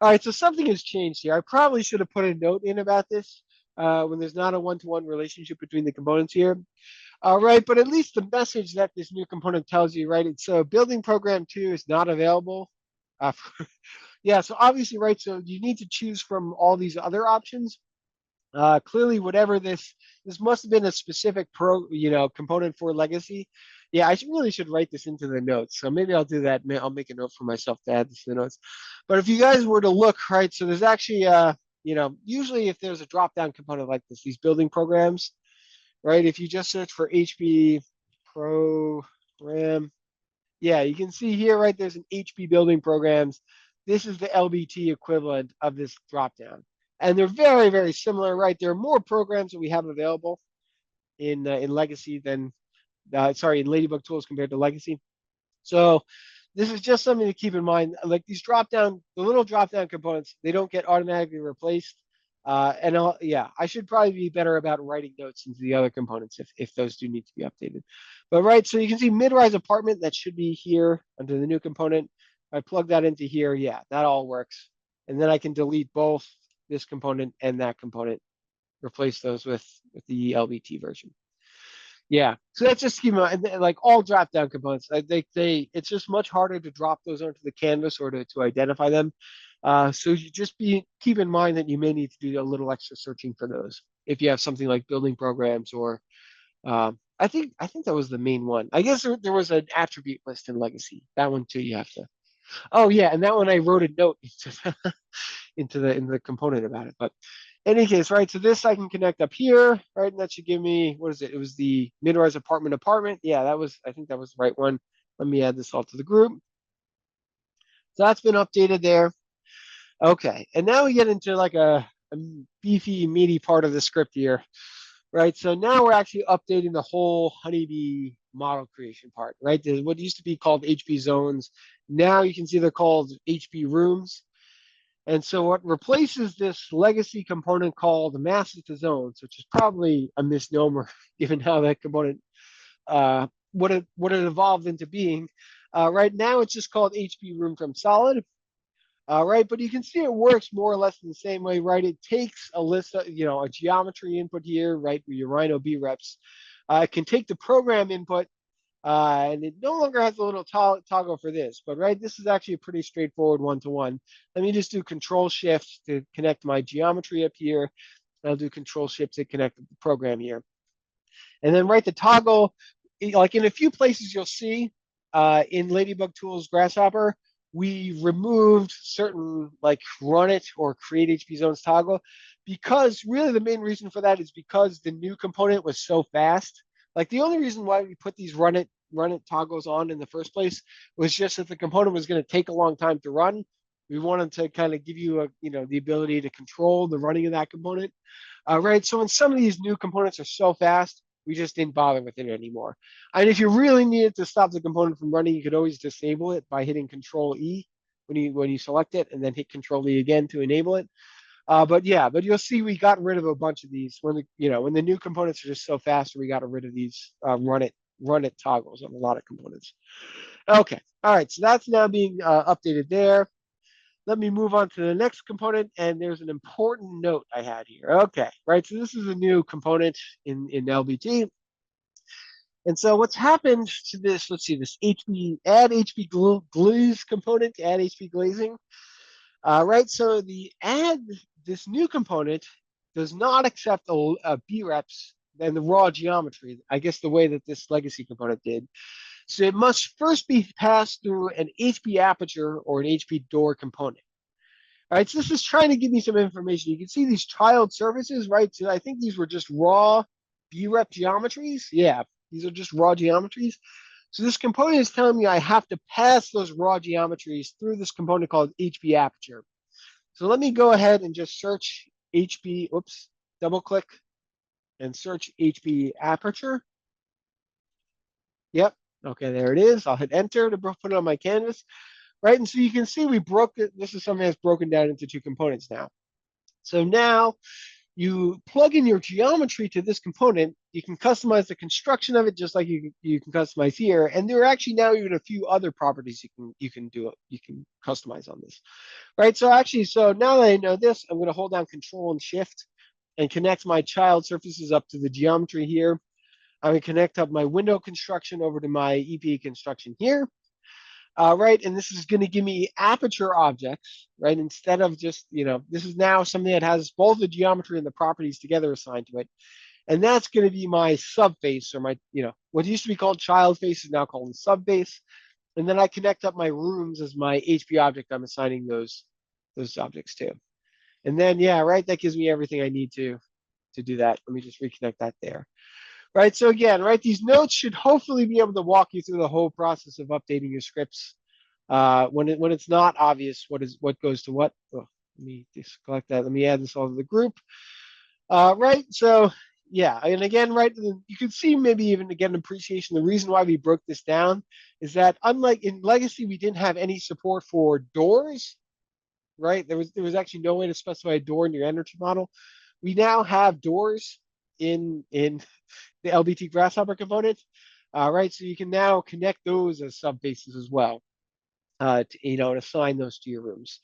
right, so something has changed here. I probably should have put a note in about this when there's not a one-to-one relationship between the components here. All right, but at least the message that this new component tells you, right? It's building program 2 is not available. Yeah, so obviously, right, so you need to choose from all these other options. Clearly, whatever this must have been a specific component for legacy. Yeah, I really should write this into the notes. So maybe I'll do that. I'll make a note for myself to add this to the notes. But if you guys were to look, right, so there's actually, usually if there's a drop-down component like this, these building programs, right, if you just search for HB program, yeah, you can see here, right, there's an HB building programs. This is the LBT equivalent of this dropdown. And they're very, very similar, right? There are more programs that we have available in Legacy than, in Ladybug Tools compared to Legacy. So this is just something to keep in mind. Like these the little drop-down components, they don't get automatically replaced. I should probably be better about writing notes into the other components if those do need to be updated. But right, so you can see mid-rise apartment, that should be here under the new component. I plug that into here, yeah, that all works. And then I can delete both this component and that component, replace those with the LBT version. Yeah, so that's just schema, and like all drop-down components, it's just much harder to drop those onto the canvas or to identify them. So you just keep in mind that you may need to do a little extra searching for those if you have something like building programs or I think that was the main one. I guess there was an attribute list in Legacy. That one too you have to. Oh yeah, and that one I wrote a note into the component about it. But in any case, right, so this I can connect up here, right, and that should give me, what is it? It was the mid-rise apartment. Yeah, I think that was the right one. Let me add this all to the group. So that's been updated there. Okay, and now we get into like a beefy, meaty part of the script here, right? So now we're actually updating the whole honeybee model creation part, right? What used to be called HB zones, now you can see they're called HB rooms. And so what replaces this legacy component called masses to zones, which is probably a misnomer given how that component what it evolved into being. Right now it's just called HB room from solid. Right, but you can see it works more or less in the same way, right? It takes a list of, a geometry input here, right, with your Rhino B reps. It can take the program input, and it no longer has a little toggle for this, but right, this is actually a pretty straightforward one-to-one. Let me just do Control Shift to connect my geometry up here. I'll do Control Shift to connect the program here. And then right, the toggle, like in a few places you'll see in Ladybug Tools Grasshopper, we removed certain like run it or create HB zones toggle because really the main reason for that is because the new component was so fast. Like the only reason why we put these run it toggles on in the first place was just that the component was going to take a long time to run. We wanted to kind of give you the ability to control the running of that component. Right. So when some of these new components are so fast, we just didn't bother with it anymore. And if you really needed to stop the component from running, you could always disable it by hitting Control E when you select it, and then hit Control E again to enable it. But you'll see we got rid of a bunch of these when the new components are just so fast. We got rid of these run it toggles on a lot of components. Okay, all right, so that's now being updated there. Let me move on to the next component, and there's an important note I had here. Okay, right, so this is a new component in LBT. And so what's happened to this, let's see, this add HB glaze component, add HB glazing. Right, so this new component does not accept a B-reps and the raw geometry, I guess the way that this legacy component did. So it must first be passed through an HB aperture or an HB door component. All right, so this is trying to give me some information. You can see these child surfaces, right? So I think these were just raw B-rep geometries. Yeah, these are just raw geometries. So this component is telling me I have to pass those raw geometries through this component called HB aperture. So let me go ahead and just search HB, double click and search HB aperture. Yep, okay, there it is. I'll hit enter to put it on my canvas. right? And so you can see we broke it. This is something that's broken down into two components now. So now you plug in your geometry to this component. You can customize the construction of it just like you can customize here. And there are actually now even a few other properties you can customize on this, right? So actually, so now that I know this, I'm going to hold down Control and Shift and connect my child surfaces up to the geometry here. I'm going to connect up my window construction over to my EP construction here. Right, and this is going to give me aperture objects, right? Instead of just, this is now something that has both the geometry and the properties together assigned to it. And that's going to be my subface, or my, what used to be called child face is now called the subface. And then I connect up my rooms as my HP object I'm assigning those objects to. And then, yeah, right, that gives me everything I need to do that. Let me just reconnect that there. Right, so again, right, these notes should hopefully be able to walk you through the whole process of updating your scripts when it's not obvious what goes to what. Oh, let me disconnect that. Let me add this all to the group. Right, so yeah, and again, right, you can see maybe even again appreciation. The reason why we broke this down is that unlike in Legacy, we didn't have any support for doors. Right, there was actually no way to specify a door in your energy model. We now have doors in the LBT Grasshopper component, right? So you can now connect those as subbases as well, and assign those to your rooms,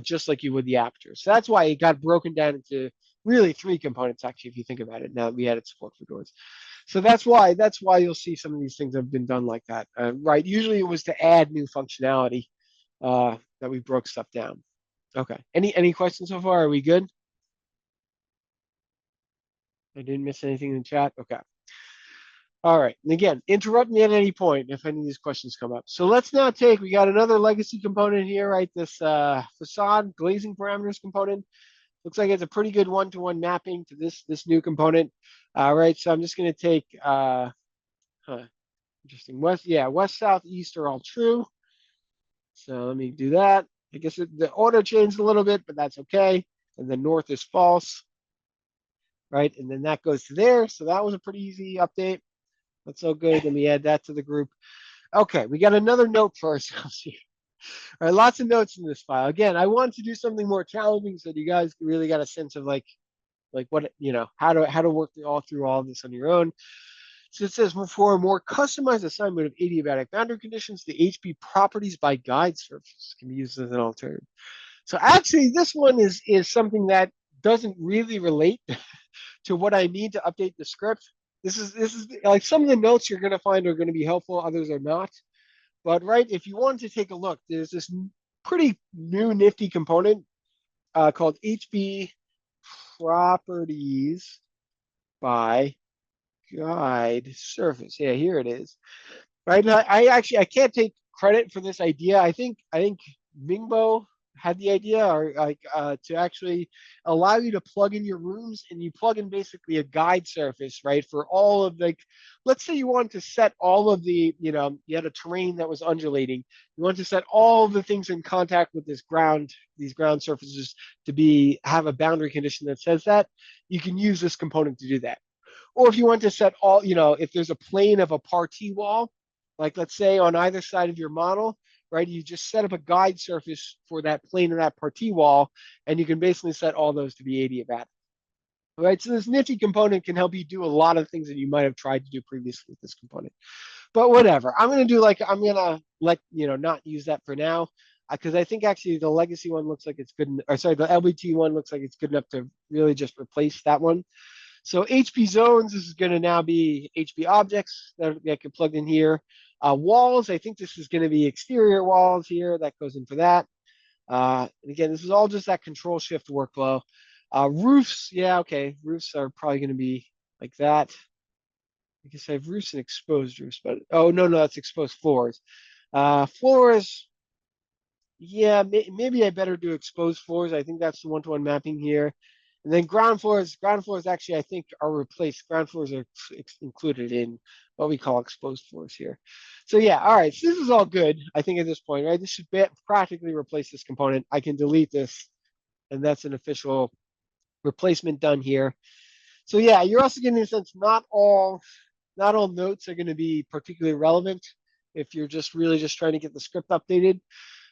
just like you would the aperture. So that's why it got broken down into really 3 components, actually, if you think about it. Now that we added support for doors, so that's why you'll see some of these things have been done like that, right? Usually it was to add new functionality that we broke stuff down. Okay. Any questions so far? Are we good? I didn't miss anything in the chat. Okay. All right. And again, interrupt me at any point if any of these questions come up. So let's now we got another legacy component here, right? This facade glazing parameters component. Looks like it's a pretty good one-to-one mapping to this new component. All right. So I'm just going to take, interesting. West, south, east are all true. So let me do that. I guess the order changed a little bit, but that's okay. And then north is false, right? And then that goes to there. So that was a pretty easy update. That's all good. Let me add that to the group. Okay, we got another note for ourselves here. All right, lots of notes in this file. Again, I want to do something more challenging so that you guys really got a sense of like what, how to work through all of this on your own. So it says, for a more customized assignment of adiabatic boundary conditions, the HP properties by guide surface can be used as an alternative. So actually, this one is something that doesn't really relate to what I need to update the script. This is like some of the notes you're going to find are going to be helpful, others are not. But right, if you want to take a look, there's this pretty new nifty component called HP properties by guide surface. Yeah, here it is. Right now, I can't take credit for this idea. I think Mingbo had the idea, or to actually allow you to plug in your rooms, and you plug in basically a guide surface, right? For all of let's say you want to set all of the, you had a terrain that was undulating. You want to set all of the things in contact with these ground surfaces to have a boundary condition that says that. You can use this component to do that. Or if you want to set all, if there's a plane of a parti wall, like let's say on either side of your model, right, you just set up a guide surface for that plane of that parti wall, and you can basically set all those to be adiabatic. Right, so this nifty component can help you do a lot of things that you might have tried to do previously with this component. But whatever, I'm going to not use that for now, because I think actually the legacy one looks like it's good, the LBT one looks like it's good enough to really just replace that one. So HP zones, this is going to now be HP objects that get plugged in here. Walls, I think this is going to be exterior walls here. That goes in for that. And again, this is all just that control shift workflow. Roofs, yeah, okay. Roofs are probably going to be like that. I guess I have roofs and exposed roofs, but oh, no, that's exposed floors. Floors, yeah, maybe I better do exposed floors. I think that's the one-to-one mapping here. And then ground floors actually, I think, are replaced. Ground floors are included in what we call exposed floors here. So yeah, all right, so this is all good, I think, at this point, right? This should practically replace this component. I can delete this, and that's an official replacement done here. So yeah, you're also getting a sense not all notes are going to be particularly relevant if you're just really just trying to get the script updated.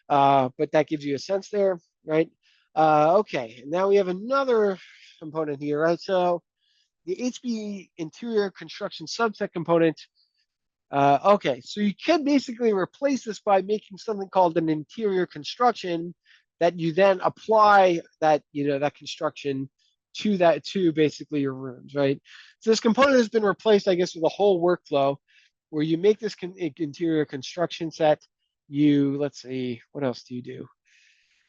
But that gives you a sense there, right? Okay, and now we have another component here, right? So the HB interior construction subset component. Okay, so you can basically replace this by making something called an interior construction that you then apply that, that construction to basically your rooms, right? So this component has been replaced, I guess, with a whole workflow where you make this interior construction set. Let's see, what else do you do?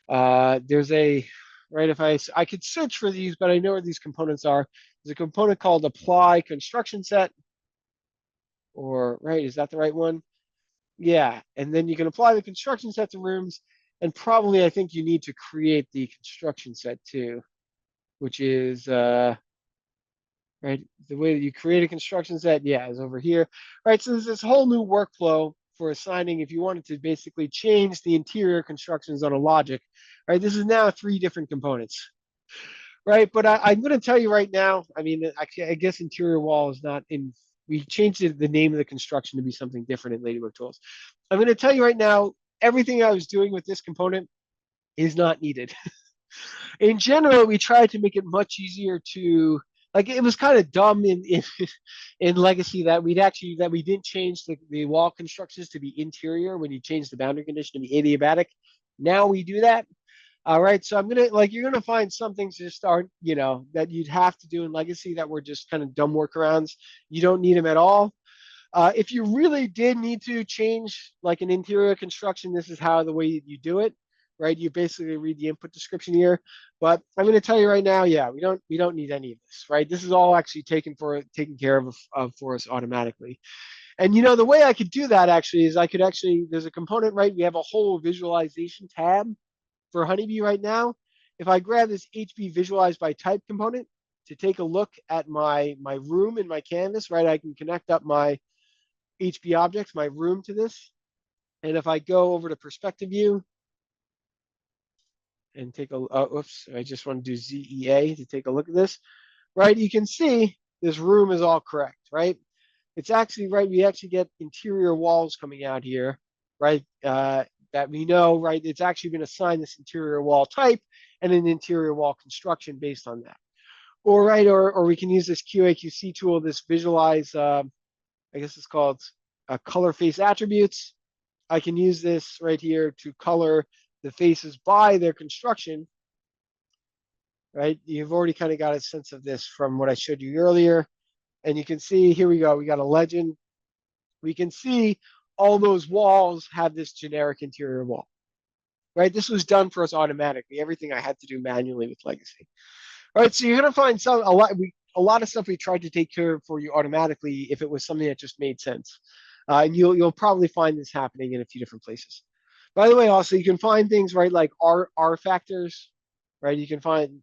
There's right, if I could search for these, but I know where these components are. There's a component called apply construction set, or right, is that the right one? Yeah, and then you can apply the construction set to rooms, and probably I think you need to create the construction set too, which is right, the way that you create a construction set, yeah, is over here. Right, so there's this whole new workflow for assigning if you wanted to basically change the interior constructions on a logic. Right, this is now 3 different components. Right, but I'm going to tell you right now, I mean, I guess interior wall is not in, we changed the name of the construction to be something different in Ladybug Tools. I'm going to tell you right now, everything I was doing with this component is not needed. In general, we tried to make it much easier to, like, it was kind of dumb in Legacy that we didn't change the wall constructions to be interior when you change the boundary condition to be adiabatic. Now we do that. All right, so you're gonna find some things just aren't, that you'd have to do in Legacy that were just kind of dumb workarounds. You don't need them at all. If you really did need to change like an interior construction, this is the way you do it, right? You basically read the input description here. But I'm going to tell you right now, yeah, we don't need any of this, right? This is all actually taken care of for us automatically. And the way I could do that actually is there's a component, right? We have a whole visualization tab for Honeybee right now. If I grab this HB visualize by type component to take a look at my room in my canvas, right? I can connect up my HB objects, my room, to this. And if I go over to perspective view and take oops, I just want to do ZEA to take a look at this, right? You can see this room is all correct, right? It's actually right. We actually get interior walls coming out here, right? That we know, right? It's actually been assigned this interior wall type and an interior wall construction based on that. Or we can use this QA/QC tool, this visualize, I guess it's called color face attributes. I can use this right here to color the faces by their construction, right? You've already kind of got a sense of this from what I showed you earlier. And you can see, here we go, we got a legend. We can see all those walls have this generic interior wall, right? This was done for us automatically. Everything I had to do manually with Legacy. All right, so you're gonna find a lot of stuff we tried to take care of for you automatically if it was something that just made sense. And you'll probably find this happening in a few different places. By the way, also you can find things, right, like R factors, right? You can find,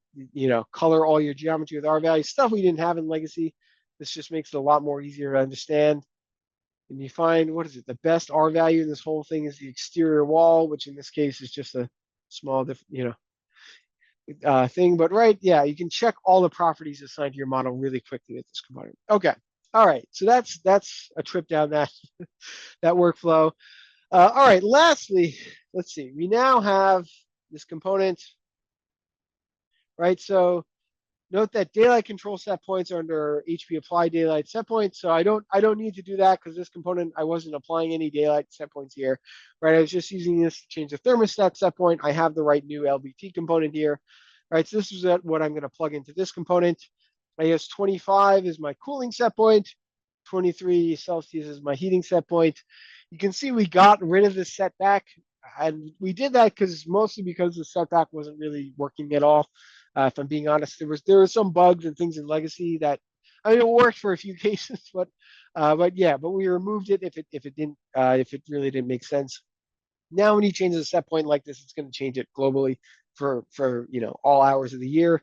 color all your geometry with R values, stuff we didn't have in Legacy. This just makes it a lot more easier to understand. And you find, what is it? The best R value in this whole thing is the exterior wall, which in this case is just a small, thing. But right, yeah, you can check all the properties assigned to your model really quickly with this component. Okay, all right. So that's a trip down that workflow. All right. Lastly, let's see. We now have this component, right? So note that daylight control set points are under HP apply daylight set points. So I don't need to do that because this component, I wasn't applying any daylight set points here, right? I was just using this to change the thermostat set point. I have the right new LBT component here, right? So this is what I'm going to plug into this component. I guess 25 is my cooling set point. 23 Celsius is my heating set point. You can see we got rid of the setback, and we did that mostly because the setback wasn't really working at all. If I'm being honest, there were some bugs and things in Legacy that, I mean, it worked for a few cases, but we removed it if it really didn't make sense. Now, when you change the set point like this, it's going to change it globally for all hours of the year.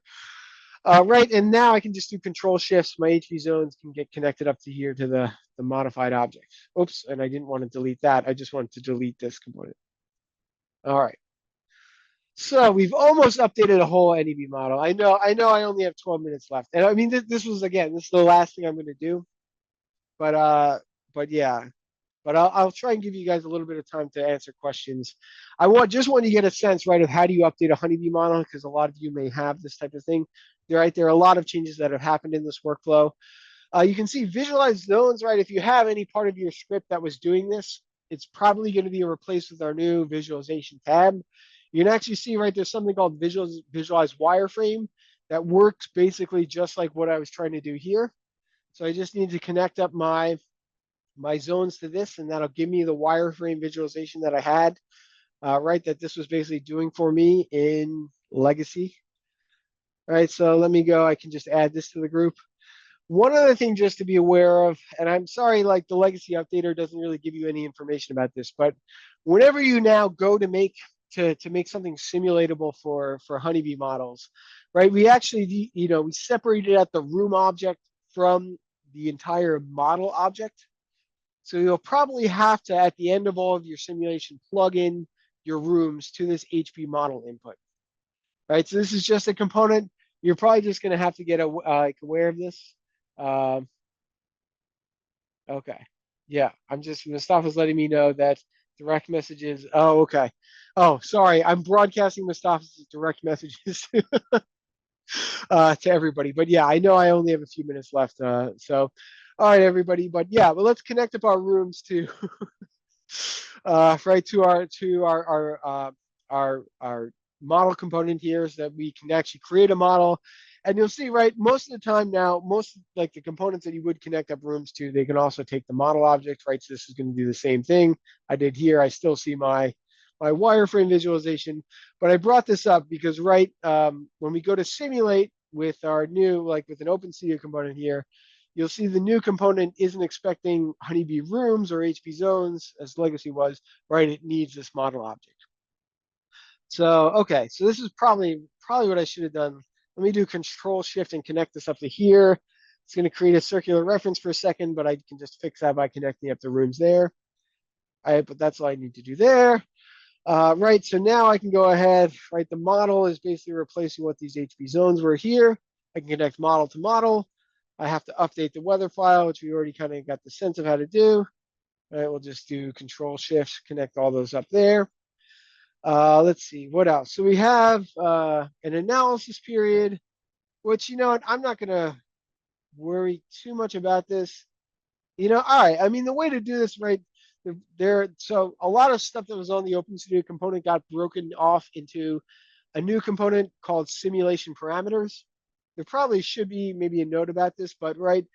Right, and now I can just do control shifts. My HV zones can get connected up to here to the modified object. Oops, and I didn't want to delete that. I just wanted to delete this component. All right. So we've almost updated a whole NEB model. I know I only have 12 minutes left. And I mean, this is the last thing I'm going to do. But yeah, but I'll try and give you guys a little bit of time to answer questions. Just want to get a sense, right, of how do you update a honeybee model, because a lot of you may have this type of thing. Right, there are a lot of changes that have happened in this workflow. You can see visualize zones, right? If you have any part of your script that was doing this, it's probably going to be replaced with our new visualization tab. You can actually see, right, there's something called visualize wireframe that works basically just like what I was trying to do here. So I just need to connect up my zones to this, and that'll give me the wireframe visualization that I had, right, that this was basically doing for me in Legacy. All right, so let me go. I can just add this to the group. One other thing just to be aware of, and I'm sorry, like the Legacy Updater doesn't really give you any information about this, but whenever you now go to make something simulatable for honeybee models, right? We actually, we separated out the room object from the entire model object. So you'll probably have to, at the end of all of your simulation, plug in your rooms to this HP model input, right? So this is just a component. You're probably just going to have to get aware of this. Okay. Yeah, Mustafa's letting me know that direct messages. Oh, okay. Oh, sorry. I'm broadcasting Mustafa's direct messages to everybody. But yeah, I know I only have a few minutes left. So, all right, everybody. But yeah, but let's connect up our rooms to right to our model component here, so that we can actually create a model. And you'll see, right, most of the time now, most like the components that you would connect up rooms to, they can also take the model object, right? So this is going to do the same thing I did here. I still see my wireframe visualization, but I brought this up because, right, when we go to simulate with our new, like with an OpenStudio component here, you'll see the new component isn't expecting honeybee rooms or HP zones as Legacy was, right? It needs this model object. So, okay, so this is probably what I should have done. Let me do Control Shift and connect this up to here. It's going to create a circular reference for a second, but I can just fix that by connecting up the rooms there. All right, but that's all I need to do there. Right, so now I can go ahead, right? The model is basically replacing what these HP zones were here. I can connect model to model. I have to update the weather file, which we already kind of got the sense of how to do. All right, we'll just do Control Shift, connect all those up there. Let's see, what else? So we have an analysis period, which, you know what, I'm not going to worry too much about this. All right, I mean, the way to do this, right, so a lot of stuff that was on the OpenStudio component got broken off into a new component called simulation parameters. There probably should be maybe a note about this, but right,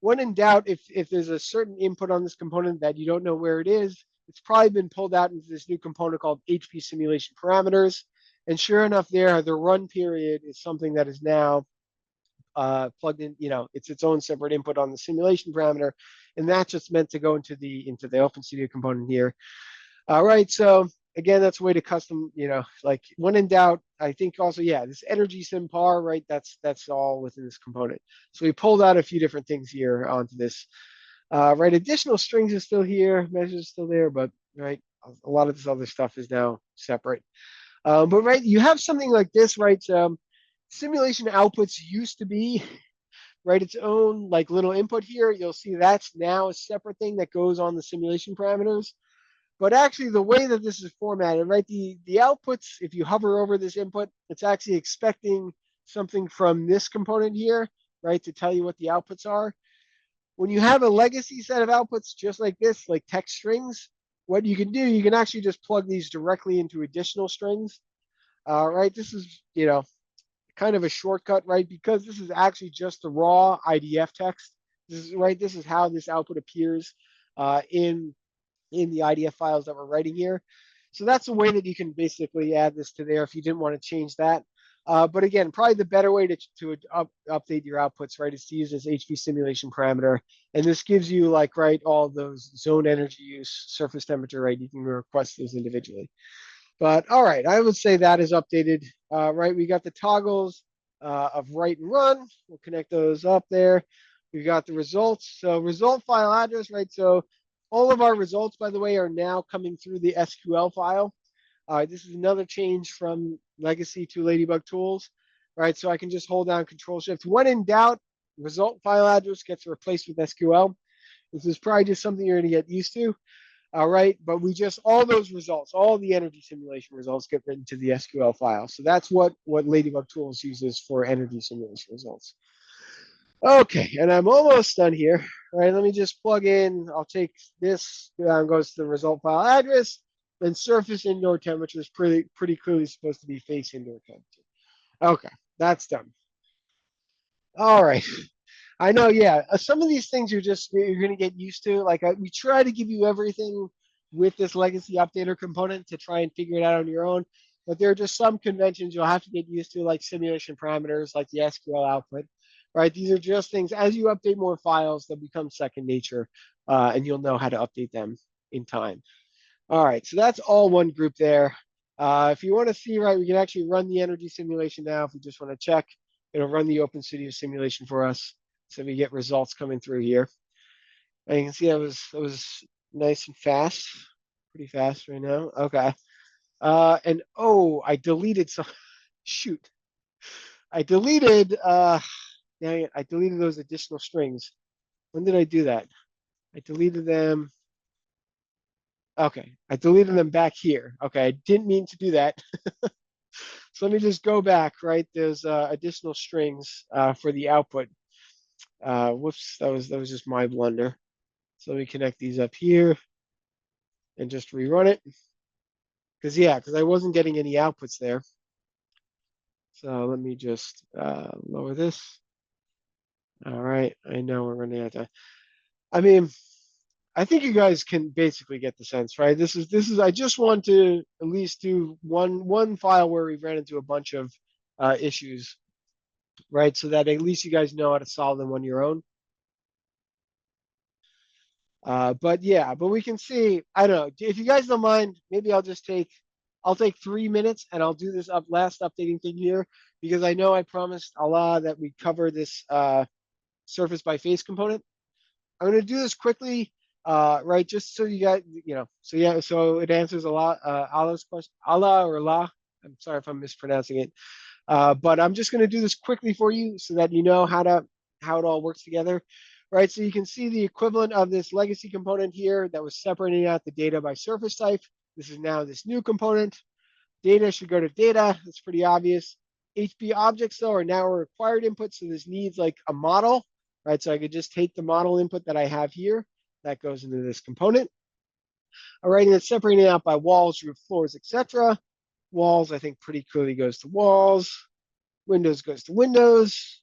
when in doubt, if there's a certain input on this component that you don't know where it is, it's probably been pulled out into this new component called HP simulation parameters. And sure enough, the run period is something that is now plugged in. It's its own separate input on the simulation parameter, and that's just meant to go into the OpenStudio component here. All right, so again, that's a way to custom, like when in doubt. I think also, yeah, this energy sim par, right? That's all within this component. So we pulled out a few different things here onto this. Right, additional strings is still here, measures is still there, but right, a lot of this other stuff is now separate. But right, you have something like this, right? Simulation outputs used to be, right, its own like little input here. You'll see that's now a separate thing that goes on the simulation parameters. But actually, the way that this is formatted, right, the outputs, if you hover over this input, it's actually expecting something from this component here, right, to tell you what the outputs are. When you have a legacy set of outputs just like this, like text strings, what you can do, you can actually just plug these directly into additional strings. Right, this is, kind of a shortcut, right, because this is actually just the raw IDF text. This is how this output appears in the IDF files that we're writing here. So that's a way that you can basically add this to there if you didn't want to change that. But again, probably the better way to update your outputs, right, is to use this HP simulation parameter. And this gives you, like, right, all those zone energy use, surface temperature, right? You can request those individually. But all right, I would say that is updated. Right, we got the toggles of write and run. We'll connect those up there. We've got the results. So result file address, right? So all of our results, by the way, are now coming through the SQL file. This is another change from Legacy to Ladybug Tools, right? So I can just hold down Control Shift. When in doubt, result file address gets replaced with SQL. This is probably just something you're going to get used to. All right, but we just, all those results, all the energy simulation results get written to the SQL file. So that's what Ladybug Tools uses for energy simulation results. Okay, and I'm almost done here. All right, let me just plug in. I'll take this, goes to the result file address, then surface indoor temperature is pretty clearly supposed to be face indoor temperature. Okay, that's done. All right. I know, yeah. Some of these things you're going to get used to. Like we try to give you everything with this legacy updater component to try and figure it out on your own. But there are just some conventions you'll have to get used to, like simulation parameters, like the SQL output, right? These are just things, as you update more files, they'll become second nature, and you'll know how to update them in time. All right, so that's all one group there. If you want to see, right, we can actually run the energy simulation now. If we just want to check, it'll run the Open Studio simulation for us. So we get results coming through here. And you can see that was nice and fast, pretty fast right now. Okay. And oh, I deleted some. Shoot, I deleted. I deleted those additional strings. When did I do that? I deleted them. Okay, I deleted them back here. Okay, I didn't mean to do that. So let me just go back. Right, there's additional strings for the output. Whoops, that was just my blunder. So let me connect these up here and just rerun it. Because I wasn't getting any outputs there. So let me just lower this. All right, I know we're running out of time. I mean, I think you guys can basically get the sense, right? This is I just want to at least do one file where we ran into a bunch of issues, right? So that at least you guys know how to solve them on your own. But we can see, I don't know, if you guys don't mind, maybe I'll take 3 minutes and I'll do this last updating thing here, because I know I promised Allah that we'd cover this surface by face component. I'm going to do this quickly, right, just so you guys, so it answers Allah's question, Allah or Allah. I'm sorry if I'm mispronouncing it. But I'm just going to do this quickly for you so that you know how it all works together. Right, so you can see the equivalent of this legacy component here that was separating out the data by surface type. This is now this new component. Data should go to data. It's pretty obvious. HP objects, though, are now a required input, so this needs like a model, right? So I could just take the model input that I have here. That goes into this component. All right, and it's separating out by walls, roof, floors, etc. Walls, I think, pretty clearly goes to walls. Windows goes to windows.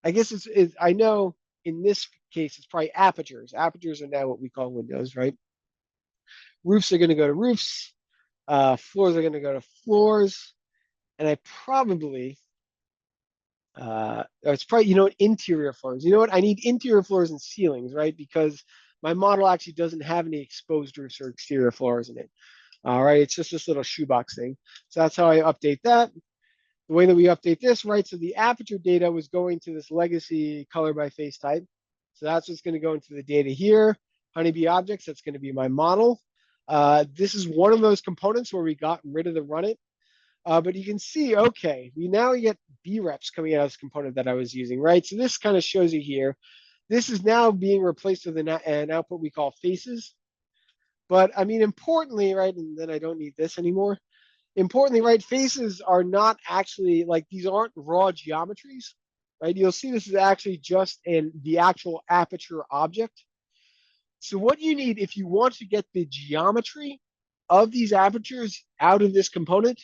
I guess I know in this case, it's probably apertures. Apertures are now what we call windows, right? Roofs are going to go to roofs. Floors are going to go to floors. And I probably, it's probably, interior floors. You know what? I need interior floors and ceilings, right? Because my model actually doesn't have any exposed roofs or exterior floors in it. All right, it's just this little shoebox thing. So that's how I update that. The way that we update this, right? So the aperture data was going to this legacy color by face type. So that's what's going to go into the data here. Honeybee objects, that's going to be my model. This is one of those components where we got rid of the run it. But you can see, okay, we now get B-reps coming out of this component that I was using, right? So this kind of shows you here. This is now being replaced with an output we call faces. But I mean, importantly, right, and then I don't need this anymore. Importantly, right, faces are not actually, like, these aren't raw geometries, right? You'll see this is actually just the actual aperture object. So what you need, if you want to get the geometry of these apertures out of this component,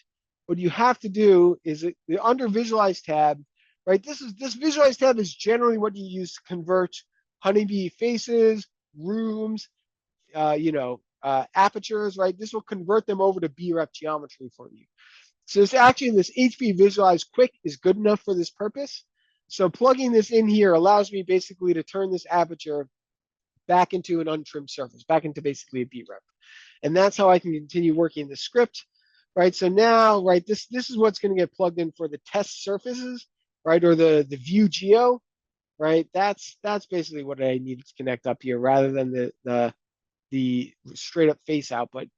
what you have to do is the under visualize tab, right? This visualize tab is generally what you use to convert honeybee faces, rooms, apertures, right? This will convert them over to B-rep geometry for you. So this HP Visualize Quick is good enough for this purpose. So plugging this in here allows me basically to turn this aperture back into an untrimmed surface, back into basically a B-rep. And that's how I can continue working the script, right? So now, right, this is what's going to get plugged in for the test surfaces, right? Or the view geo, right? That's basically what I need to connect up here rather than the straight up face output.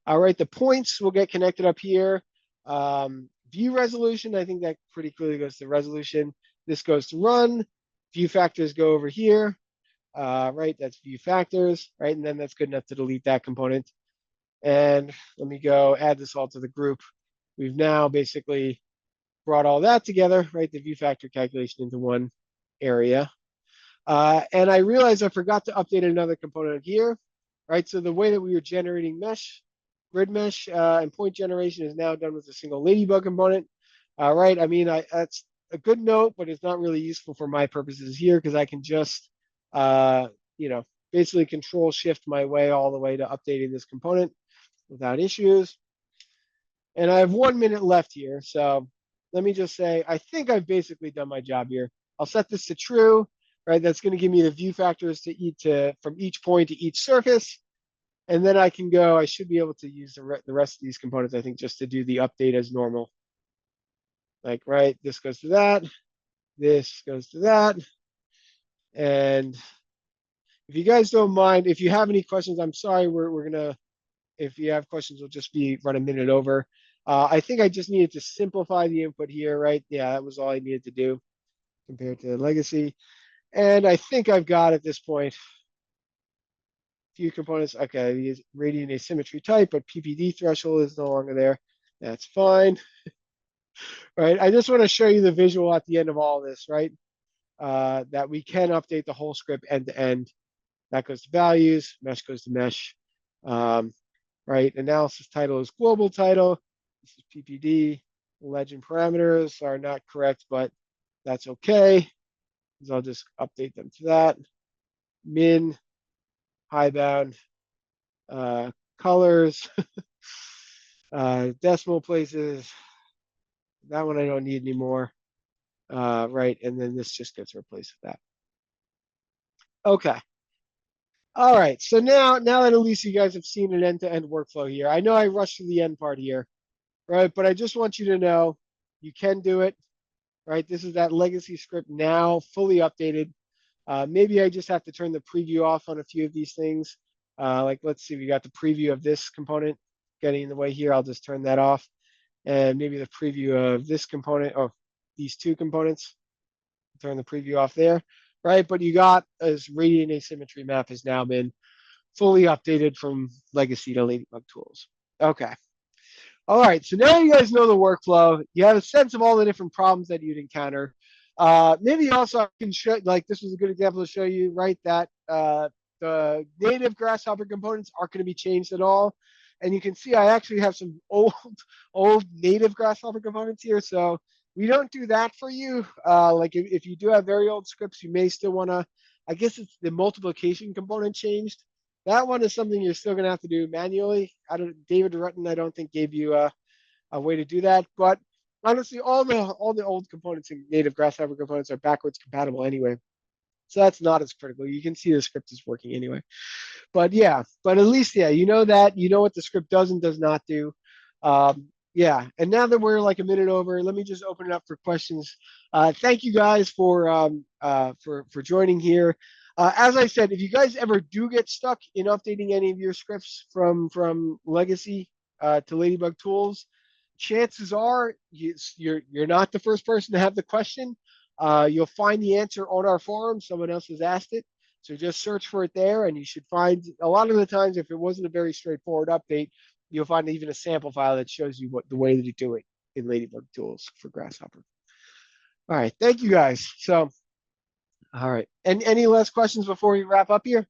All right, the points will get connected up here. View resolution, I think that pretty clearly goes to resolution. This goes to run. View factors go over here. right? That's view factors, right? And then that's good enough to delete that component. And let me go add this all to the group. We've now basically brought all that together, right? The view factor calculation into one area. And I realized I forgot to update another component here, right? So the way that we were generating mesh, grid mesh, and point generation is now done with a single Ladybug component. Right? I mean, that's a good note, but it's not really useful for my purposes here because I can just, you know, basically control shift my way all the way to updating this component without issues. And I have 1 minute left here. So let me just say, I think I've basically done my job here. I'll set this to true, right? That's going to give me the view factors from each point to each surface. And then I can go, I should be able to use the rest of these components, I think, just to do the update as normal. Like, right, this goes to that, this goes to that. And if you guys don't mind, if you have any questions, I'm sorry, we're gonna, if you have questions, we'll just run a minute over. I think I just needed to simplify the input here, right? Yeah, that was all I needed to do compared to the legacy. And I think I've got at this point few components. Okay, the radiant asymmetry type, but PPD threshold is no longer there. That's fine. Right, I just want to show you the visual at the end of all this, right? That we can update the whole script end to end. That goes to values, mesh goes to mesh. Right, analysis title is global title. This is PPD. Legend parameters are not correct, but that's okay. So I'll just update them to that. Min, high bound, colors, decimal places. That one I don't need anymore. Right, and then this just gets replaced with that. Okay. All right, so now that at least you guys have seen an end-to-end workflow here, I know I rushed to the end part here, right? But I just want you to know you can do it, right? This is that legacy script now fully updated. Maybe I just have to turn the preview off on a few of these things. Like, let's see, we got the preview of this component getting in the way here. I'll just turn that off. And maybe the preview of this component, or these two components, turn the preview off there, right? But you got as radiant asymmetry map has now been fully updated from legacy to Ladybug Tools. Okay. All right, so now you guys know the workflow. You have a sense of all the different problems that you'd encounter. Maybe also I can show, like, this was a good example to show you, right, that the native Grasshopper components aren't going to be changed at all. And you can see I actually have some old native Grasshopper components here. So we don't do that for you. Like if you do have very old scripts, you may still want to, I guess it's the multiplication component changed. That one is something you're still going to have to do manually. David Rutten, I don't think gave you a way to do that. But honestly, all the old components and native Grasshopper components are backwards compatible anyway. So that's not as critical. You can see the script is working anyway. But yeah, but at least, yeah, you know that. You know what the script does and does not do. Yeah, and now that we're like a minute over, let me just open it up for questions. Thank you guys for joining here. As I said, if you guys ever do get stuck in updating any of your scripts from Legacy to Ladybug Tools, chances are you're not the first person to have the question. You'll find the answer on our forum. Someone else has asked it. So just search for it there, and you should find, a lot of the times, if it wasn't a very straightforward update, you'll find even a sample file that shows you the way that you do it in Ladybug Tools for Grasshopper. All right, thank you guys. So, all right, and any last questions before we wrap up here?